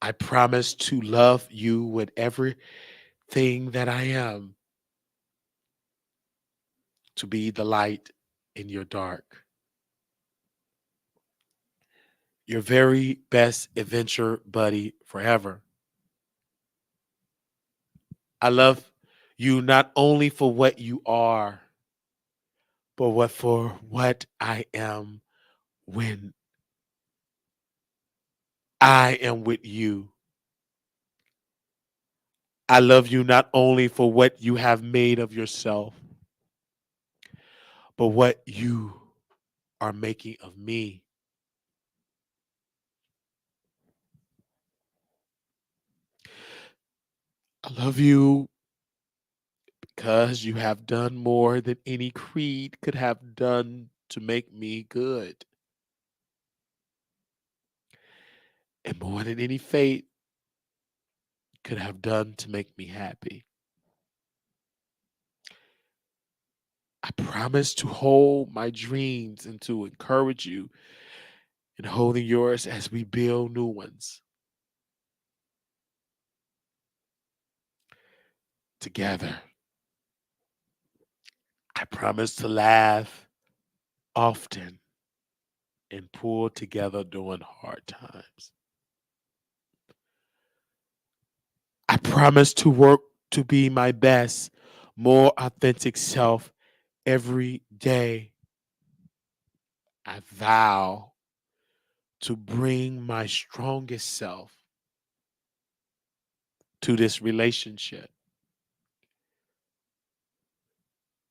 I promise to love you with everything that I am, to be the light in your dark, your very best adventure buddy forever. I love you not only for what you are, but for what I am when I am with you. I love you not only for what you have made of yourself, but what you are making of me. I love you because you have done more than any creed could have done to make me good, and more than any fate could have done to make me happy. I promise to hold my dreams and to encourage you in holding yours as we build new ones together. I promise to laugh often and pull together during hard times. I promise to work to be my best, more authentic self every day. I vow to bring my strongest self to this relationship,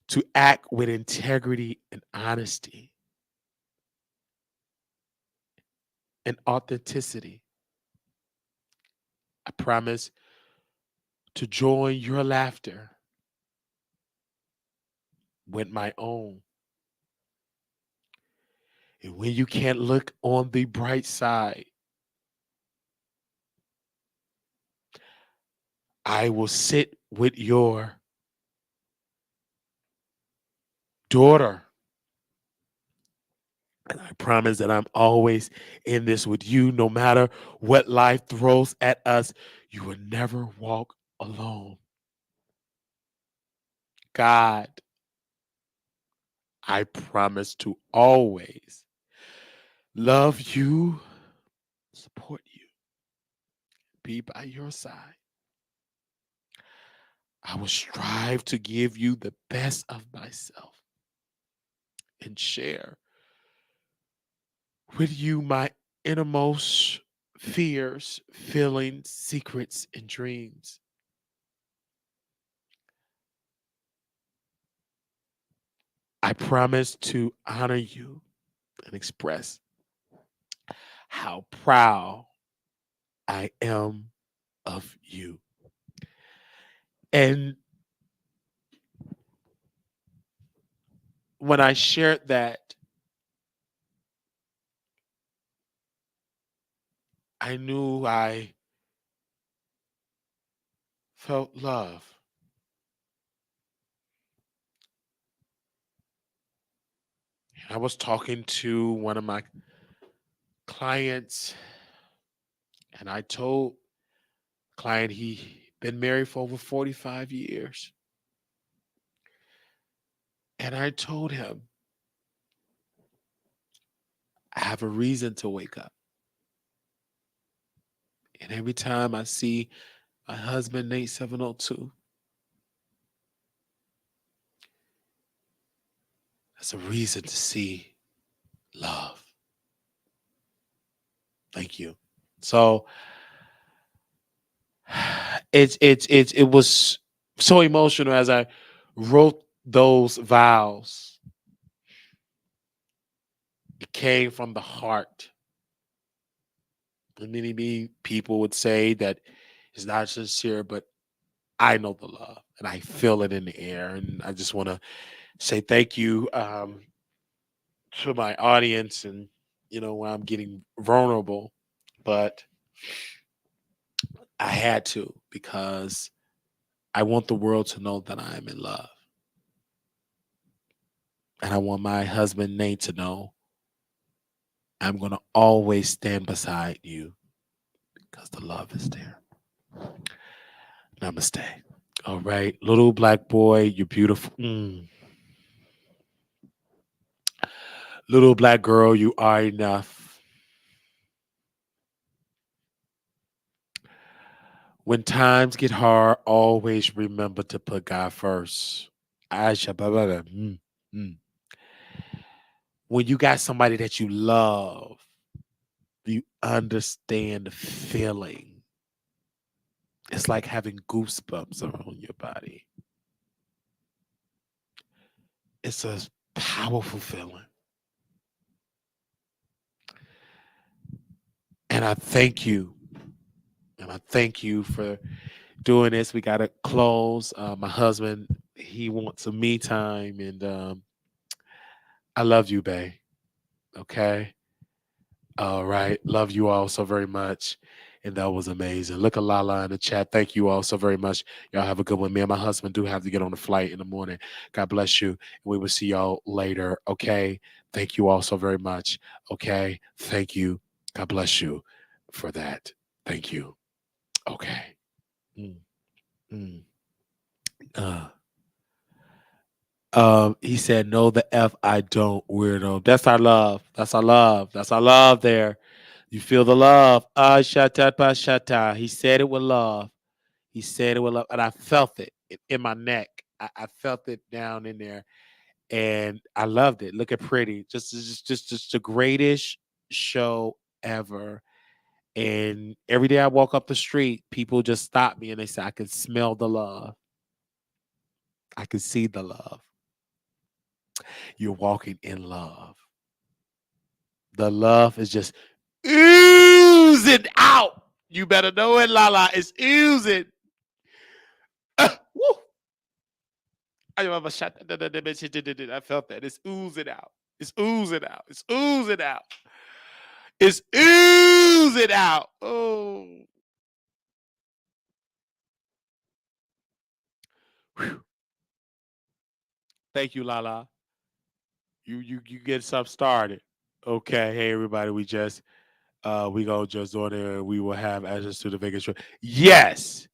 to act with integrity and honesty and authenticity. I promise to join your laughter with my own. And when you can't look on the bright side, I will sit with your daughter. And I promise that I'm always in this with you, no matter what life throws at us. You will never walk alone. God, I promise to always love you, support you, be by your side. I will strive to give you the best of myself and share with you my innermost fears, feelings, secrets, and dreams. I promise to honor you and express how proud I am of you. And when I shared that, I knew I felt love. I was talking to one of my clients, and I told client he been married for over 45 years. And I told him I have a reason to wake up. And every time I see my husband, Nate 702, that's a reason to see love. Thank you. So it was so emotional as I wrote those vows. It came from the heart. And many people would say that it's not sincere, but I know the love and I feel it in the air. And I just want to say thank you to my audience. And, when I'm getting vulnerable, but I had to because I want the world to know that I am in love. And I want my husband, Nate, to know I'm going to always stand beside you because the love is there. Namaste. All right. Little black boy, you're beautiful. Little black girl, you are enough. When times get hard, always remember to put God first. Aisha, blah, blah, blah. Mm. When you got somebody that you love, You understand the feeling. It's like having goosebumps around your body. It's a powerful feeling. And I thank you. And I thank you for doing this. We got to close. My husband, he wants some me time. And I love you, babe. Okay. All right. Love you all so very much. And that was amazing. Look at Lala in the chat. Thank you all so very much. Y'all have a good one. Me and my husband do have to get on the flight in the morning. God bless you. And we will see y'all later. Okay. Thank you all so very much. Okay. Thank you. God bless you for that. Thank you. Okay. Mm, mm. Uh, he said, "No, the F I don't, weirdo." That's our love. That's our love. That's our love there. You feel the love. Ah, shata pa shata. He said it with love. He said it with love. And I felt it in my neck. I felt it down in there. And I loved it. Look at Pretty. Just the greatest show ever. And every day I walk up the street, people just stop me and they say, I can smell the love. I can see the love. You're walking in love. The love is just oozing out. You better know it, Lala. It's oozing. Woo. I felt that. It's oozing out. It's oozing out. It's oozing out. It's oozing out. Oh. Whew. Thank you, Lala. You get something started. Okay. Hey everybody. We go just on there. We will have access to the Vegas trip. Yes.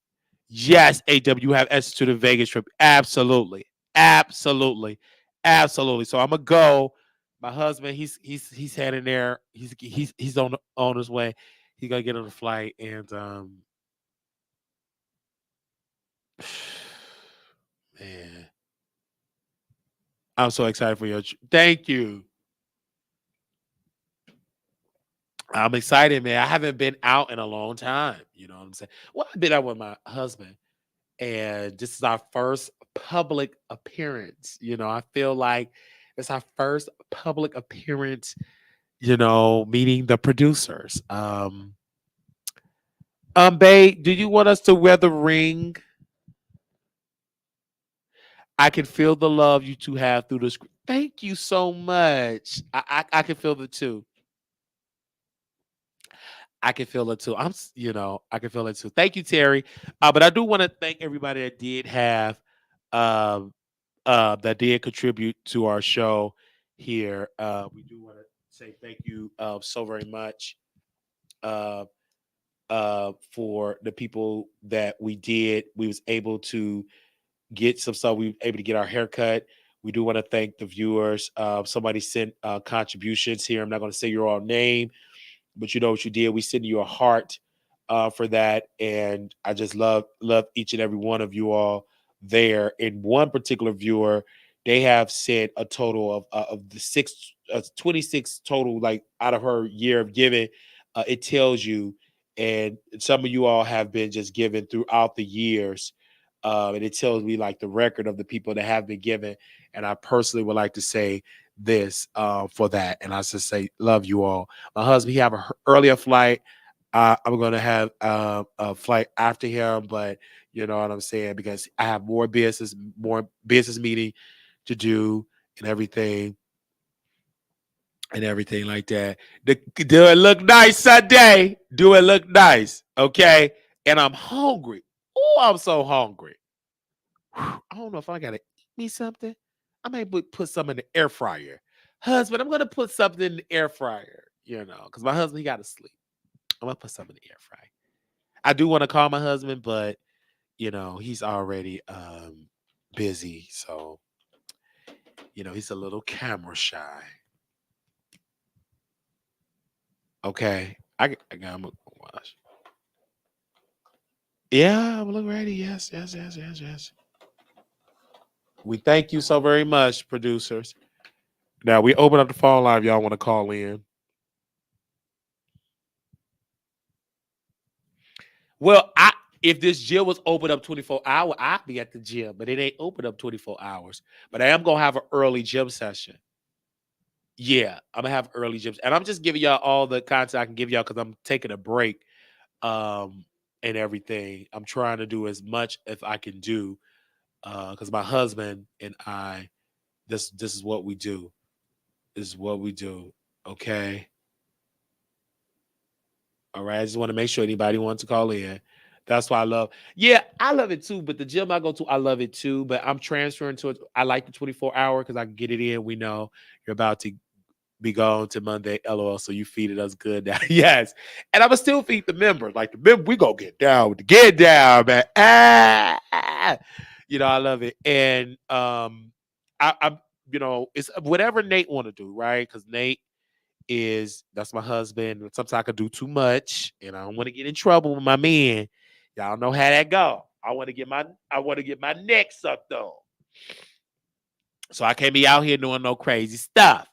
Yes, AW, you have access to the Vegas trip. Absolutely. Absolutely. Absolutely. So I'm gonna go. My husband, he's heading there. He's on his way. He's gonna get on the flight and man, I'm so excited for your thank you. I'm excited, man. I haven't been out in a long time. You know what I'm saying? Well, I've been out with my husband, and this is our first public appearance. I feel like it's our first public appearance. Meeting the producers. Babe, do you want us to wear the ring? I can feel the love you two have through the screen. Thank you so much. I can feel it too. I can feel it too. I can feel it too. Thank you, Terry. But I do want to thank everybody that did have, um, that did contribute to our show here. We do want to say thank you so very much uh, for the people that we was able to get some stuff. We were able to get our haircut. We do want to thank the viewers. Somebody sent contributions here. I'm not going to say your all name, but you know what you did. We send you a heart for that, and I just love each and every one of you all there. In one particular viewer, they have sent a total of the 26 total, like out of her year of giving. It tells you, and some of you all have been just given throughout the years. And it tells me like the record of the people that have been given. And I personally would like to say this for that. And I just say, love you all. My husband, he have a earlier flight. I'm gonna have a flight after him, but you know what I'm saying, because I have more business meeting to do and everything like that. Do it look nice Sunday? Do it look nice? Okay. And I'm hungry. Oh, I'm so hungry. Whew, I don't know if I gotta eat me something. I may put some in the air fryer. Husband, I'm gonna put something in the air fryer, because my husband, he gotta sleep. I'm gonna put something in the air fryer. I do want to call my husband, but he's already busy. So, he's a little camera shy. Okay. I got him. Watch. Yeah, I'm look ready. Yes, yes, yes, yes, yes. We thank you so very much, producers. Now we open up the phone line if y'all want to call in. Well, if this gym was open up 24 hours, I'd be at the gym, but it ain't open up 24 hours. But I am gonna have an early gym session. Yeah, I'm gonna have early gyms, and I'm just giving y'all all the content I can give y'all because I'm taking a break, um, and everything. I'm trying to do as much as I can do, because my husband and I, this is what we do. This is what we do. Okay, all right. I just want to make sure anybody wants to call in. That's why I love. Yeah, I love it too. But the gym I go to, I love it too. But I'm transferring to it. I like the 24-hour because I can get it in. We know you're about to be gone to Monday, LOL. So you feeded us good now. Yes. And I'ma still feed the members. Like the member, we gonna get down with the get down, man. I love it. And I'm it's whatever Nate want to do, right? Because Nate that's my husband. Sometimes I could do too much, and I don't want to get in trouble with my men. Y'all know how that go. I want to get my neck sucked on. So I can't be out here doing no crazy stuff.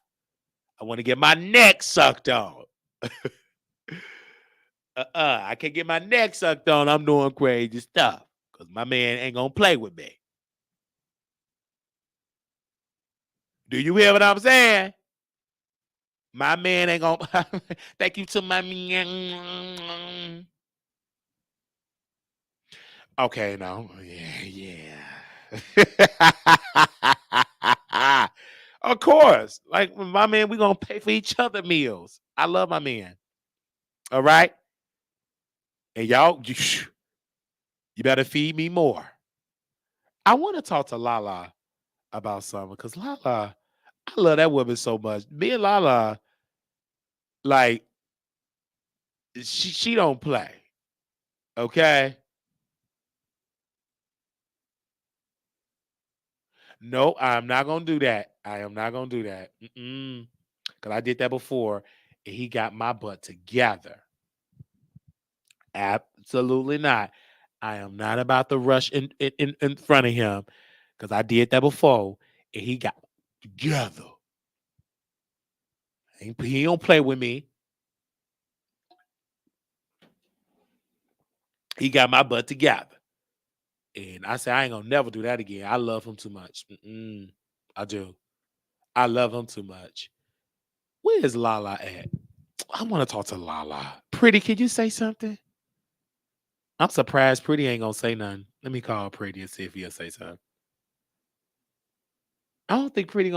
I want to get my neck sucked on. I can't get my neck sucked on. I'm doing crazy stuff because my man ain't gonna play with me. Do you hear what I'm saying? My man ain't gonna. Thank you to my man. Okay, no, yeah. Of course, like my man, we gonna pay for each other meals. I love my man. All right, and y'all, you better feed me more. I want to talk to Lala about something because Lala, I love that woman so much. Me and Lala, like, she don't play. Okay. No, I'm not gonna do that. I am not gonna do that. Because I did that before, and he got my butt together. Absolutely not. I am not about to rush in front of him because I did that before, and he got together. He don't play with me. He got my butt together. And I said, I ain't gonna never do that again. I love him too much. I do. I love him too much. Where is Lala at? I want to talk to Lala. Pretty, can you say something? I'm surprised Pretty ain't gonna say nothing. Let me call Pretty and see if he'll say something. I don't think Pretty,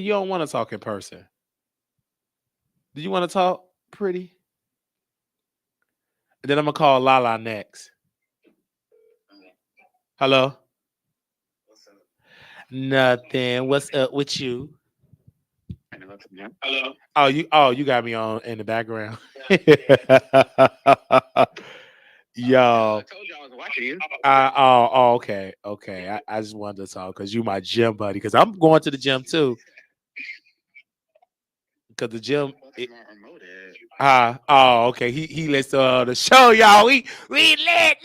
you don't want to talk in person. Do you want to talk, Pretty? And then I'm gonna call Lala next. Hello? Nothing. What's up with you? Hello. Oh you got me on in the background. Yo. I told you I was watching you. Okay. Okay. I just wanted to talk because you my gym buddy. Because I'm going to the gym too. Because the gym. Okay. He lets the show, y'all. We lit.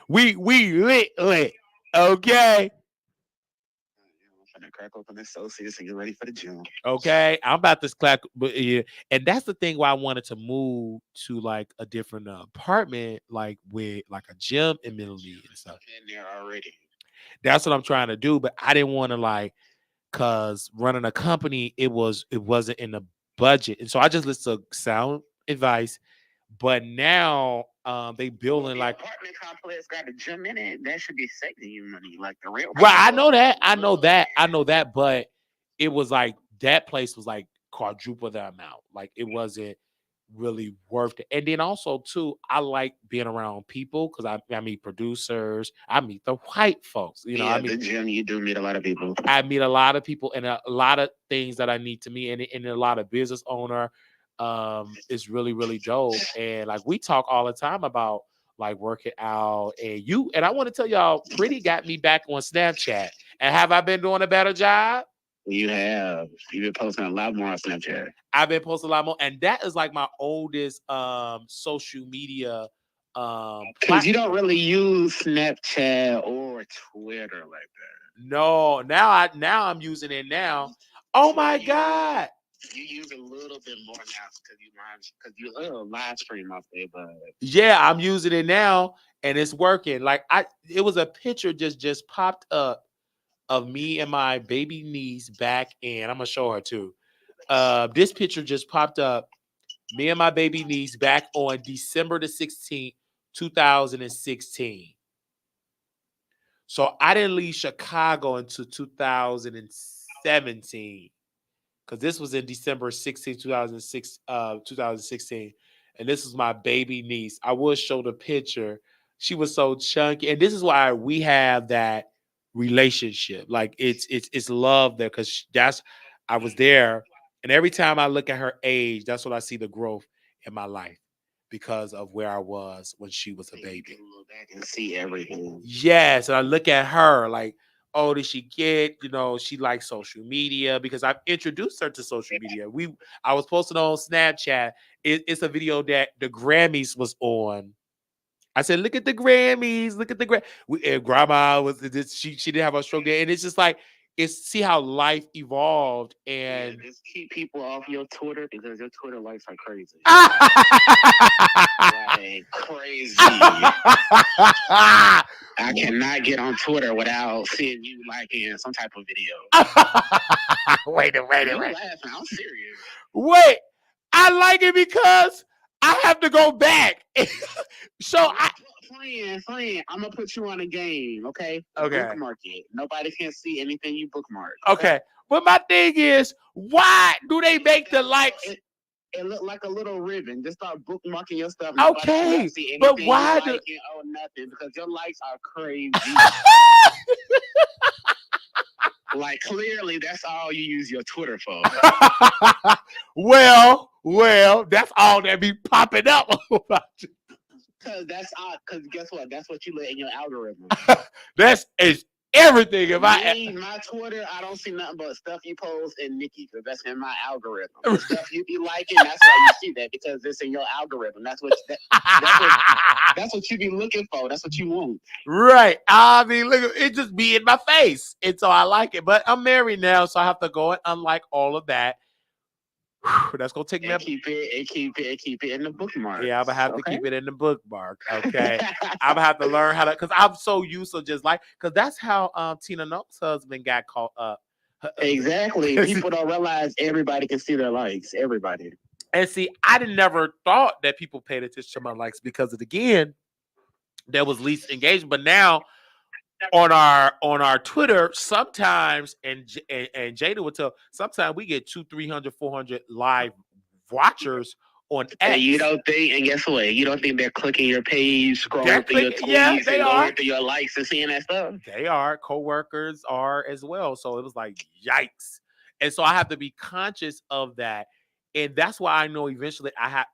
we lit. Okay. I'm gonna crack open this Celsius and get ready for the gym. Okay, I'm about to clap, but yeah, and that's the thing why I wanted to move to like a different apartment, like with like a gym and middle and stuff. In there already. That's what I'm trying to do, but I didn't want to like, cause running a company, it wasn't in the budget, and so I just listened to sound advice. But now they building like apartment complex got a gym in it. That should be saving you money, like the real. Well, I know that, but it was like that place was like quadruple the amount. Like it wasn't really worth it. And then also too, I like being around people because I meet producers, I meet the white folks. I meet the gym. You do meet a lot of people. I meet a lot of people and a lot of things that I need to meet, and a lot of business owner. Is really really dope, and like we talk all the time about like working out, and I want to tell y'all, Pretty got me back on Snapchat, and have I been doing a better job? You have. You've been posting a lot more on Snapchat. I've been posting a lot more, and that is like my oldest social media because you don't really use Snapchat or Twitter like that. No, now I'm using it now. Oh my god. You use a little bit more now because you live stream off there, but Yeah, I'm using it now and it's working. Like it was a picture just popped up of me and my baby niece back in. I'm gonna show her too. This picture just popped up. Me and my baby niece back on December the 16th, 2016. So I didn't leave Chicago until 2017 because this was in December 16, 2016. And this is my baby niece. I will show the picture. She was so chunky. And this is why we have that relationship. Like it's love there because that's I was there. And every time I look at her age, that's when I see the growth in my life because of where I was when she was a you baby. can look back and see everything. Yes, and I look at her like, oh, did she get? She likes social media because I've introduced her to social media. I was posting on Snapchat. It's a video that the Grammys was on. I said, look at the Grammys, look at the and Grandma was she didn't have a stroke there, and it's just like see how life evolved and just keep people off your Twitter because your Twitter likes are crazy. Like crazy. I cannot get on Twitter without seeing you liking some type of video. Wait a minute. You're laughing. I'm serious. Wait, I like it because I have to go back. So friend, I'm gonna put you on a game, okay? Okay. Bookmark it. Nobody can see anything you bookmark. Okay. But my thing is, why do they make the likes? It looked like a little ribbon. Just start bookmarking your stuff. Okay, see but why do nothing because your likes are crazy. Like clearly, that's all you use your Twitter for. well, that's all that be popping up. Because because guess what? That's what you let in your algorithm. That's everything. If my Twitter, I don't see nothing but stuff you post and Nikki because that's in my algorithm. The stuff you be liking, that's why you see that because it's in your algorithm. That's what you be looking for. That's what you want. Right. I mean, look, it just be in my face, and so I like it. But I'm married now, so I have to go and unlike all of that. That's gonna take me. Keep it in the bookmark. Yeah, I'm gonna have to keep it in the bookmark. Okay, I'm gonna have to learn how to because I'm so used to just because that's how Tina Knox's husband got caught up. Exactly. People don't realize everybody can see their likes. Everybody. And see, I never thought that people paid attention to my likes because again, there was least engagement. But now on our Twitter, sometimes and Jada would tell, sometimes we get 200, 300, 400 live watchers on X. And you don't think, and guess what? You don't think they're clicking your page, scrolling through your tweets, they are. Going through your likes and seeing that stuff? They are. Co-workers are as well. So it was like, yikes. And so I have to be conscious of that. And that's why I know eventually I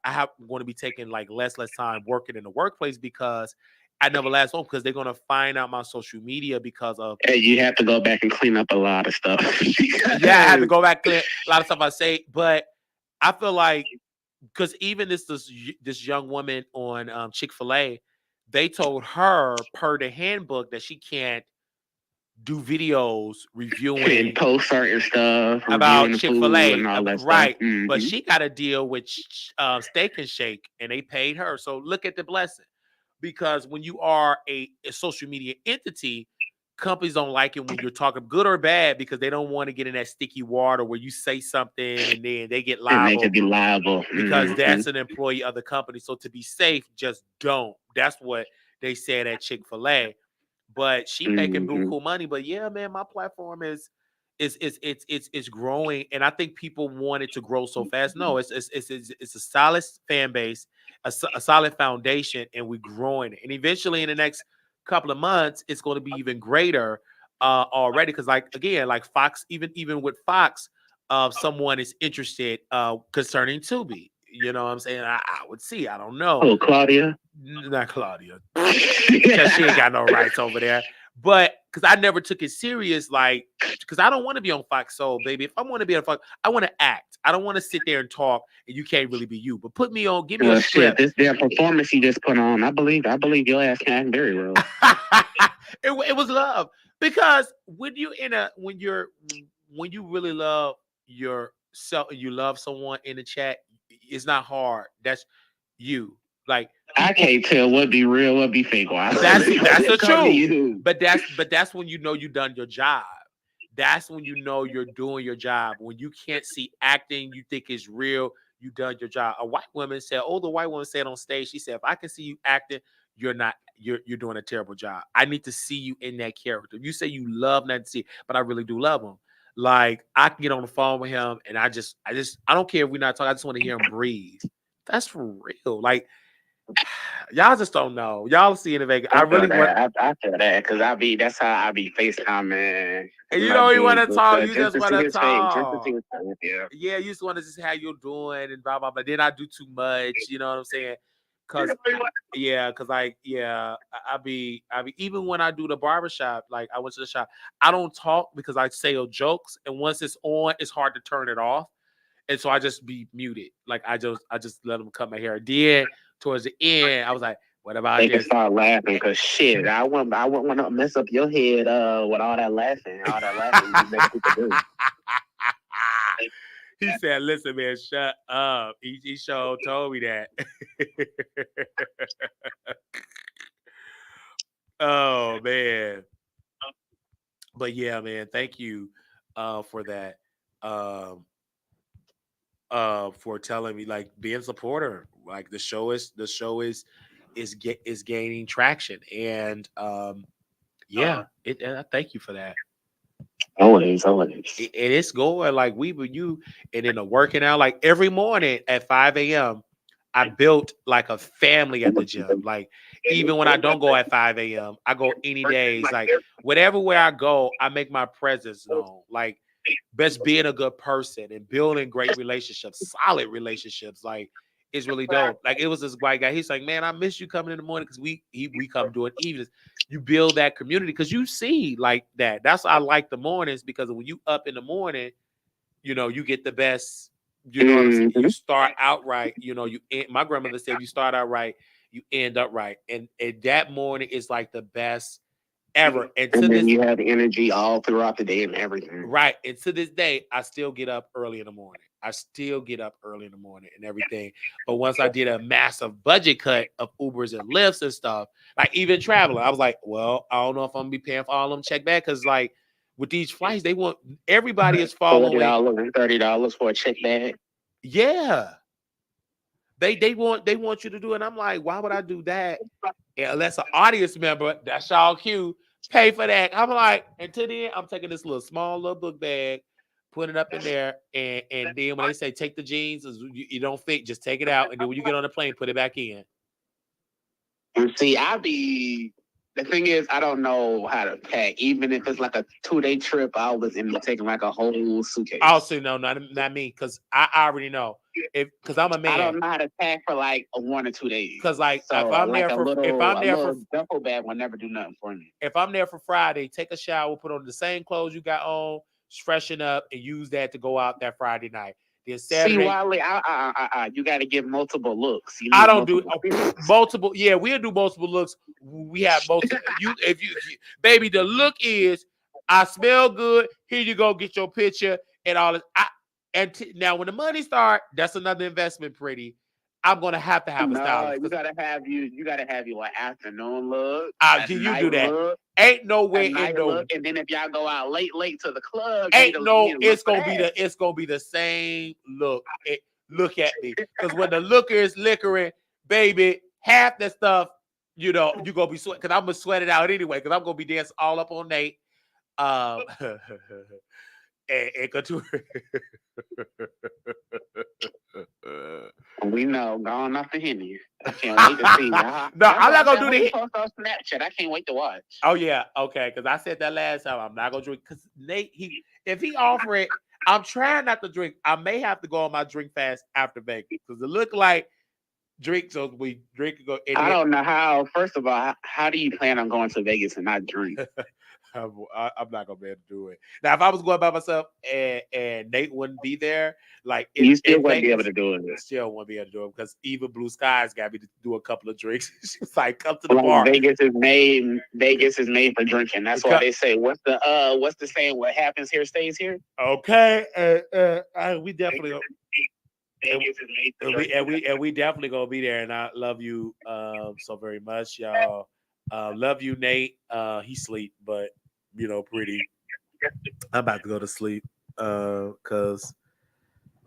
have going to be taking like less time working in the workplace because I never last long because they're going to find out my social media because of. And you have to go back and clean up a lot of stuff. Yeah, I have to go back clean a lot of stuff I say, but I feel like because even this young woman on Chick-fil-A, they told her per the handbook that she can't do videos reviewing and post certain stuff about Chick-fil-A and all that right stuff. Mm-hmm. But she got a deal with Steak and Shake and they paid her. So look at the blessing, because when you are a social media entity, companies don't like it when you're talking good or bad because they don't want to get in that sticky water where you say something and then they get liable. And they could be liable because that's an employee of the company. So to be safe, just don't. That's what they said at Chick-fil-A. But she making buku money. But yeah, man, my platform is growing, and I think people want it to grow so fast. No, it's a solid fan base, a solid foundation, and we're growing it. And eventually, in the next couple of months, it's going to be even greater already. Because like Fox, even with Fox, someone is interested concerning Tubi. You know what I'm saying? I would see. I don't know. Oh, Claudia. Not Claudia. Because she ain't got no rights over there. But because I never took it serious, because I don't want to be on Fox Soul, baby. If I want to be on Fox, I want to act. I don't want to sit there and talk, and you can't really be you. But put me on, give me a script. This damn performance you just put on, I believe your ass can act very well. It was love, because when you really love your you love someone in the chat, it's not hard. That's you. Like I can't tell what be real, what be fake. that's the truth. You. But that's when you know you done your job. That's when you know you're doing your job. When you can't see acting, you think it's real, you done your job. A white woman said, the white woman said on stage, she said, if I can see you acting, you're doing a terrible job. I need to see you in that character. You say you love Nancy, but I really do love him. Like I can get on the phone with him and I don't care if we're not talking. I just want to hear him breathe. That's for real. Like y'all just don't know. Y'all see it in Vegas. I really want. I feel that because that's how I be FaceTiming. And you don't even want to talk. You just want to talk. Yeah, you just want to just how you're doing and blah blah blah. Then I do too much. You know what I'm saying? Cause I be even when I do the barbershop, like I went to the shop, I don't talk because I say jokes, and once it's on, it's hard to turn it off, and so I just be muted. Like I just let them cut my hair. Then towards the end, I was like, what about they this? Can start laughing because shit, I wouldn't want to mess up your head with all that laughing. All that laughing you make people do. He said, listen, man, shut up. He sure told me that. Oh, man. But yeah, man, thank you for that. For telling me, like, being a supporter. Like the show is gaining traction. And yeah, I thank you for that. Always. It is going like you, and then the working out like every morning at 5 a.m. I built like a family at the gym. Like even when I don't go at 5 a.m., I go any days. Like whatever where I go, I make my presence known. Like best being a good person and building great relationships, solid relationships. Like it's really dope. Like it was this white guy. He's like, man, I miss you coming in the morning because we come doing evenings. You build that community because you see like that. That's why I like the mornings because when you up in the morning, you know, you get the best. You know what I'm saying? You start out right. You know, my grandmother said, if you start out right, you end up right. And that morning is like the best ever. And then you have energy all throughout the day and everything. Right. And to this day, I still get up early in the morning. And everything. But once I did a massive budget cut of Ubers and Lyfts and stuff, like even traveling, I was like, well, I don't know if I'm gonna be paying for all of them check back because like with these flights, they want everybody is following $30 for a check bag. Yeah. They want you to do it. And I'm like, why would I do that? Yeah, unless an audience member, that's y'all cue, pay for that. I'm like, until then, I'm taking this small little book bag, putting it up in there, and then when they say take the jeans, you don't fit, just take it out, and then when you get on the plane, put it back in. And see, the thing is, I don't know how to pack. Even if it's like a 2-day trip, I was taking like a whole suitcase. Also, no, not me, because I already know. Because I'm a man. I don't know how to pack for like 1 or 2 days. Because like if I'm there for duffel bag will never do nothing for me. If I'm there for Friday, take a shower, put on the same clothes you got on, freshen up, and use that to go out that Friday night. Then Saturday. See, Wally, you got to give multiple looks. I don't do multiple. Yeah, we'll do multiple looks. We have multiple. If you, baby, the look is I smell good. Here you go, get your picture and all this. Now when the money start, that's another investment. Pretty. I'm gonna have to have a stylist. You gotta have you an afternoon look. Can you do that? Look, ain't no way in no. Look, and then if y'all go out late to the club, it's gonna be the same look. Look at me, because when the looker is liquoring, baby, half the stuff, you know, you gonna be sweat because I'm gonna sweat it out anyway. Because I'm gonna be dancing all up on Nate. And couture. We know, gone off the Henny. I can't wait to see. I'm not gonna do the post on Snapchat. I can't wait to watch. Oh yeah, okay. Because I said that last time. I'm not gonna drink. Because Nate, if he offer it, I'm trying not to drink. I may have to go on my drink fast after Vegas because it look like drink. So we drink and go. And I don't know how. First of all, how do you plan on going to Vegas and not drink? I'm not gonna be able to do it. Now, if I was going by myself and Nate wouldn't be there, like You still in wouldn't be able Vegas, to do it. still won't be able to do it because even Blue Skies got me to do a couple of drinks. She's like, "Come to the Like bar." Vegas is made for drinking. That's why they say what's the saying? What happens here stays here. Okay, we definitely go. Vegas is made for drinking. We definitely gonna be there, and I love you so very much, y'all. Love you, Nate. He sleep, but pretty. I'm about to go to sleep because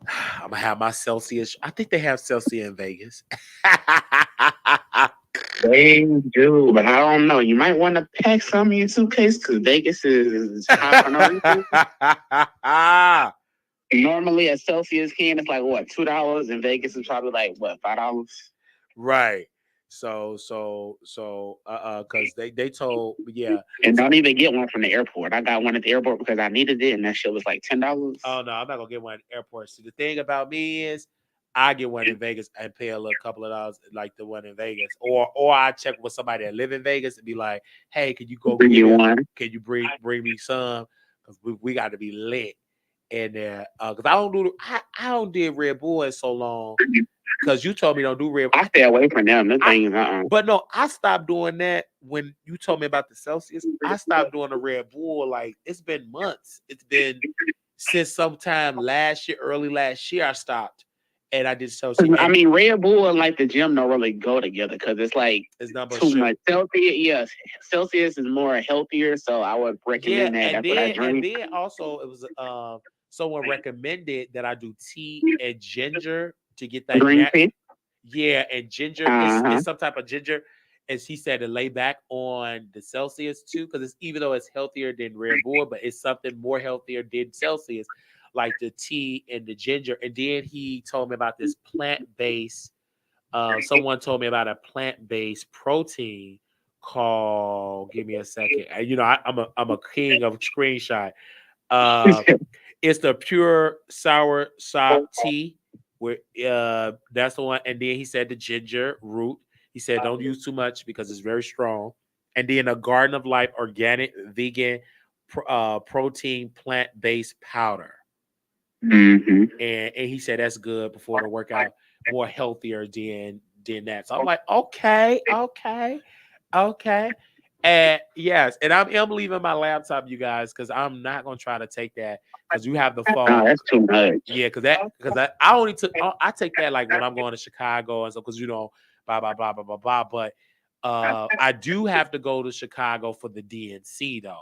I'm gonna have my Celsius. I think they have Celsius in Vegas. They do, but I don't know. You might want to pack some in your suitcase because Vegas is hot for no reason. Normally a Celsius can is like what, $2? In Vegas is probably like what, $5? Right. Because they told And don't even get one from the airport. I got one at the airport because I needed it, and that shit was like $10. Oh no, I'm not gonna get one at the airport. See, the thing about me is I get one in Vegas and pay a little couple of dollars like the one in Vegas. Or I check with somebody that live in Vegas and be like, hey, can you go Bring get you it? one. Can you bring me some? Because we got to be lit in there. Because I don't do Red Bull in so long. Because you told me don't do Red Bull. I stay away from them. Them things, But no, I stopped doing that when you told me about the Celsius. I stopped doing the Red Bull. Like, it's been months. It's been since sometime early last year, I stopped. And I did Celsius. I mean, Red Bull and like the gym don't really go together because it's like too much. Celsius, yes, Celsius is more healthier, so I would recommend that. That's what I drink. And then also it was someone recommended that I do tea and ginger to get that green tea. Yeah, and ginger is some type of ginger. As he said, to lay back on the Celsius too, because even though it's healthier than Red Bull, but it's something more healthier than Celsius, like the tea and the ginger. And then he told me about this plant-based. Someone told me about a plant-based protein called. Give me a second. I'm a king of screenshot. It's the pure sour sop tea. Where that's the one. And then he said the ginger root. He said don't use too much because it's very strong. And then a Garden of Life organic vegan protein plant-based powder. Mm-hmm. And he said that's good before the workout, more healthier than that. So I'm like, okay. And yes, and I'm leaving my laptop, you guys, because I'm not gonna try to take that because you have the phone. Oh, that's too much. Yeah, because I take that like when I'm going to Chicago and so because blah blah blah blah blah blah. But I do have to go to Chicago for the DNC though,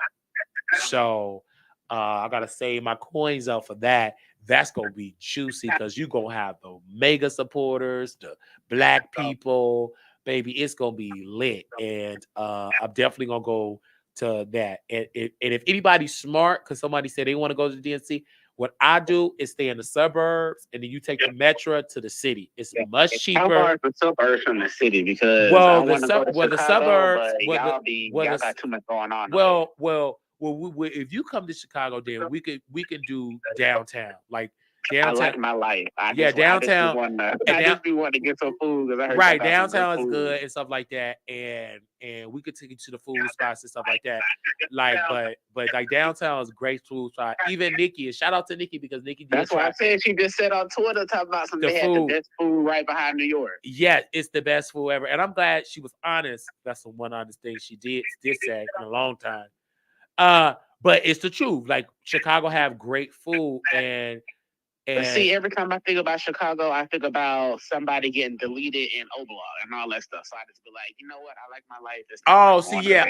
so I gotta save my coins up for that. That's gonna be juicy because you're gonna have the mega supporters, the black people, baby. It's gonna be lit, and I'm definitely gonna go to that. And if anybody's smart, because somebody said they want to go to the DNC, what I do is stay in the suburbs, and then you take the metro to the city. It's much cheaper. How far is the suburbs from the city? Because the suburbs, y'all got too much going on. Well, if you come to Chicago, then we can do downtown, like downtown. I like my life. Downtown. I just be wanting to get some food because I heard right, downtown is good and stuff like that, and we could take you to the food spots and stuff like that. Like, but like downtown is a great food spot. Even Nikki, shout out to Nikki because Nikki did. That's why I said she just said on Twitter talking about something. They had the best food right behind New York. Yeah, it's the best food ever, and I'm glad she was honest. That's the one honest thing she did say in a long time. But it's the truth. Like Chicago have great food and see, every time I think about Chicago, I think about somebody getting deleted in O Block and all that stuff. So I just be like, you know what? I like my life.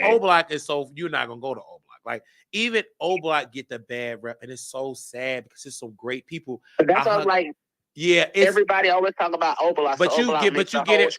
O Block is so you're not gonna go to O Block. Like even O Block get the bad rep, and it's so sad because there's some great people. But that's what I'm like. Yeah, everybody always talk about O Block. But you get it,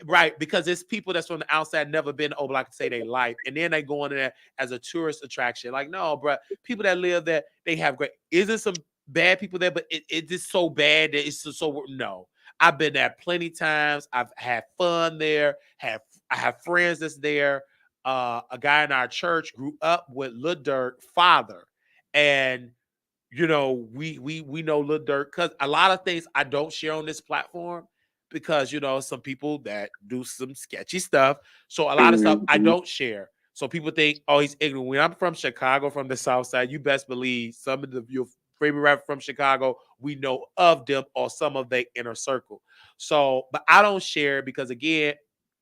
right? Because it's people that's from the outside, never been to O Block, to say they life, and then they go in there as a tourist attraction. Like, no, bro, people that live there, they have great. Is there some bad people there? But it's just so bad that it's so no. I've been there plenty times. I've had fun there. I have friends that's there. A guy in our church grew up with Lil Durk's father, and we know Lil Durk because a lot of things I don't share on this platform because some people that do some sketchy stuff. So a lot of stuff I don't share. So people think, oh, he's ignorant. When I'm from Chicago, from the South Side, you best believe some of your favorite rapper from Chicago, we know of them or some of their inner circle. So, but I don't share because again,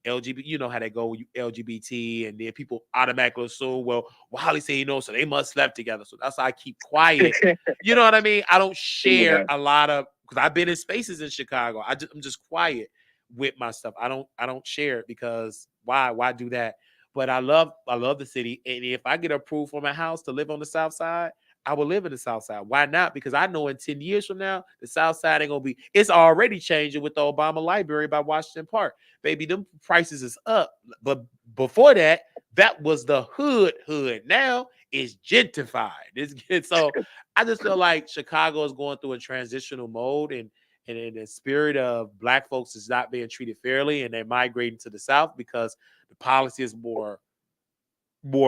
LGBT, you know how they go when you LGBT, and then people automatically assume, well, Holly said so they must slept together. So that's why I keep quiet. You know what I mean? I don't share a lot of because I've been in spaces in Chicago. I'm just quiet with my stuff. I don't share it because why do that? But I love the city, and if I get approved for my house to live on the South Side, I will live in the South Side. Why not? Because I know in 10 years from now, the South Side ain't gonna be. It's already changing with the Obama Library by Washington Park. Baby, them prices is up. But before that, that was the hood. Now it's gentrified. So I just feel like Chicago is going through a transitional mode, and in the spirit of Black folks is not being treated fairly, and they're migrating to the South because the policy is more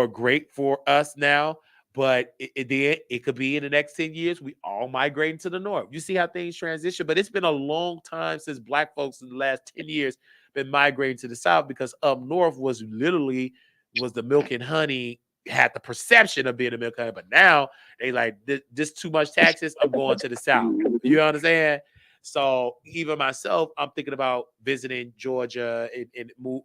great for us now. But it could be in the next 10 years, we all migrating to the North. You see how things transition, but it's been a long time since Black folks in the last 10 years been migrating to the South because up North was the milk and honey, had the perception of being a milk and honey, but now they like, this too much taxes, I'm going to the South. You understand? So even myself, I'm thinking about visiting Georgia and move,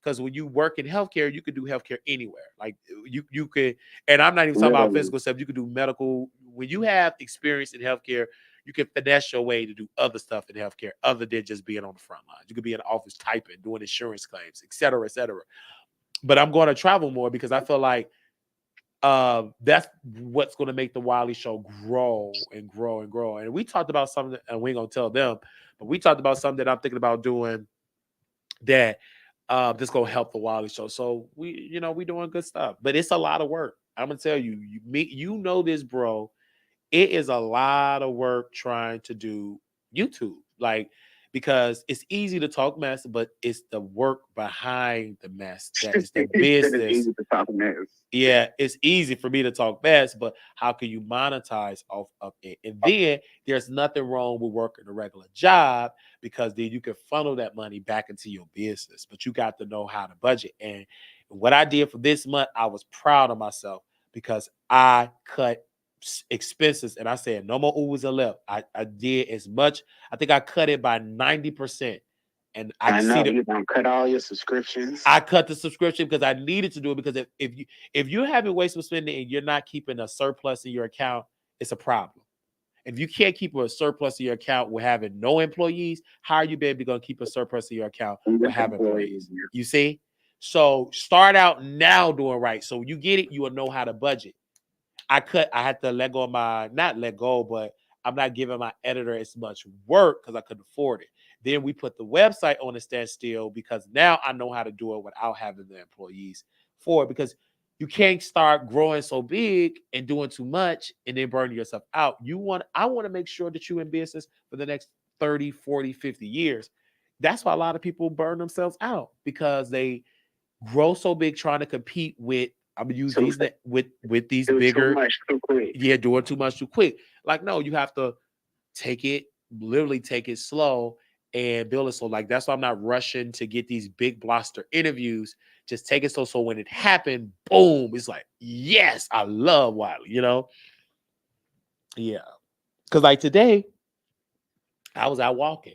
because when you work in healthcare, you can do healthcare anywhere. Like you could, and I'm not even talking about physical stuff. You could do medical. When you have experience in healthcare, you can finesse your way to do other stuff in healthcare other than just being on the front lines. You could be in the office typing, doing insurance claims, et cetera, et cetera. But I'm going to travel more because I feel like that's what's going to make the Wiley Show grow and grow and grow. And we talked about something, and we ain't gonna tell them, but we talked about something that I'm thinking about doing that that's gonna help the Wiley Show. So we doing good stuff, but it's a lot of work. I'm gonna tell you, this, bro. It is a lot of work trying to do YouTube, like, because it's easy to talk mess, but it's the work behind the mess that is the business. Easy to talk mess. Yeah, it's easy for me to talk best, but how can you monetize off of it? And then there's nothing wrong with working a regular job because then you can funnel that money back into your business, but you got to know how to budget. And what I did for this month, I was proud of myself because I cut expenses and I said, no more Ubers and left. I did as much. I think I cut it by 90%. And I know you're gonna cut all your subscriptions. I cut the subscription because I needed to do it because if you're having wasteful spending and you're not keeping a surplus in your account, it's a problem. If you can't keep a surplus in your account with having no employees, how are you going to keep a surplus in your account with having employees? You see? So start out now doing right. So you get it, you will know how to budget. I had to let go of not let go, but I'm not giving my editor as much work because I couldn't afford it. Then we put the website on a standstill because now I know how to do it without having the employees for it, because you can't start growing so big and doing too much and then burning yourself out. I want to make sure that you're in business for the next 30, 40, 50 years. That's why a lot of people burn themselves out because they grow so big trying to compete with, I'm gonna use these with these bigger, too much too quick. Yeah, doing too much too quick. Like, no, you have to literally take it slow and build it. So like that's why I'm not rushing to get these big blockbuster interviews. Just take it slow. So when it happened, boom, it's like, yes, I love Wiley, Yeah. Cause like today, I was out walking.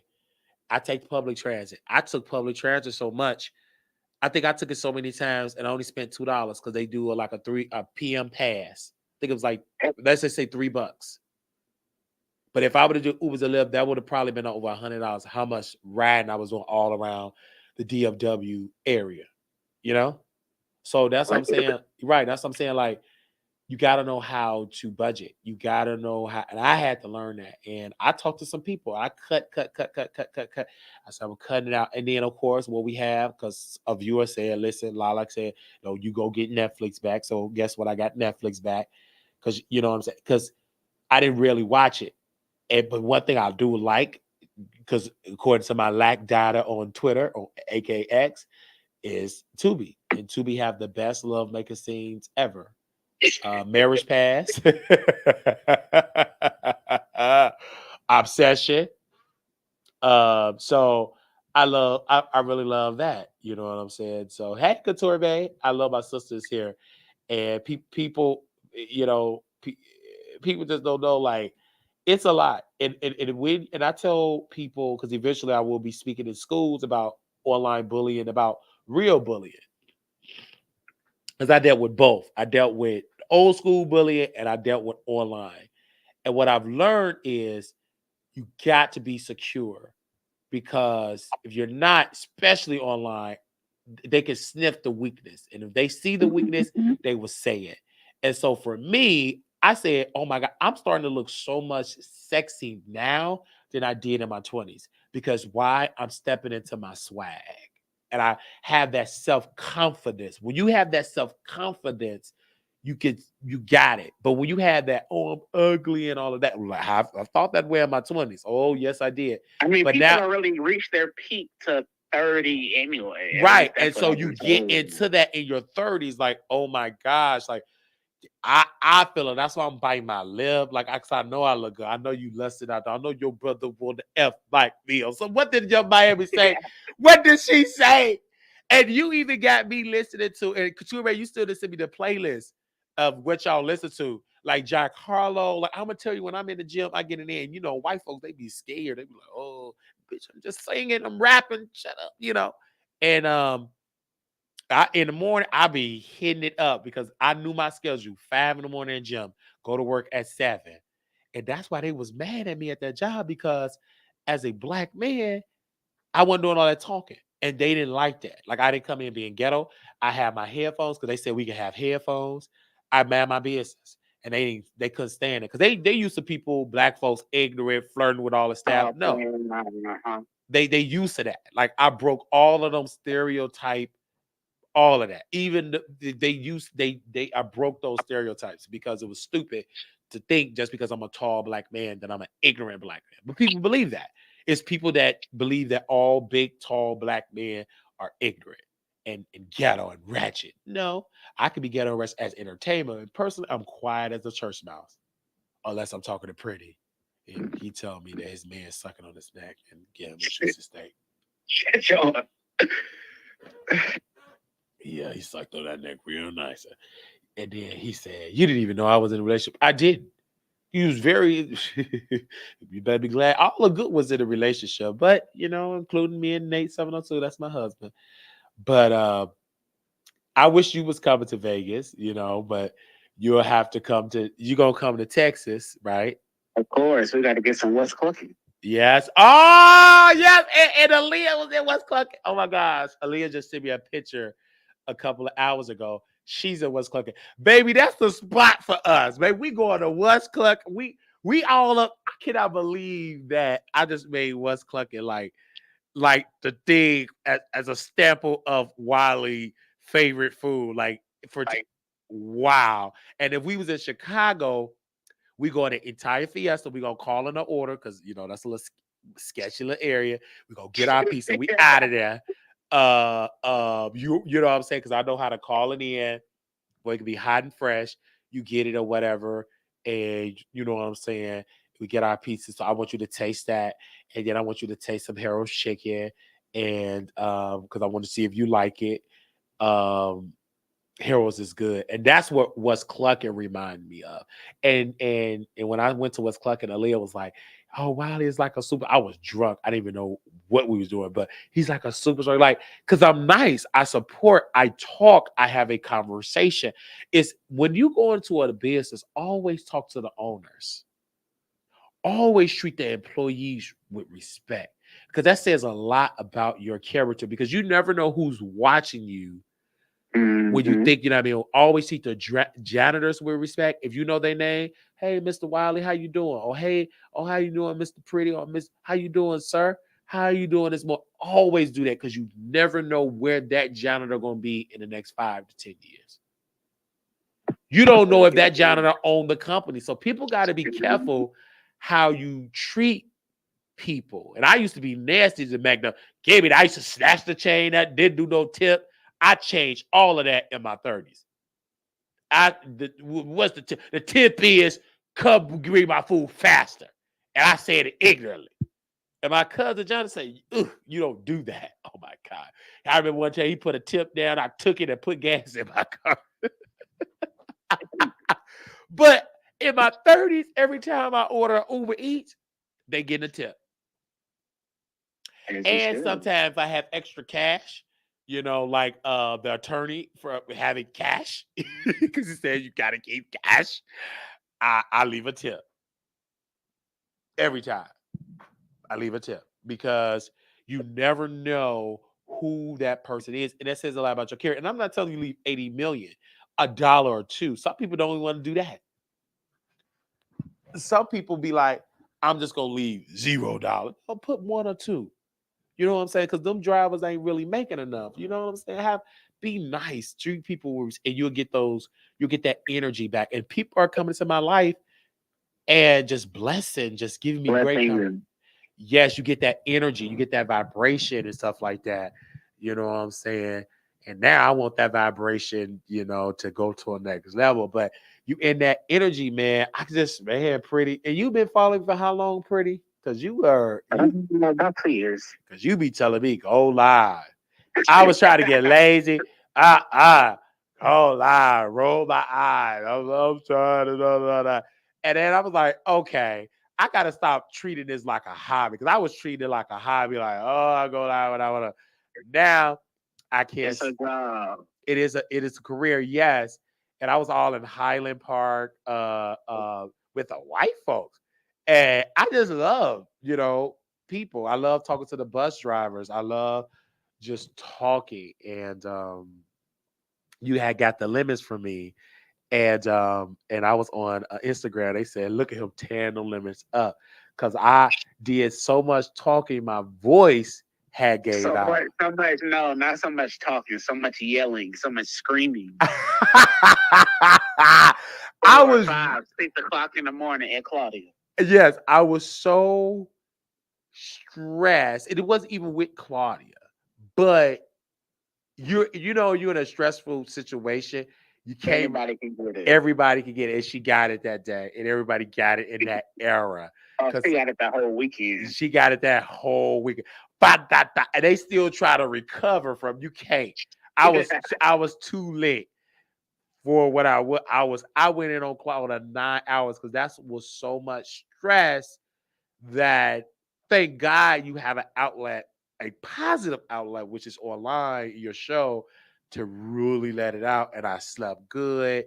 I take public transit. I took public transit so much. I think I took it so many times and I only spent $2 because they do a PM pass. I think it was like, let's just say $3. But if I would have done Ubers and Lyft, that would have probably been over $100. How much riding I was doing all around the DFW area, So that's what I'm saying. Right. That's what I'm saying. Like, you got to know how to budget. You got to know how, and I had to learn that. And I talked to some people. I cut. I said, I'm cutting it out. And then, of course, what we have, because a viewer said, listen, Lilac said, no, you go get Netflix back. So guess what? I got Netflix back because, you know what I'm saying? Because I didn't really watch it. But one thing I do like, because according to my lack data on Twitter, or AKX, is Tubi. And Tubi have the best lovemaker scenes ever. Marriage Pass, Obsession, So I really love that. You know what I'm saying? So hey, Couture Bay, I love my sisters here, and people, you know, people just don't know like it's a lot. And I tell people because eventually I will be speaking in schools about online bullying, about real bullying, because I dealt with both. I dealt with old school bullying and I dealt with online. And what I've learned is you got to be secure because if you're not, especially online, they can sniff the weakness. And if they see the weakness, they will say it. And so for me, I said, oh my God, I'm starting to look so much sexy now than I did in my 20s. Because why? I'm stepping into my swag. And I have that self-confidence. When you have that self-confidence, you got it. But when you have that, oh, I'm ugly and all of that, like, I've thought that way in my 20s. Oh, yes, I did. I mean, but people now, don't really reach their peak to 30 anyway. right. And so you get into that in your 30s, like, oh my gosh, like I feel it. That's why I'm biting my lip. Like, I know I look good. I know you lusted out there. I know your brother want the F like me. So what did your Miami say? What did she say? And you even got me listening to, and Couture, you still didn't send me the playlist of what y'all listen to. Like Jack Harlow. Like, I'm gonna tell you, when I'm in the gym, I get in there, and white folks, they be scared. They be like, oh, bitch, I'm just singing, I'm rapping, shut up. And in the morning, I be hitting it up because I knew my schedule. 5 in the morning in gym, go to work at 7. And that's why they was mad at me at that job, because as a black man, I wasn't doing all that talking. And they didn't like that. Like, I didn't come in being ghetto. I had my headphones because they said we could have headphones. I man my business. And they couldn't stand it. Because they used to people, black folks, ignorant, flirting with all the staff. No. They used to that. Like, I broke all of them stereotype, all of that. Even I broke those stereotypes because it was stupid to think just because I'm a tall black man that I'm an ignorant black man. But people believe that. It's people that believe that all big, tall black men are ignorant and ghetto and ratchet. No, I could be ghetto and ratchet as entertainment. And personally, I'm quiet as a church mouse, unless I'm talking to Pretty. And he tell me that his man sucking on his neck and getting him a juicy steak. Yeah, he sucked on that neck real nice. And then he said, you didn't even know I was in a relationship. I didn't. He was very, you better be glad. All the good was in a relationship, but, including me and Nate 702, that's my husband. But I wish you was coming to Vegas, but you'll have to you're going to come to Texas, right? Of course, we got to get some What's Cooking. Yes. Oh, yes. And Aaliyah was in What's Cooking. Oh, my gosh. Aaliyah just sent me a picture a couple of hours ago. She's in What's Cooking. Baby, that's the spot for us. Baby, we going to What's Cooking. We all up. I cannot believe that I just made What's Cooking like the thing as a staple of Wiley favorite food. Wow. And if we was in Chicago, we go to entire Fiesta. We gonna call in an order because that's a little sketchy little area. We gonna get our pizza. We out of there. You know what I'm saying? Because I know how to call it in. Where it can be hot and fresh. You get it or whatever, and you know what I'm saying. We get our pizza. So I want you to taste that, and then I want you to taste some Harold's chicken, and because I want to see if you like it. Harold's is good, and that's what What's Clucking reminded me of. And when I went to What's Clucking, Aaliyah was like, "Oh, Wiley is like a super." I was drunk. I didn't even know what we was doing, but he's like a superstar. Like, because I'm nice, I support, I talk, I have a conversation. It's when you go into a business, always talk to the owners. Always treat the employees with respect, because that says a lot about your character. Because you never know who's watching you. When you think, always treat the janitors with respect. If you know their name, hey, Mr. Wiley, how you doing? Or hey, how you doing, Mr. Pretty? Or Miss, how you doing, sir? How are you doing this morning? Always do that, because you never know where that janitor going to be in the next 5 to 10 years. You don't know if that janitor owned the company. So people got to be careful how you treat people. And I used to be nasty to Magna. I used to snatch the chain that didn't do no tip. I changed all of that in my 30s. What's the tip? The tip is come bring my food faster. And I said it ignorantly. And my cousin Johnny say, "Ugh, you don't do that." Oh my God. I remember one time he put a tip down. I took it and put gas in my car. But in my 30s, every time I order Uber Eats, they get a tip. And sometimes I have extra cash, like the attorney for having cash, because he said you gotta keep cash. I leave a tip every time. I leave a tip because you never know who that person is, and that says a lot about your character. And I'm not telling you leave 80 million, a dollar or two. Some people don't even want to do that. Some people be like, I'm just gonna leave $0. I'll put one or two. You know what I'm saying? Because them drivers ain't really making enough. You know what I'm saying? Be nice, treat people, and you'll get that energy back. And people are coming to my life and just blessing, just giving me great company. Yes, you get that energy, you get that vibration and stuff like that. You know what I'm saying? And now I want that vibration, to go to a next level. But you in that energy, man. Man, pretty. And you've been following for how long, pretty? Because about 2 years. Because you be telling me, go live. I was trying to get lazy. Go live, roll my eyes. I'm trying to da. And then I was like, okay, I gotta stop treating this like a hobby. Because I was treating it like a hobby, like, oh, I go live when I wanna. Now I can't. It's a job. It is a career, yes. And I was all in Highland Park with the white folks. And I just love, people. I love talking to the bus drivers. I love just talking. And you had got the limits from me. And I was on Instagram. They said, look at him tearing the limits up. Cause I did so much talking, my voice had gave out. No, not so much talking, so much yelling, so much screaming. I was 6 o'clock in the morning at Claudia. Yes, I was so stressed. And it wasn't even with Claudia, but you're in a stressful situation. You can't. Everybody can get it. Everybody can get it, and she got it that day, and everybody got it in that era. She got it that whole weekend. She got it that whole weekend. And they still try to recover from. You can't. I was too late for what I was. I went in on cloud 9 hours because that was so much stress that thank God you have an outlet, a positive outlet, which is online, your show, to really let it out. And I slept good.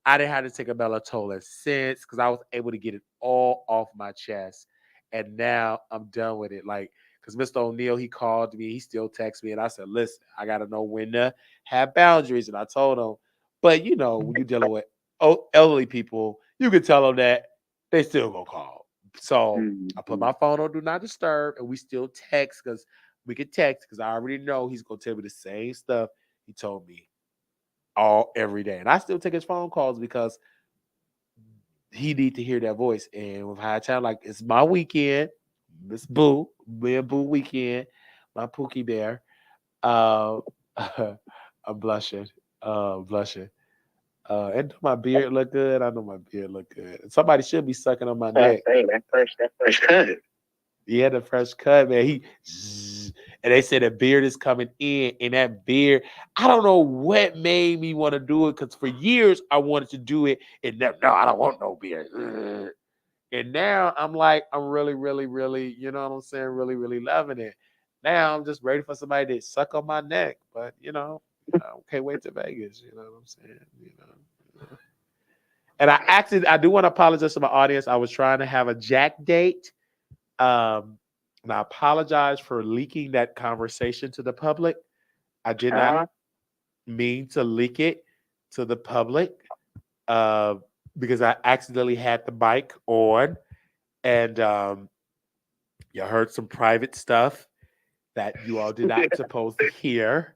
I didn't have to take a melatonin since because I was able to get it all off my chest. And now I'm done with it. Like, because Mr. O'Neill, he called me, he still texts me, and I said, listen, I got to know when to have boundaries. And I told him, but when you're dealing with elderly people, you can tell them that they still gonna call. So I put my phone on do not disturb, and we still text because we can text because I already know he's gonna tell me the same stuff he told me every day. And I still take his phone calls because he need to hear that voice. And with High Time, like it's my weekend, Miss Boo, me and Boo weekend, my Pookie Bear. Uh, I'm blushing. Blushing. And my beard look good. I know my beard look good. Somebody should be sucking on my neck. That fresh cut. Yeah, the fresh cut, man. And they said the beard is coming in, and that beard, I don't know what made me want to do it because for years I wanted to do it, and no, I don't want no beard. Ugh. And now I'm like, I'm really, really, really, you know what I'm saying, really, really loving it. Now I'm just ready for somebody to suck on my neck, but I can't wait to Vegas. You know what I'm saying? And I do want to apologize to my audience. I was trying to have a Jack date. And I apologize for leaking that conversation to the public. I did not mean to leak it to the public because I accidentally had the mic on, and you heard some private stuff that you all did not supposed to hear.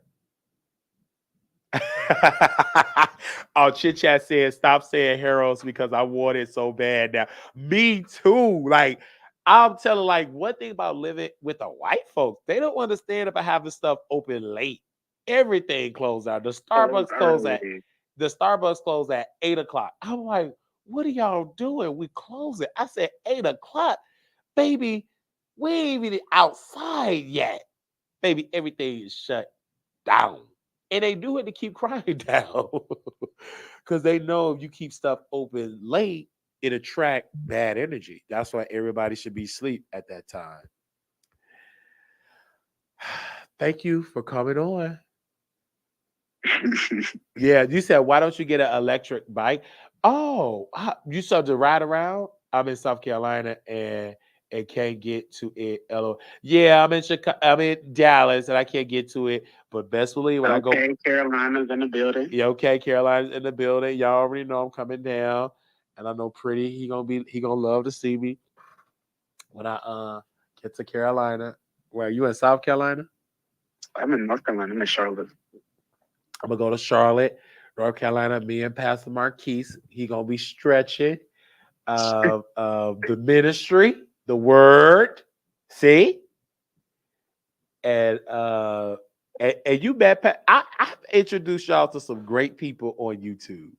Oh, Chit Chat said, stop saying heroes because I want it so bad now. Me too. Like, I'm telling, like, one thing about living with the white folks, they don't understand about having stuff open late. Everything closed out. The Starbucks closed at 8 o'clock. I'm like, what are y'all doing? We close it. I said 8 o'clock, baby. We ain't even outside yet. Baby, everything is shut down. And they do it to keep crime down. Because they know if you keep stuff open late, it attract bad energy. That's why everybody should be asleep at that time. Thank you for coming on. Yeah, you said, why don't you get an electric bike? Oh, you started to ride around? I'm in South Carolina and can't get to it. Yeah, I'm in Chicago. I'm in Dallas and I can't get to it. But best believe when I go. Okay, Carolina's in the building. Yeah, okay, Carolina's in the building. Y'all already know I'm coming down, and I know Pretty. He gonna love to see me when I get to Carolina. Where you in South Carolina? I'm in North Carolina. I'm in Charlotte. I'm gonna go to Charlotte, North Carolina. Me and Pastor Marquise. He gonna be stretching the ministry, the word. See, and and you met I've introduced y'all to some great people on YouTube.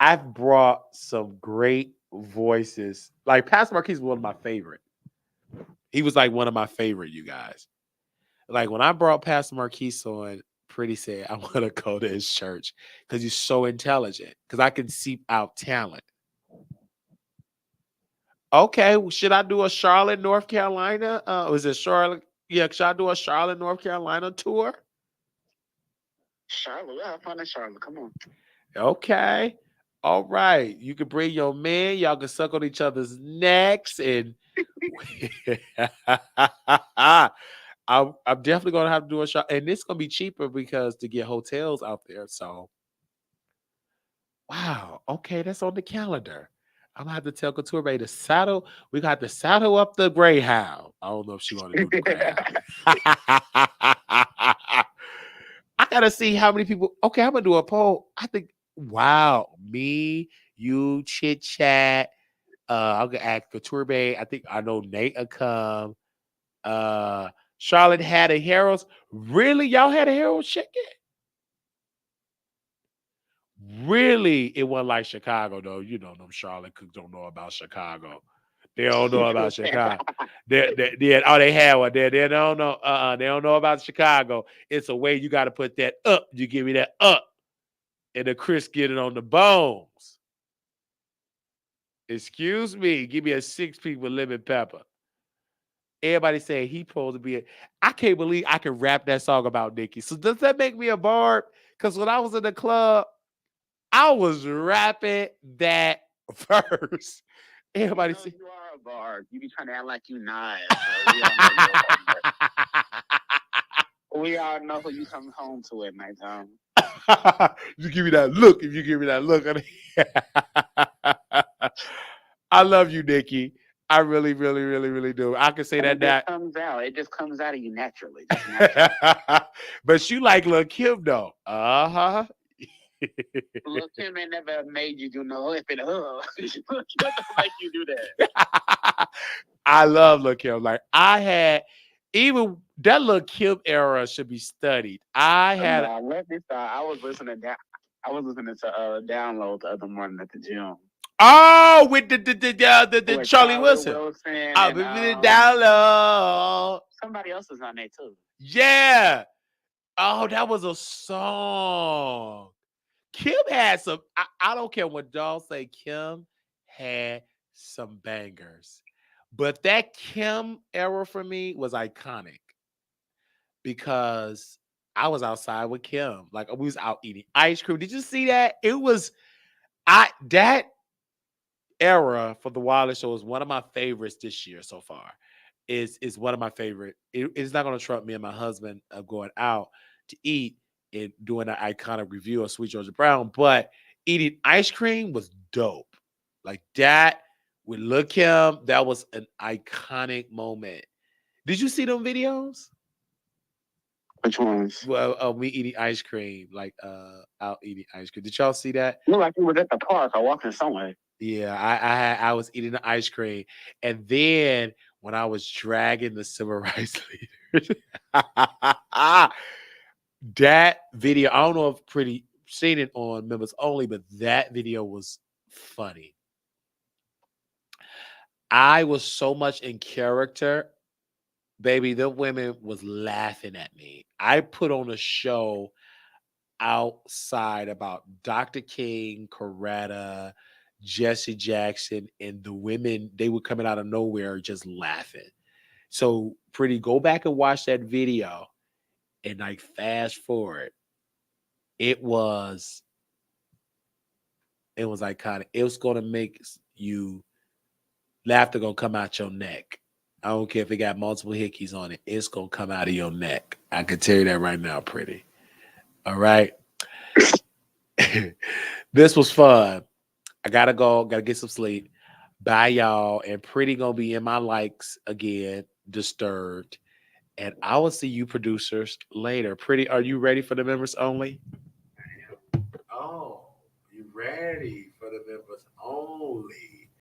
I've brought some great voices. Like Pastor Marquise was one of my favorite. He was like one of my favorite, you guys. Like when I brought Pastor Marquise on, Pretty said, I want to go to his church because he's so intelligent. Because I can seep out talent. Okay, should I do a Charlotte, North Carolina? Was it Charlotte? Yeah, should I do a Charlotte, North Carolina tour? Charlotte, yeah, have fun in Charlotte. Come on. Okay. All right. You can bring your man. Y'all can suck on each other's necks. And I'm definitely going to have to do a shot. And it's going to be cheaper because to get hotels out there. So, wow. Okay. That's on the calendar. I'm going to have to tell Couture to saddle. We got to saddle up the Greyhound. I don't know if she want to do the Greyhound. I got to see how many people. Okay. I'm going to do a poll. I think, wow. Me, you, Chit Chat. I'll go ask Couture. I think I know Nate will come. Charlotte had a Harold's. Really? Y'all had a Harold's chicken? Really? It wasn't like Chicago, though. You know, them Charlotte cooks don't know about Chicago. They don't know about Chicago. They had one there. They don't know. They don't know about Chicago. It's a way you got to put that up. You give me that up, and the Chris get it on the bones. Excuse me. Give me a 6-piece with lemon pepper. Everybody saying he supposed to be. I can't believe I can rap that song about Nicki. So does that make me a barb? Because when I was in the club, I was rapping that verse. Everybody say you are a barb. You be trying to act like you not. We all know who you come home to at nighttime. You give me that look. If you give me that look, I love you, Nicki. I really, really, really, really do. I can say that. That comes out. It just comes out of you naturally. But you like Lil Kim though. Lil Kim ain't never made you do no if it make you do that. I love Lil Kim. Like I had even that Lil Kim era should be studied. I was listening to Download the other morning at the gym. Oh, with the Charlie Wilson. I'll be down low. Somebody else is on there too. Yeah. Oh, that was a song. Kim had some. I don't care what y'all say. Kim had some bangers, but that Kim era for me was iconic because I was outside with Kim. Like we was out eating ice cream. Did you see that? It was that era for the Wireless Show is one of my favorites this year so far. Is one of my favorite. It's not going to trump me and my husband going out to eat and doing an iconic review of Sweet Georgia Brown, but eating ice cream was dope. Like that with Lil Kim, that was an iconic moment. Did you see them videos? Which ones? Well, me eating ice cream, like out eating ice cream. Did y'all see that? Look like we were at the park or walking somewhere. Yeah, I was eating the ice cream, and then when I was dragging the civil rights leaders, that video, I don't know if Pretty seen it on Members Only, but that video was funny. I was so much in character, baby. The women was laughing at me. I put on a show outside about Dr. King, Coretta, Jesse Jackson, and the women, they were coming out of nowhere just laughing. So, pretty, go back and watch that video and like fast forward. It was it was iconic. It was gonna make you laughter gonna come out your neck. I don't care if it got multiple hickeys on it. It's gonna come out of your neck. I can tell you that right now, pretty. All right. This was fun. I gotta go. Gotta get some sleep. Bye, y'all. And pretty gonna be in my likes again, disturbed. And I will see you producers later. Pretty, are you ready for the members only? Oh, you ready for the members only?